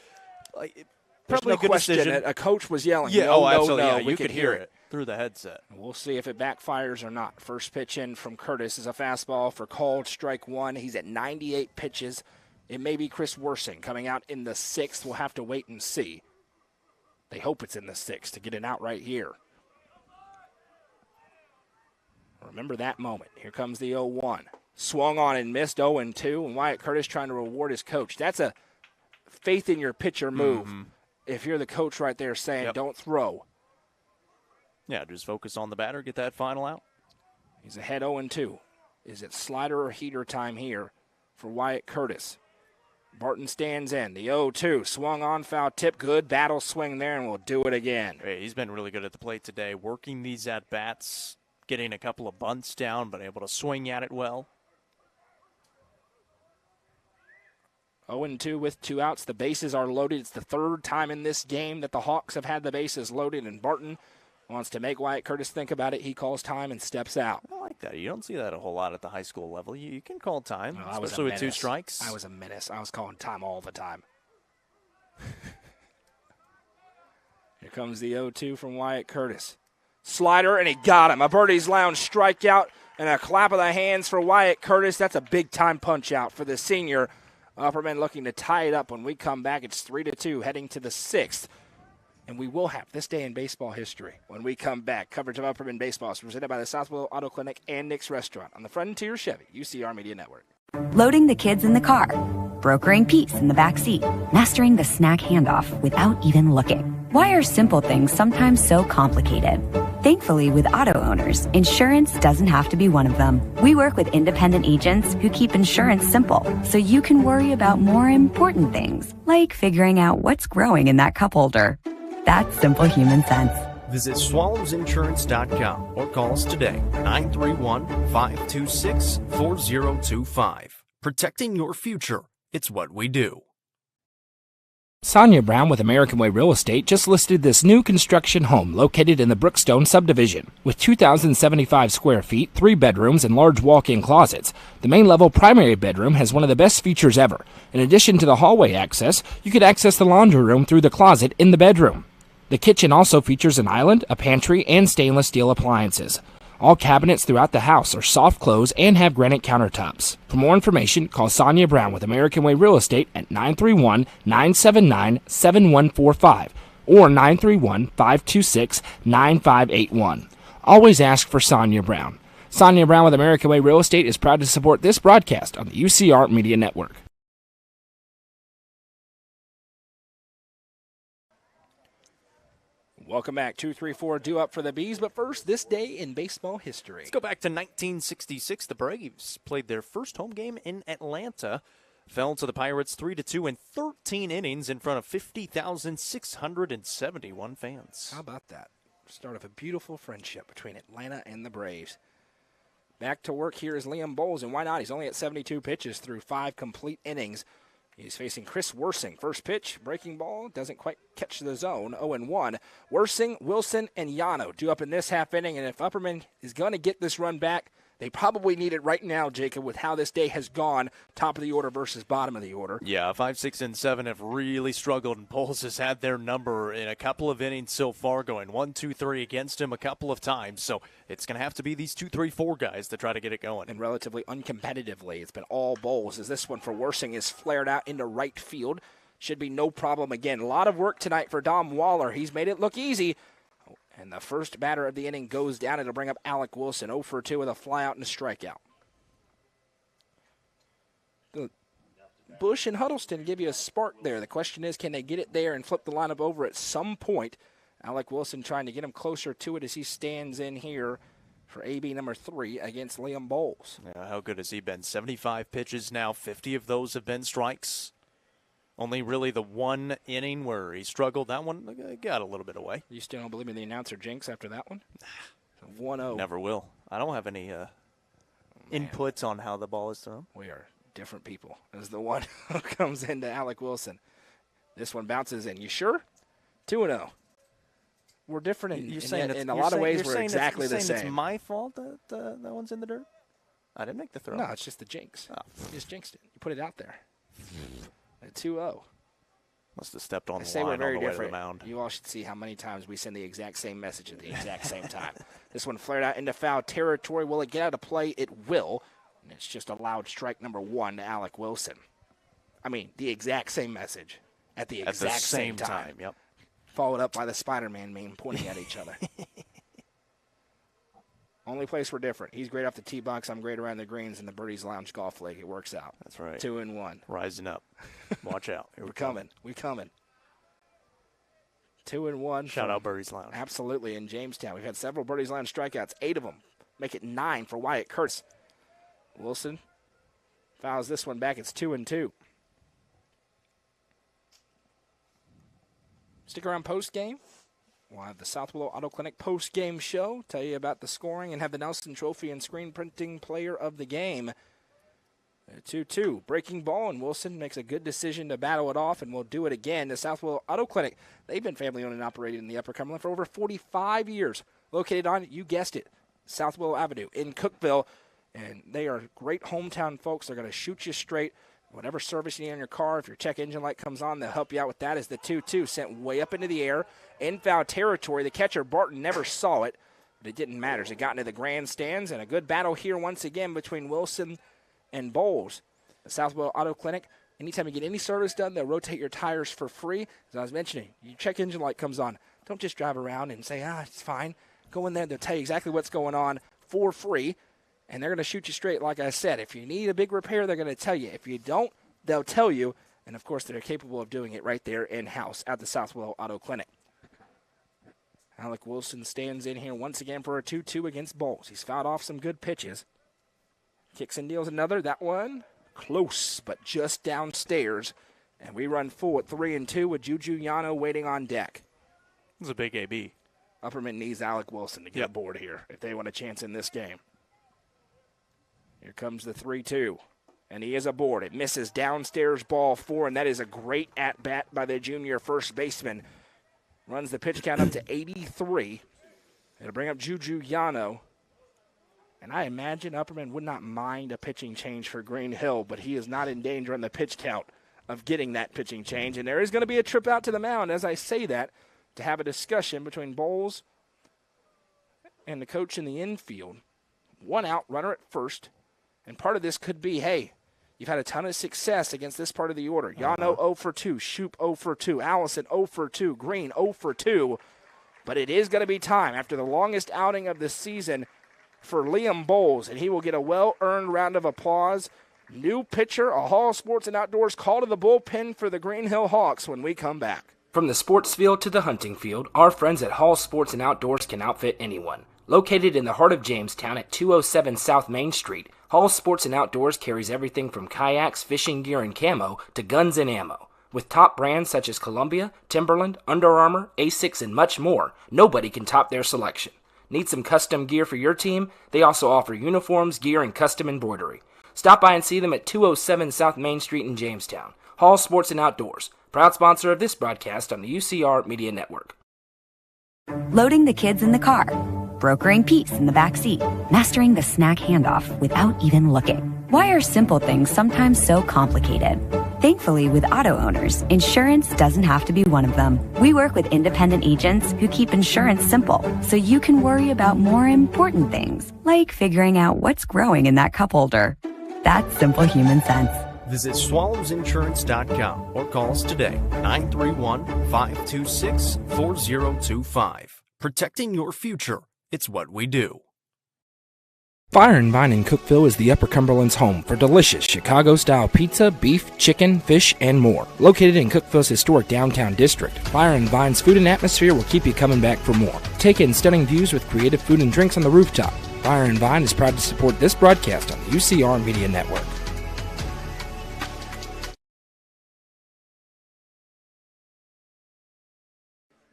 there's no question that a coach was yelling. Yeah, no, absolutely. No, yeah, you could hear it through the headset. We'll see if it backfires or not. First pitch in from Curtis is a fastball for called strike 1. He's at 98 pitches. It may be Chris Worsing coming out in the 6th. We'll have to wait and see. They hope it's in the 6th to get it out right here. Remember that moment. Here comes the 0-1. Swung on and missed 0-2, and Wyatt Curtis trying to reward his coach. That's a faith in your pitcher move. If you're the coach right there saying, don't throw. Yeah, just focus on the batter, get that final out. He's ahead 0-2. Is it slider or heater time here for Wyatt Curtis? Barton stands in. The 0-2 swung on, foul tip. Good battle swing there, and we'll do it again. Hey, he's been really good at the plate today, working these at-bats, getting a couple of bunts down, but able to swing at it well. 0-2 with 2 outs. The bases are loaded. It's the third time in this game that the Hawks have had the bases loaded, and Barton wants to make Wyatt Curtis think about it. He calls time and steps out. I like that. You don't see that a whole lot at the high school level. You can call time, Well, especially with 2 strikes. I was a menace. I was calling time all the time. Here comes the 0-2 from Wyatt Curtis. Slider, and he got him. A Birdie's Lounge strikeout and a clap of the hands for Wyatt Curtis. That's a big-time punch-out for the senior. Upperman looking to tie it up. When we come back, it's 3-2, heading to the 6th. And we will have this day in baseball history when we come back. Coverage of Upperman baseball is presented by the South Willow Auto Clinic and Nick's Restaurant on the Frontier Chevy UCR Media Network. Loading the kids in the car, brokering peace in the back seat, mastering the snack handoff without even looking. Why are simple things sometimes so complicated? Thankfully, with auto owners, insurance doesn't have to be one of them. We work with independent agents who keep insurance simple, so you can worry about more important things, like figuring out what's growing in that cup holder. That's simple human sense. Visit swallowsinsurance.com or call us today, 931-526-4025. Protecting your future. It's what we do. Sonia Brown with American Way Real Estate just listed this new construction home located in the Brookstone subdivision. With 2,075 square feet, 3 bedrooms, and large walk-in closets, the main level primary bedroom has one of the best features ever. In addition to the hallway access, you could access the laundry room through the closet in the bedroom. The kitchen also features an island, a pantry, and stainless steel appliances. All cabinets throughout the house are soft close and have granite countertops. For more information, call Sonia Brown with American Way Real Estate at 931-979-7145 or 931-526-9581. Always ask for Sonia Brown. Sonia Brown with American Way Real Estate is proud to support this broadcast on the UCR Media Network. Welcome back. 2-3-4 due up for the Bees, but first, this day in baseball history. Let's go back to 1966. The Braves played their first home game in Atlanta, fell to the Pirates 3-2 in 13 innings in front of 50,671 fans. How about that? Start of a beautiful friendship between Atlanta and the Braves. Back to work here is Liam Bowles, and why not? He's only at 72 pitches through 5 complete innings. He's facing Chris Worsing. First pitch, breaking ball, doesn't quite catch the zone, 0-1. Worsing, Wilson, and Yano due up in this half inning, and if Upperman is going to get this run back, they probably need it right now, Jacob, with how this day has gone, top of the order versus bottom of the order. Yeah, 5, 6, and 7 have really struggled, and Bowles has had their number in a couple of innings so far, going 1, 2, 3 against him a couple of times. So it's going to have to be these 2, 3, 4 guys to try to get it going. And relatively uncompetitively, it's been all Bowles, as this one for Worsing is flared out into right field. Should be no problem again. A lot of work tonight for Dom Waller. He's made it look easy. And the first batter of the inning goes down. It'll bring up Alec Wilson, 0-2 with a flyout and a strikeout. Bush and Huddleston give you a spark there. The question is, can they get it there and flip the lineup over at some point? Alec Wilson trying to get him closer to it as he stands in here for AB number 3 against Liam Bowles. Yeah, how good has he been? 75 pitches now, 50 of those have been strikes. Only really the one inning where he struggled, that one got a little bit away. You still don't believe in the announcer jinx after that one? 1-0. Never will. I don't have any inputs on how the ball is thrown. We are different people. As the one comes into Alec Wilson. This one bounces in. You sure? 2-0. We're different in a lot of ways. We're exactly the same. It's my fault that that one's in the dirt? I didn't make the throw. No, it's just the jinx. Oh. You just jinxed it. You put it out there. 2-0. Must have stepped on the say line we're very on the way different. to the mound. You all should see how many times we send the exact same message at the exact same time. This one flared out into foul territory. Will it get out of play? It will. And it's just a loud strike number 1 to Alec Wilson. I mean, the exact same message at the exact same time. Yep. Followed up by the Spider-Man meme pointing at each other. Only place we're different. He's great off the tee box. I'm great around the greens in the Birdie's Lounge Golf League. It works out. That's right. 2-1. Rising up. Watch out. Here We're coming. 2-1. Shout out Birdie's Lounge. Absolutely. In Jamestown, we've had several Birdie's Lounge strikeouts, 8 of them make it 9 for Wyatt Curtis. Wilson fouls this one back. It's 2-2. Stick around post-game. We'll have the South Willow Auto Clinic post-game show, tell you about the scoring, and have the Nelson Trophy and Screen Printing Player of the Game. 2-2. Breaking ball, and Wilson makes a good decision to battle it off, and we'll do it again. The South Willow Auto Clinic, they've been family-owned and operated in the Upper Cumberland for over 45 years. Located on, you guessed it, South Willow Avenue in Cookeville. And they are great hometown folks. They're going to shoot you straight. Whatever service you need on your car, if your check engine light comes on, they'll help you out with that. As the 2-2 sent way up into the air in foul territory. The catcher, Barton, never saw it, but it didn't matter. It got into the grandstands, and a good battle here once again between Wilson and Bowles. The South Willow Auto Clinic, anytime you get any service done, they'll rotate your tires for free. As I was mentioning, your check engine light comes on. Don't just drive around and say, it's fine. Go in there, they'll tell you exactly what's going on for free. And they're going to shoot you straight, like I said. If you need a big repair, they're going to tell you. If you don't, they'll tell you. And, of course, they're capable of doing it right there in-house at the South Willow Auto Clinic. Alec Wilson stands in here once again for a 2-2 against Bowles. He's fouled off some good pitches. Kicks and deals another. That one close, but just downstairs. And we run full at 3-2 with Juju Yano waiting on deck. It's a big AB. Upperman needs Alec Wilson to get aboard here if they want a chance in this game. Here comes the 3-2, and he is aboard. It misses downstairs ball 4, and that is a great at-bat by the junior first baseman. Runs the pitch count up to 83. It'll bring up Juju Yano. And I imagine Upperman would not mind a pitching change for Green Hill, but he is not in danger on the pitch count of getting that pitching change. And there is going to be a trip out to the mound, as I say that, to have a discussion between Bowles and the coach in the infield. 1 out, runner at first. And part of this could be, hey, you've had a ton of success against this part of the order. Yano 0 for 2, Shoop 0 for 2, Allison 0 for 2, Green 0 for 2. But it is going to be time after the longest outing of the season for Liam Bowles, and he will get a well-earned round of applause. New pitcher, a Hall Sports and Outdoors call to the bullpen for the Green Hill Hawks when we come back. From the sports field to the hunting field, our friends at Hall Sports and Outdoors can outfit anyone. Located in the heart of Jamestown at 207 South Main Street, Hall Sports and Outdoors carries everything from kayaks, fishing gear, and camo to guns and ammo. With top brands such as Columbia, Timberland, Under Armour, Asics, and much more, nobody can top their selection. Need some custom gear for your team? They also offer uniforms, gear, and custom embroidery. Stop by and see them at 207 South Main Street in Jamestown. Hall Sports and Outdoors, proud sponsor of this broadcast on the UCR Media Network. Loading the kids in the car, brokering peace in the back seat, mastering the snack handoff without even looking. Why are simple things sometimes so complicated? Thankfully, with auto owners, insurance doesn't have to be one of them. We work with independent agents who keep insurance simple, so you can worry about more important things, like figuring out what's growing in that cup holder. That's simple human sense. Visit swallowsinsurance.com or call us today, 931-526-4025. Protecting your future. It's what we do. Fire and Vine in Cookeville is the Upper Cumberland's home for delicious Chicago-style pizza, beef, chicken, fish, and more. Located in Cookeville's historic downtown district, Fire and Vine's food and atmosphere will keep you coming back for more. Take in stunning views with creative food and drinks on the rooftop. Fire and Vine is proud to support this broadcast on the UCR Media Network.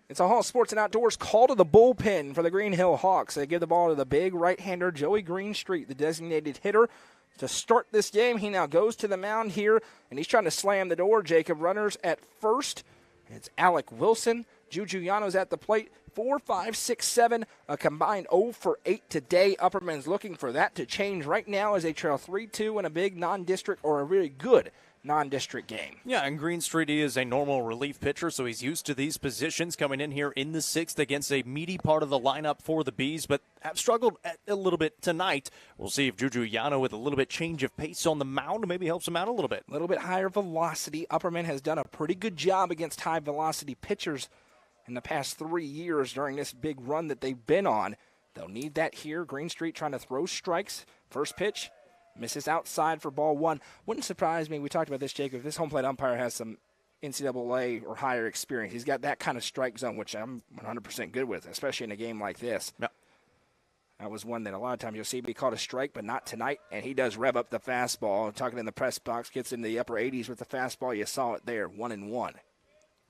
It's a Hall Sports and Outdoors call to the bullpen for the Green Hill Hawks. They give the ball to the big right-hander, Joey Greenstreet, the designated hitter. To start this game, he now goes to the mound here, and he's trying to slam the door. Jacob runners at first. It's Alec Wilson. Juju Yano's at the plate. 4, 5, 6, 7, a combined 0 for 8 today. Upperman's looking for that to change right now as they trail 3-2 in a big non-district or a really good non-district game. Yeah, and Greenstreet is a normal relief pitcher, so he's used to these positions coming in here in the 6th against a meaty part of the lineup for the Bees, but have struggled a little bit tonight. We'll see if Juju Yano with a little bit change of pace on the mound maybe helps him out a little bit. A little bit higher velocity. Upperman has done a pretty good job against high-velocity pitchers in the past 3 years during this big run that they've been on. They'll need that here. Greenstreet trying to throw strikes. First pitch. Misses outside for ball 1. Wouldn't surprise me, we talked about this, Jacob, if this home plate umpire has some NCAA or higher experience. He's got that kind of strike zone, which I'm 100% good with, especially in a game like this. Yep. That was one that a lot of times you'll see be called a strike, but not tonight. And he does rev up the fastball. Talking in the press box, gets into the upper 80s with the fastball. You saw it there, 1-1.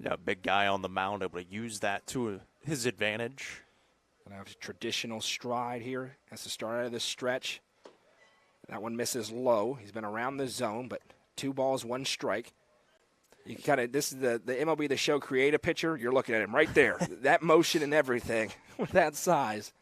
Yeah, big guy on the mound, able to use that to his advantage. Gonna have a traditional stride here. Has to start out of the stretch. That one misses low. He's been around the zone, but 2 balls, 1 strike. You kind of, this is the MLB The Show create a pitcher. You're looking at him right there. That motion and everything with that size.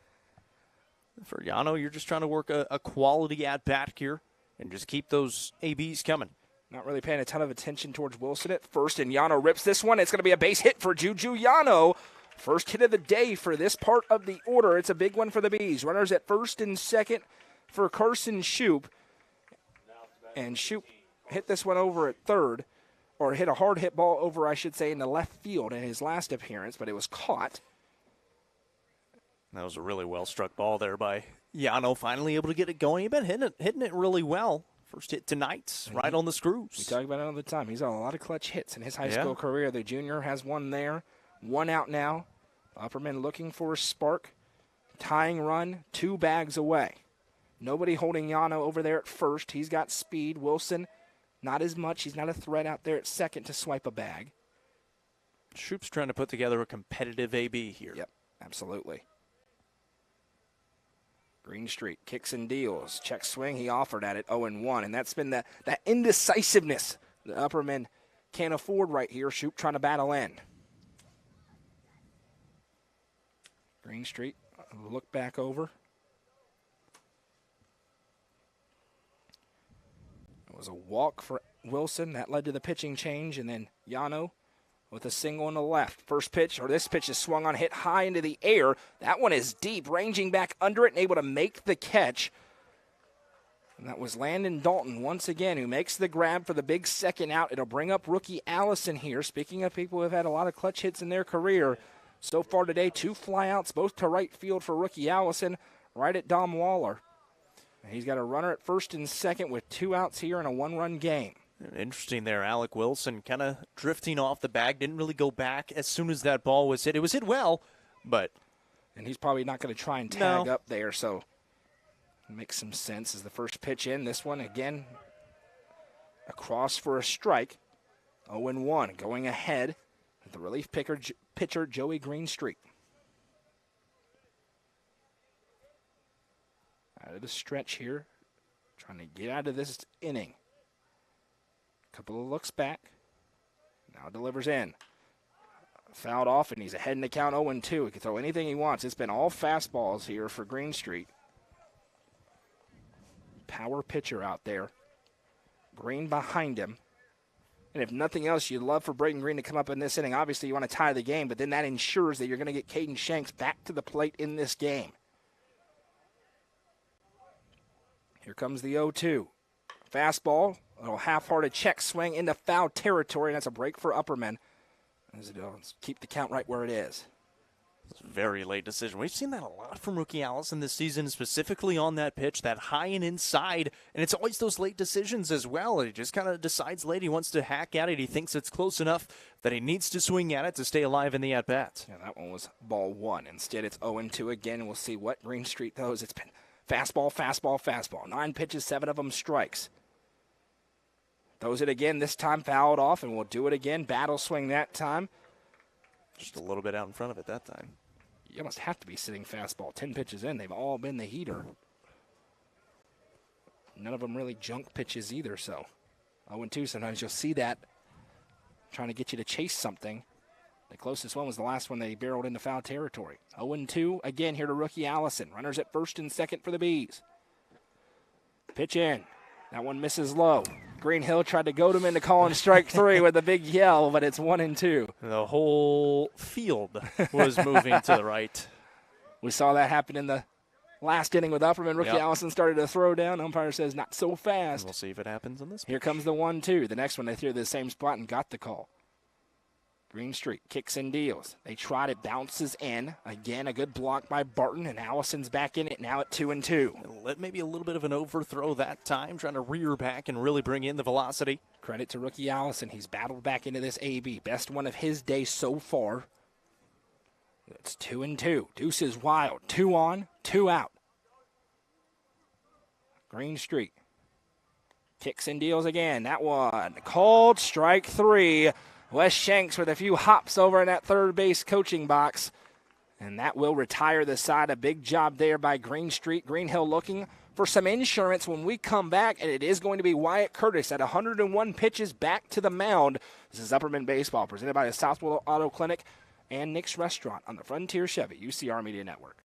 For Yano, you're just trying to work a quality at-bat here and just keep those ABs coming. Not really paying a ton of attention towards Wilson at first, and Yano rips this one. It's going to be a base hit for Juju Yano. First hit of the day for this part of the order. It's a big one for the Bees. Runners at first and second for Carson Shoup. And Shoup hit this one over at third, or hit a hard hit ball over, I should say, in the left field in his last appearance, but it was caught. That was a really well-struck ball there by Yano, finally able to get it going. He's been hitting it really well. First hit tonight, right on the screws. We talk about it all the time. He's on a lot of clutch hits in his high school career. The junior has one there. 1 out now. Upperman looking for a spark. Tying run, 2 bags away. Nobody holding Yano over there at first. He's got speed. Wilson, not as much. He's not a threat out there at second to swipe a bag. Shoup's trying to put together a competitive AB here. Yep, absolutely. Greenstreet kicks and deals. Check swing. He offered at it 0-1. And that's been that indecisiveness the Upperman can't afford right here. Shoup trying to battle in. Greenstreet, look back over. It was a walk for Wilson. That led to the pitching change. And then Yano with a single on the left. First pitch, or this pitch is swung on, hit high into the air. That one is deep, ranging back under it and able to make the catch. And that was Landon Dalton once again who makes the grab for the big second out. It'll bring up rookie Allison here. Speaking of people who have had a lot of clutch hits in their career, so far today, 2 flyouts, both to right field for rookie Allison, right at Dom Waller. And he's got a runner at first and second with 2 outs here in a 1-run game. Interesting there, Alec Wilson kind of drifting off the bag, didn't really go back as soon as that ball was hit. It was hit well, but... And he's probably not going to try and tag up there, so it makes some sense as the first pitch in. This one, again, across for a strike. 0-1, going ahead with the relief pitcher Joey Greenstreet. Out of the stretch here, trying to get out of this inning. Couple of looks back. Now delivers in. Fouled off, and he's ahead in the count 0-2. He can throw anything he wants. It's been all fastballs here for Greenstreet. Power pitcher out there. Green behind him. And if nothing else, you'd love for Braden Green to come up in this inning. Obviously, you want to tie the game, but then that ensures that you're going to get Caden Shanks back to the plate in this game. Here comes the 0-2. Fastball. A little half-hearted check swing into foul territory, and that's a break for Upperman. As it keep the count right where it is. It's a very late decision. We've seen that a lot from rookie Allison this season, specifically on that pitch, that high and inside, and it's always those late decisions as well. He just kind of decides late he wants to hack at it. He thinks it's close enough that he needs to swing at it to stay alive in the at-bat. Yeah, that one was ball 1. Instead, it's 0-2 again, and we'll see what Greenstreet throws. It's been fastball, fastball, fastball. 9 pitches, 7 of them strikes. Throws it again, this time fouled off, and we'll do it again. Battle swing that time. Just a little bit out in front of it that time. You almost have to be sitting fastball. 10 pitches in, they've all been the heater. None of them really junk pitches either, so 0-2, sometimes you'll see that trying to get you to chase something. The closest one was the last one they barreled into foul territory. 0-2, again here to rookie Allison. Runners at first and second for the Bees. Pitch in. That one misses low. Greenhill tried to goad him into calling strike 3 with a big yell, but it's 1-2. The whole field was moving to the right. We saw that happen in the last inning with Upperman. Rookie Allison started to throw down. Umpire says not so fast. And we'll see if it happens in this Here comes the 1-2. The next one they threw to the same spot and got the call. Greenstreet kicks and deals. They tried it, bounces in. Again, a good block by Barton, and Allison's back in it now at 2-2. Maybe a little bit of an overthrow that time, trying to rear back and really bring in the velocity. Credit to rookie Allison. He's battled back into this AB. Best one of his day so far. It's 2-2. Deuce is wild. 2 on, 2 out. Greenstreet kicks and deals again. That one called strike 3. Wes Shanks with a few hops over in that third base coaching box. And that will retire the side. A big job there by Greenstreet. Green Hill looking for some insurance when we come back, and it is going to be Wyatt Curtis at 101 pitches back to the mound. This is Upperman Baseball, presented by the South Willow Auto Clinic and Nick's Restaurant on the Frontier Chevy UCR Media Network.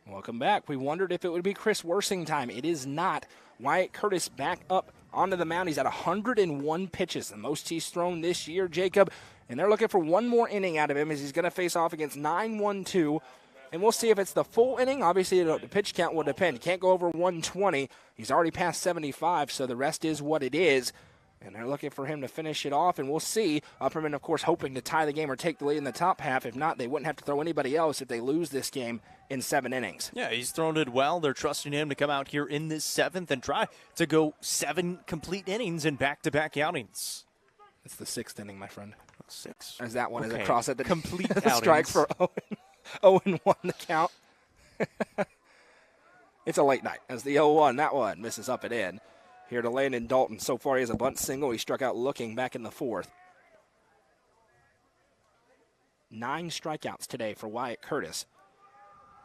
Welcome back. We wondered if it would be Chris Worsing time. It is not. Wyatt Curtis back up onto the mound. He's at 101 pitches, the most he's thrown this year, Jacob. And they're looking for one more inning out of him as he's going to face off against 9-1-2. And we'll see if it's the full inning. Obviously, the pitch count will depend. He can't go over 120. He's already past 75, so the rest is what it is. And they're looking for him to finish it off, and we'll see. Upperman, of course, hoping to tie the game or take the lead in the top half. If not, they wouldn't have to throw anybody else if they lose this game in 7 innings. Yeah, he's thrown it well. They're trusting him to come out here in this 7th and try to go 7 complete innings in back-to-back outings. It's the 6th inning, my friend. 6. As that one is across at the complete strike for 0-1 the count. It's a late night as the 0-1. That one misses up and in. Here to Landon Dalton. So far, he has a bunt single. He struck out looking back in the 4th. 9 strikeouts today for Wyatt Curtis.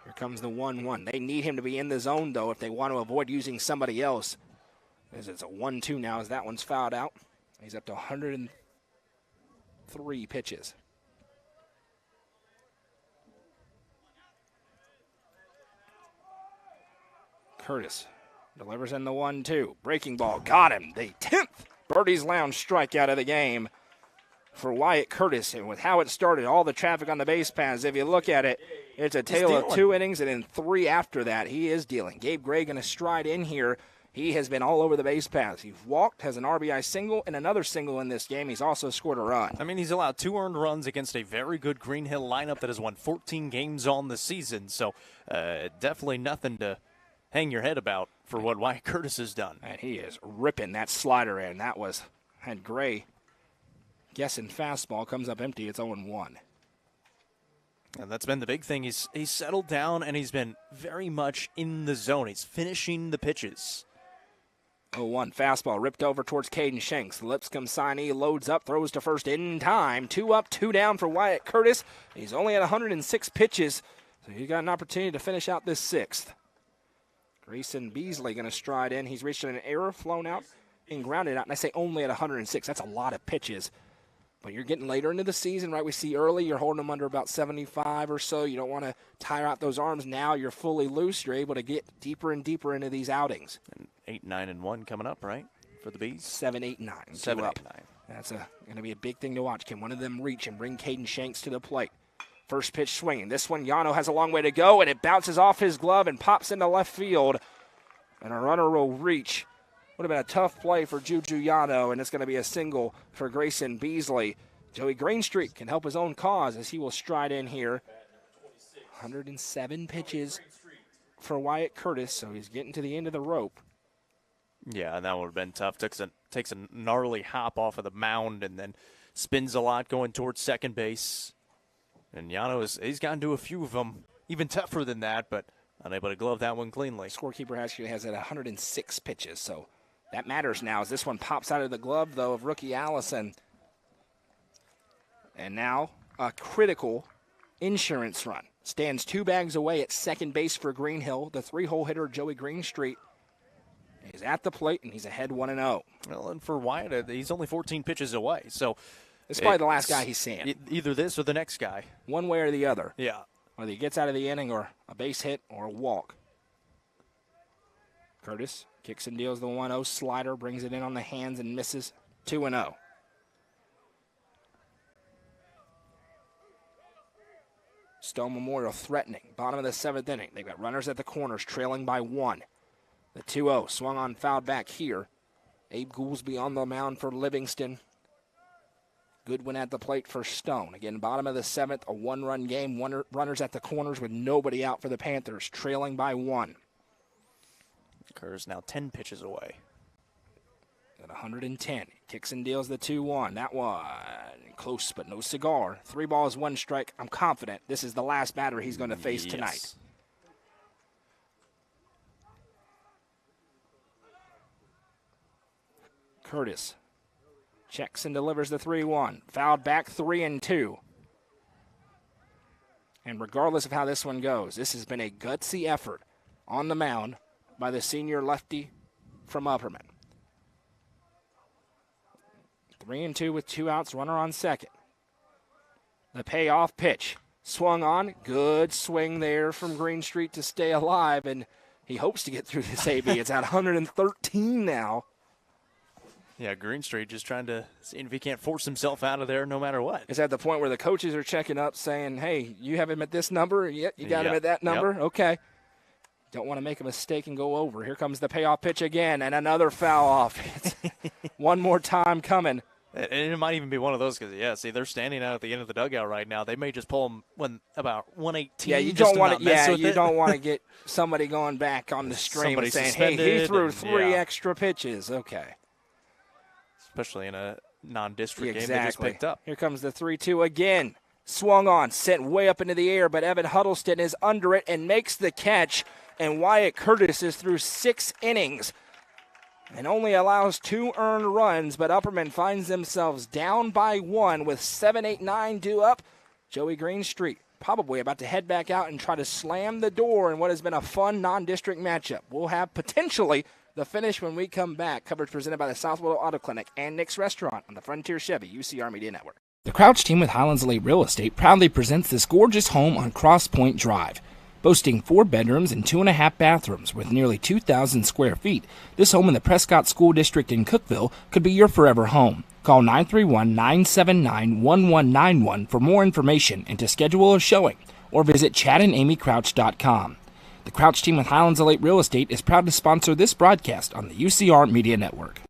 Here comes the 1-1. They need him to be in the zone, though, if they want to avoid using somebody else. As it's a 1-2 now as that one's fouled out. He's up to 103 pitches. Curtis delivers in the 1-2. Breaking ball. Got him. The 10th Birdie's Lounge strikeout of the game for Wyatt Curtis. And with how it started, all the traffic on the base paths, if you look at it, it's a tale of 2 innings and then 3 after that. He is dealing. Gabe Gray going to stride in here. He has been all over the base paths. He's walked, has an RBI single, and another single in this game. He's also scored a run. I mean, he's allowed 2 earned runs against a very good Green Hill lineup that has won 14 games on the season. So definitely nothing to hang your head about for what Wyatt Curtis has done. And he is ripping that slider in. That had Gray guessing fastball, comes up empty. It's 0-1. And that's been the big thing. He's settled down, and he's been very much in the zone. He's finishing the pitches. 0-1 fastball ripped over towards Caden Shanks. Lipscomb signee loads up, throws to first in time. 2 up, 2 down for Wyatt Curtis. He's only at 106 pitches, so he's got an opportunity to finish out this 6th. Grayson Beasley going to stride in. He's reached an error, flown out, and grounded out. And I say only at 106. That's a lot of pitches. But you're getting later into the season, right? We see early you're holding them under about 75 or so. You don't want to tire out those arms. Now you're fully loose. You're able to get deeper and deeper into these outings. And 8, 9, and 1 coming up, right, for the Bees? 7, 8, 9. 7, 8, 9. That's going to be a big thing to watch. Can one of them reach and bring Caden Shanks to the plate? First pitch swinging. This one, Yano has a long way to go, and it bounces off his glove and pops into left field. And a runner will reach. Would have been a tough play for Juju Yano, and it's going to be a single for Grayson Beasley. Joey Greenstreet can help his own cause as he will stride in here. 107 pitches for Wyatt Curtis, so he's getting to the end of the rope. Yeah, and that would have been tough. Takes a gnarly hop off of the mound and then spins a lot going towards second base. And Yano, he's gotten to a few of them, even tougher than that, but unable to glove that one cleanly. Scorekeeper actually has it 106 pitches, so that matters now as this one pops out of the glove, though, of rookie Allison. And now a critical insurance run. Stands 2 bags away at second base for Green Hill. The 3-hole hitter, Joey Greenstreet, is at the plate, and he's ahead 1-0. Well, and for Wyatt, he's only 14 pitches away. So it's probably the last guy he's seeing. Either this or the next guy. One way or the other. Yeah. Whether he gets out of the inning or a base hit or a walk. Curtis kicks and deals the 1-0 slider, brings it in on the hands and misses. 2-0. Stone Memorial threatening. Bottom of the 7th inning. They've got runners at the corners, trailing by 1. The 2-0 swung on, fouled back here. Abe Goolsby on the mound for Livingston. Goodwin at the plate for Stone. Again, bottom of the 7th, a 1-run game. Runners at the corners with nobody out for the Panthers, trailing by 1. Kerr's now 10 pitches away. At 110. Kicks and deals the 2-1. That one close, but no cigar. 3 balls, 1 strike. I'm confident this is the last batter he's going to face tonight. Curtis checks and delivers the 3-1. Fouled back 3-2. And regardless of how this one goes, this has been a gutsy effort on the mound by the senior lefty from Upperman. 3-2 with 2 outs, runner on second. The payoff pitch swung on. Good swing there from Greenstreet to stay alive, and he hopes to get through this AB. It's at 113 now. Yeah, Greenstreet just trying to see if he can't force himself out of there no matter what. It's at the point where the coaches are checking up saying, hey, you have him at this number? Yeah, you got him at that number? Yep. Okay. Don't want to make a mistake and go over. Here comes the payoff pitch again, and another foul off. One more time coming. And it might even be one of those because, see, they're standing out at the end of the dugout right now. They may just pull them when about 118. Yeah, you don't want to. Yeah, you don't want to get somebody going back on the stream and saying, "Hey, he threw 3 extra pitches." Okay. Especially in a non-district game they just picked up. Here comes the 3-2 again. Swung on, sent way up into the air, but Evan Huddleston is under it and makes the catch. And Wyatt Curtis is through 6 innings and only allows 2 earned runs, but Upperman finds themselves down by 1 with 7, 8, 9 due up. Joey Greenstreet probably about to head back out and try to slam the door in what has been a fun non-district matchup. We'll have potentially the finish when we come back. Coverage presented by the South Willow Auto Clinic and Nick's Restaurant on the Frontier Chevy UCR Media Network. The Crouch team with Highlands Elite Real Estate proudly presents this gorgeous home on Cross Point Drive. Boasting 4 bedrooms and 2.5 bathrooms with nearly 2,000 square feet, this home in the Prescott School District in Cookeville could be your forever home. Call 931-979-1191 for more information and to schedule a showing, or visit chadandamycrouch.com. The Crouch team with Highlands Elite Real Estate is proud to sponsor this broadcast on the UCR Media Network.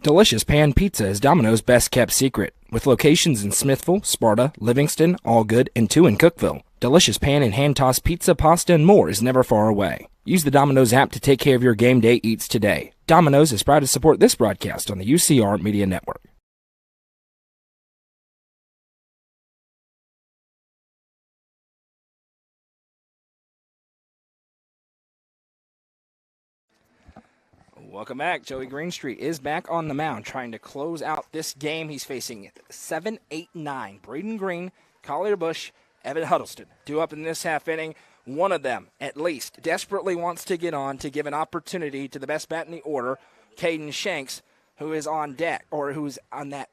Delicious Pan Pizza is Domino's best-kept secret. With locations in Smithville, Sparta, Livingston, Allgood, and 2 in Cookeville, Delicious Pan and hand-tossed pizza, pasta, and more is never far away. Use the Domino's app to take care of your game day eats today. Domino's is proud to support this broadcast on the UCR Media Network. Welcome back. Joey Greenstreet is back on the mound trying to close out this game. He's facing 7, 8, 9. Braden Green, Collier Bush, Evan Huddleston. 2 up in this half inning. One of them, at least, desperately wants to get on to give an opportunity to the best bat in the order, Caden Shanks, who is on deck, or who's on that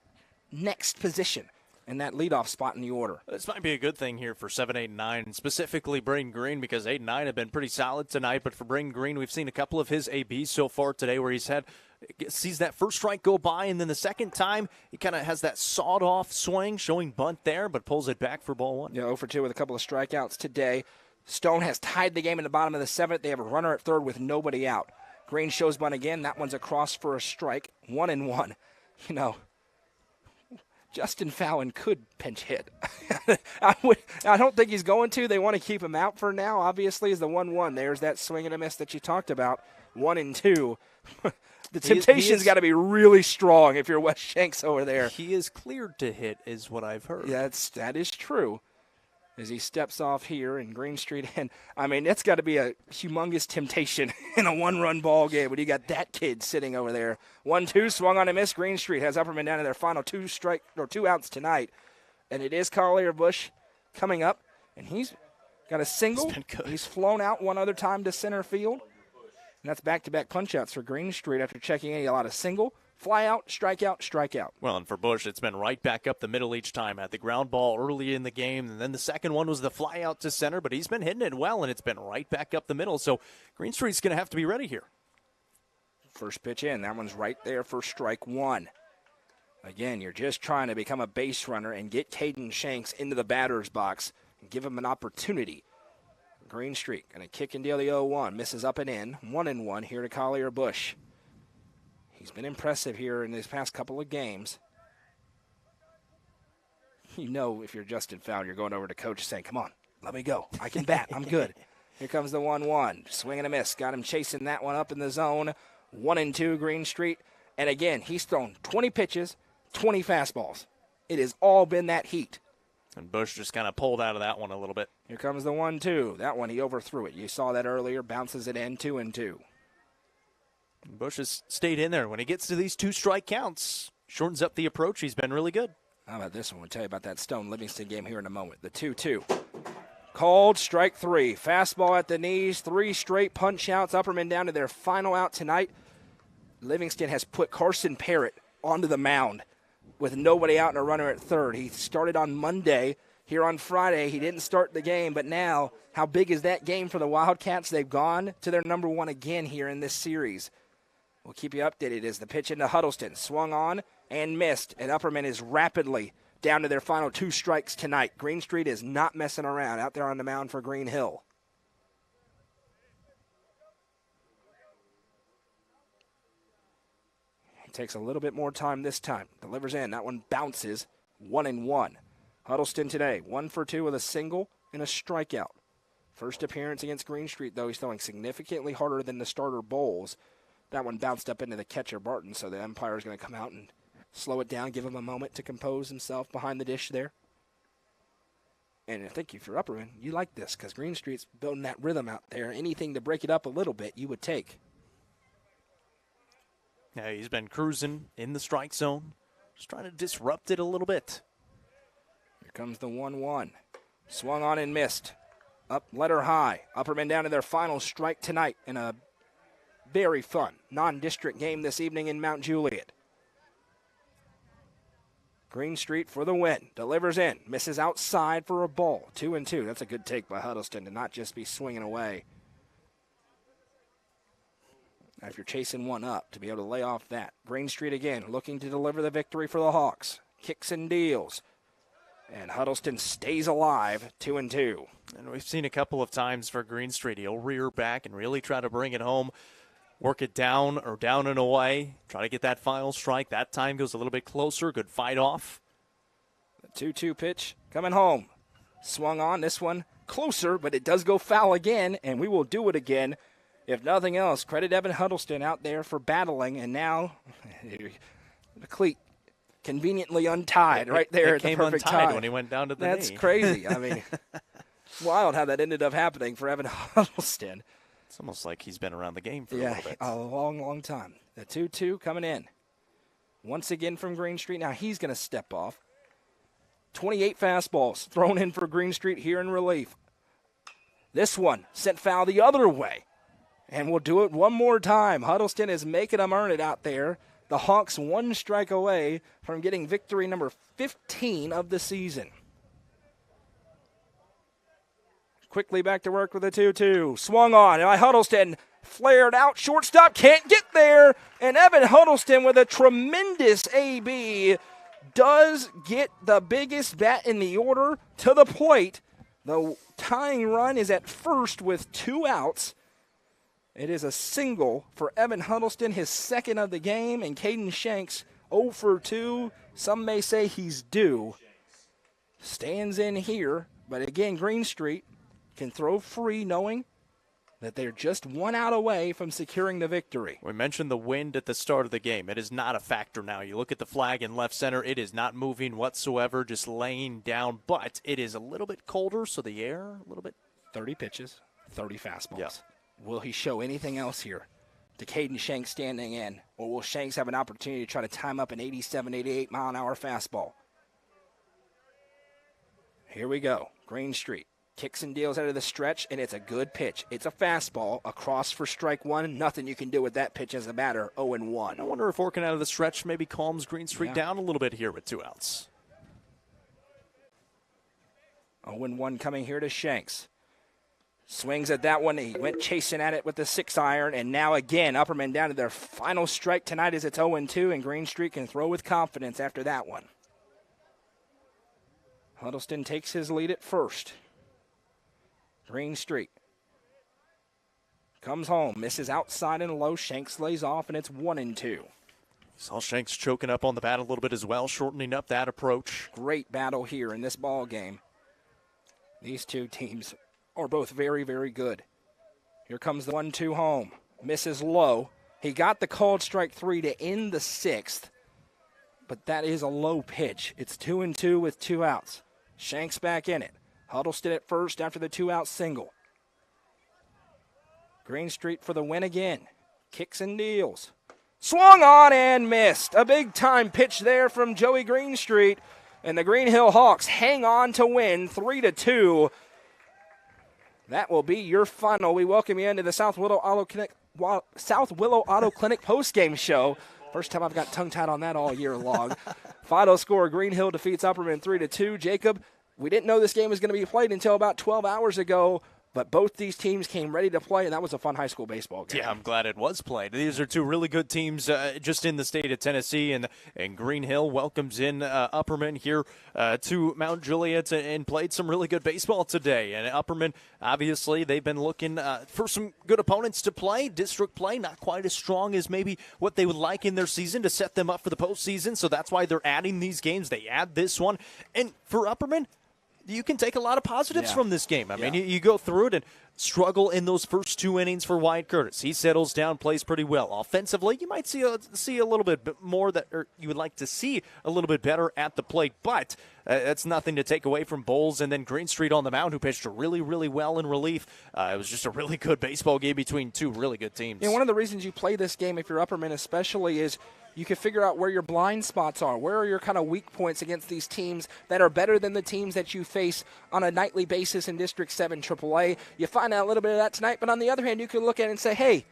next position in that leadoff spot in the order. This might be a good thing here for 7, 8, and 9, and specifically Braden Green, because 8 and 9 have been pretty solid tonight. But for Braden Green, we've seen a couple of his ABs so far today where sees that first strike go by, and then the second time he kind of has that sawed-off swing, showing bunt there, but pulls it back for ball 1. Yeah, 0 for 2 with a couple of strikeouts today. Stone has tied the game in the bottom of the 7th. They have a runner at third with nobody out. Green shows bunt again. That one's across for a strike. 1-1. You know, Justin Fallon could pinch hit. I don't think he's going to. They want to keep him out for now. Obviously, is the 1-1. There's that swing and a miss that you talked about. 1-2. The temptation's got to be really strong if you're Wes Shanks over there. He is cleared to hit, is what I've heard. That is true. as he steps off here in Green Street. And, I mean, that's got to be a humongous temptation in a one-run ball game when you got that kid sitting over there. 1-2, swung on a miss. Green Street has Upperman down to their final two outs tonight. And it is Collier Bush coming up, and he's got a single. He's flown out one other time to center field. And that's back-to-back punch-outs for Green Street after checking in. A lot of single, fly out, strikeout, strikeout. Well, and for Bush, it's been right back up the middle each time. Had the ground ball early in the game, and then the second one was the fly out to center, but he's been hitting it well, and it's been right back up the middle. So Green Street's going to have to be ready here. First pitch in. That one's right there for strike one. Again, you're just trying to become a base runner and get Caden Shanks into the batter's box and give him an opportunity. Green Street going to kick and deal the 0-1. Misses up and in. 1-1 here to Collier Bush. He's been impressive here in these past couple of games. You know, if you're Justin Fowler, you're going over to coach saying, come on, let me go. I can bat. I'm good. Here comes the 1-1. Swing and a miss. Got him chasing that one up in the zone. 1-2 Green Street. And again, he's thrown 20 pitches, 20 fastballs. It has all been that heat. And Bush just kind of pulled out of that one a little bit. Here comes the 1-2. That one, he overthrew it. You saw that earlier. Bounces it in, 2-2. Bush has stayed in there. When he gets to these 2-strike counts, shortens up the approach. He's been really good. How about this one? We'll tell you about that Stone Livingston game here in a moment. The 2-2. Called, strike three. Fastball at the knees, 3 straight punch-outs. Upperman down to their final out tonight. Livingston has put Carson Parrott onto the mound with nobody out and a runner at third. He started on Monday. Here on Friday, he didn't start the game, but now, how big is that game for the Wildcats? They've gone to their number one again here in this series. We'll keep you updated as the pitch into Huddleston. Swung on and missed, and Upperman is rapidly down to their final 2 strikes tonight. Green Street is not messing around out there on the mound for Green Hill. He takes a little bit more time this time. Delivers in. That one bounces. 1-1. Huddleston today, 1 for 2 with a single and a strikeout. First appearance against Green Street, though, he's throwing significantly harder than the starter Bowles. That one bounced up into the catcher Barton, so the umpire is going to come out and slow it down, give him a moment to compose himself behind the dish there. And I think if you're Upperman, you like this because Green Street's building that rhythm out there. Anything to break it up a little bit, you would take. Yeah, he's been cruising in the strike zone, just trying to disrupt it a little bit. Here comes the 1-1. Swung on and missed. Up, letter high. Upperman down to their final strike tonight in a very fun non-district game this evening in Mount Juliet. Green Street for the win. Delivers in. Misses outside for a ball. 2-2. That's a good take by Huddleston to not just be swinging away. Now if you're chasing one up, to be able to lay off that. Green Street again looking to deliver the victory for the Hawks. Kicks and deals. And Huddleston stays alive, 2-2. And we've seen a couple of times for Green Street. He'll rear back and really try to bring it home. Work it down or down and away. Try to get that final strike. That time goes a little bit closer. Good fight off. The 2-2 pitch coming home. Swung on. This one closer, but it does go foul again, and we will do it again. If nothing else, credit Evan Huddleston out there for battling, and now the cleat conveniently untied right there at the perfect time. When he went down to the knee. That's crazy. I mean, it's wild how that ended up happening for Evan Huddleston. It's almost like he's been around the game for a little bit. A long, long time. The 2-2 coming in. Once again from Green Street. Now he's going to step off. 28 fastballs thrown in for Green Street here in relief. This one sent foul the other way. And we'll do it one more time. Huddleston is making them earn it out there. The Hawks 1 strike away from getting victory number 15 of the season. Quickly back to work with a 2-2. Swung on by Huddleston. Flared out. Shortstop can't get there. And Evan Huddleston with a tremendous AB does get the biggest bat in the order to the plate. The tying run is at first with 2 outs. It is a single for Evan Huddleston, his second of the game, and Caden Shanks 0 for 2. Some may say he's due. Stands in here, but again, Green Street can throw free knowing that they're just one out away from securing the victory. We mentioned the wind at the start of the game. It is not a factor now. You look at the flag in left center, it is not moving whatsoever, just laying down, but it is a little bit colder, so the air a little bit. 30 pitches, 30 fastballs. Yeah. Will he show anything else here? To Caden Shanks standing in, or will Shanks have an opportunity to try to time up an 87, 88 mile-an-hour fastball? Here we go. Greenstreet kicks and deals out of the stretch, and it's a good pitch. It's a fastball across for strike one. Nothing you can do with that pitch as a batter. 0-1. I wonder if working out of the stretch maybe calms Greenstreet down a little bit here with 2 outs. 0-1 coming here to Shanks. Swings at that one. He went chasing at it with the 6-iron, and now again, Upperman down to their final strike tonight as it's 0-2, and Greenstreet can throw with confidence after that one. Huddleston takes his lead at first. Greenstreet comes home, misses outside and low. Shanks lays off, and it's 1-2. Saw Shanks choking up on the bat a little bit as well, shortening up that approach. Great battle here in this ball game. These two teams are both very, very good. Here comes the 1-2 home. Misses low. He got the called strike 3 to end the 6th, but that is a low pitch. It's 2-2 with 2 outs. Shanks back in it. Huddleston at first after the 2-out single. Greenstreet for the win again. Kicks and deals. Swung on and missed. A big-time pitch there from Joey Greenstreet. And the Green Hill Hawks hang on to win 3-2. That will be your final. We welcome you into the South Willow Auto Clinic post-game show. First time I've got tongue-tied on that all year long. Final score, Green Hill defeats Upperman 3-2. Jacob, we didn't know this game was going to be played until about 12 hours ago, but both these teams came ready to play, and that was a fun high school baseball game. Yeah, I'm glad it was played. These are two really good teams just in the state of Tennessee, and Green Hill welcomes in Upperman here to Mount Juliet and played some really good baseball today. And Upperman, obviously, they've been looking for some good opponents to play. District play, not quite as strong as maybe what they would like in their season to set them up for the postseason, so that's why they're adding these games. They add this one. And for Upperman, you can take a lot of positives from this game. I mean, you go through it and struggle in those first 2 innings for Wyatt Curtis. He settles down, plays pretty well. Offensively, you might see a little bit more that or you would like to see a little bit better at the plate, but that's nothing to take away from Bowles. And then Greenstreet on the mound, who pitched really, really well in relief. It was just a really good baseball game between two really good teams. One of the reasons you play this game, if you're Upperman especially, is you can figure out where your blind spots are. Where are your kind of weak points against these teams that are better than the teams that you face on a nightly basis in District 7 AAA? You find out a little bit of that tonight, but on the other hand, you can look at it and say, hey,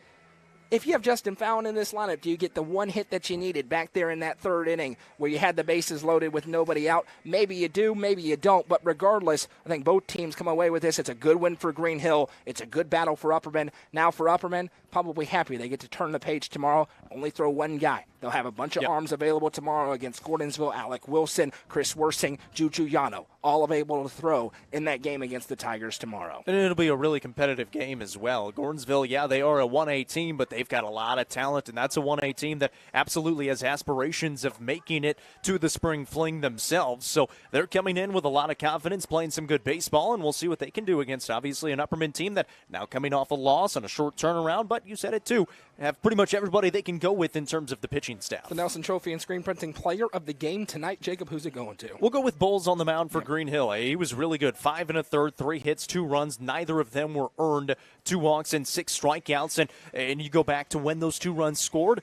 if you have Justin Fallon in this lineup, do you get the one hit that you needed back there in that 3rd inning where you had the bases loaded with nobody out? Maybe you do, maybe you don't, but regardless, I think both teams come away with this. It's a good win for Green Hill. It's a good battle for Upperman. Now for Upperman, probably happy they get to turn the page tomorrow, only throw one guy. They'll have a bunch of arms available tomorrow against Gordonsville, Alec Wilson, Chris Worsing, Juju Yano, all available to throw in that game against the Tigers tomorrow. And it'll be a really competitive game as well. Gordonsville, they are a 1A team, but they've got a lot of talent, and that's a 1A team that absolutely has aspirations of making it to the spring fling themselves. So they're coming in with a lot of confidence, playing some good baseball, and we'll see what they can do against, obviously, an Upperman team that now coming off a loss on a short turnaround, but you said it too, have pretty much everybody they can go with in terms of the pitching staff. The Nelson Trophy and Screen Printing Player of the Game tonight. Jacob, who's it going to? We'll go with Bowles on the mound for Green Hill. He was really good. 5 1/3, 3 hits, 2 runs. Neither of them were earned. 2 walks and 6 strikeouts. And you go back to when those 2 runs scored.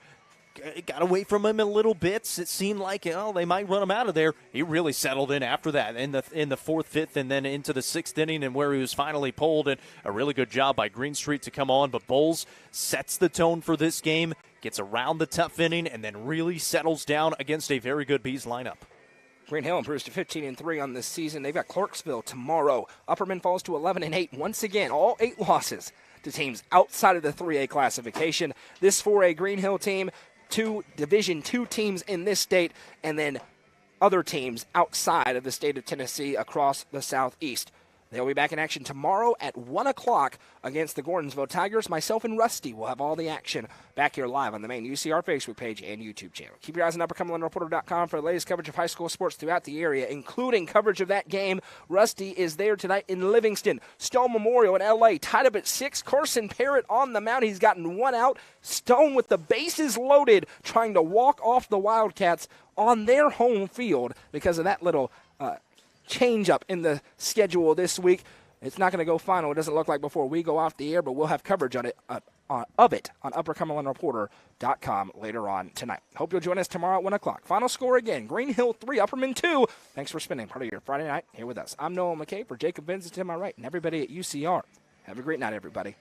It got away from him a little bit. It seemed like they might run him out of there. He really settled in after that in the 4th, 5th, and then into the 6th inning, and where he was finally pulled. And a really good job by Greenstreet to come on. But Bowles sets the tone for this game, gets around the tough inning, and then really settles down against a very good Bees lineup. Green Hill improves to 15-3 on this season. They've got Clarksville tomorrow. Upperman falls to 11-8. Once again, all 8 losses to teams outside of the 3A classification. This 4A Green Hill team, 2 Division II teams in this state, and then other teams outside of the state of Tennessee across the southeast. They'll be back in action tomorrow at 1 o'clock against the Gordonsville Tigers. Myself and Rusty will have all the action back here live on the main UCR Facebook page and YouTube channel. Keep your eyes on UpperCumberlandReporter.com for the latest coverage of high school sports throughout the area, including coverage of that game. Rusty is there tonight in Livingston. Stone Memorial in L.A. tied up at 6. Carson Parrott on the mound. He's gotten one out. Stone with the bases loaded, trying to walk off the Wildcats on their home field because of that little change up in the schedule this week. It's not going to go final. It doesn't look like before we go off the air, but we'll have coverage on it of it on UpperCumberlandReporter.com later on tonight. Hope you'll join us tomorrow at 1 o'clock. Final score again, Green Hill 3, Upperman 2. Thanks for spending part of your Friday night here with us. I'm Noah McKay for Jacob Vincent to my right and everybody at UCR. Have a great night, everybody.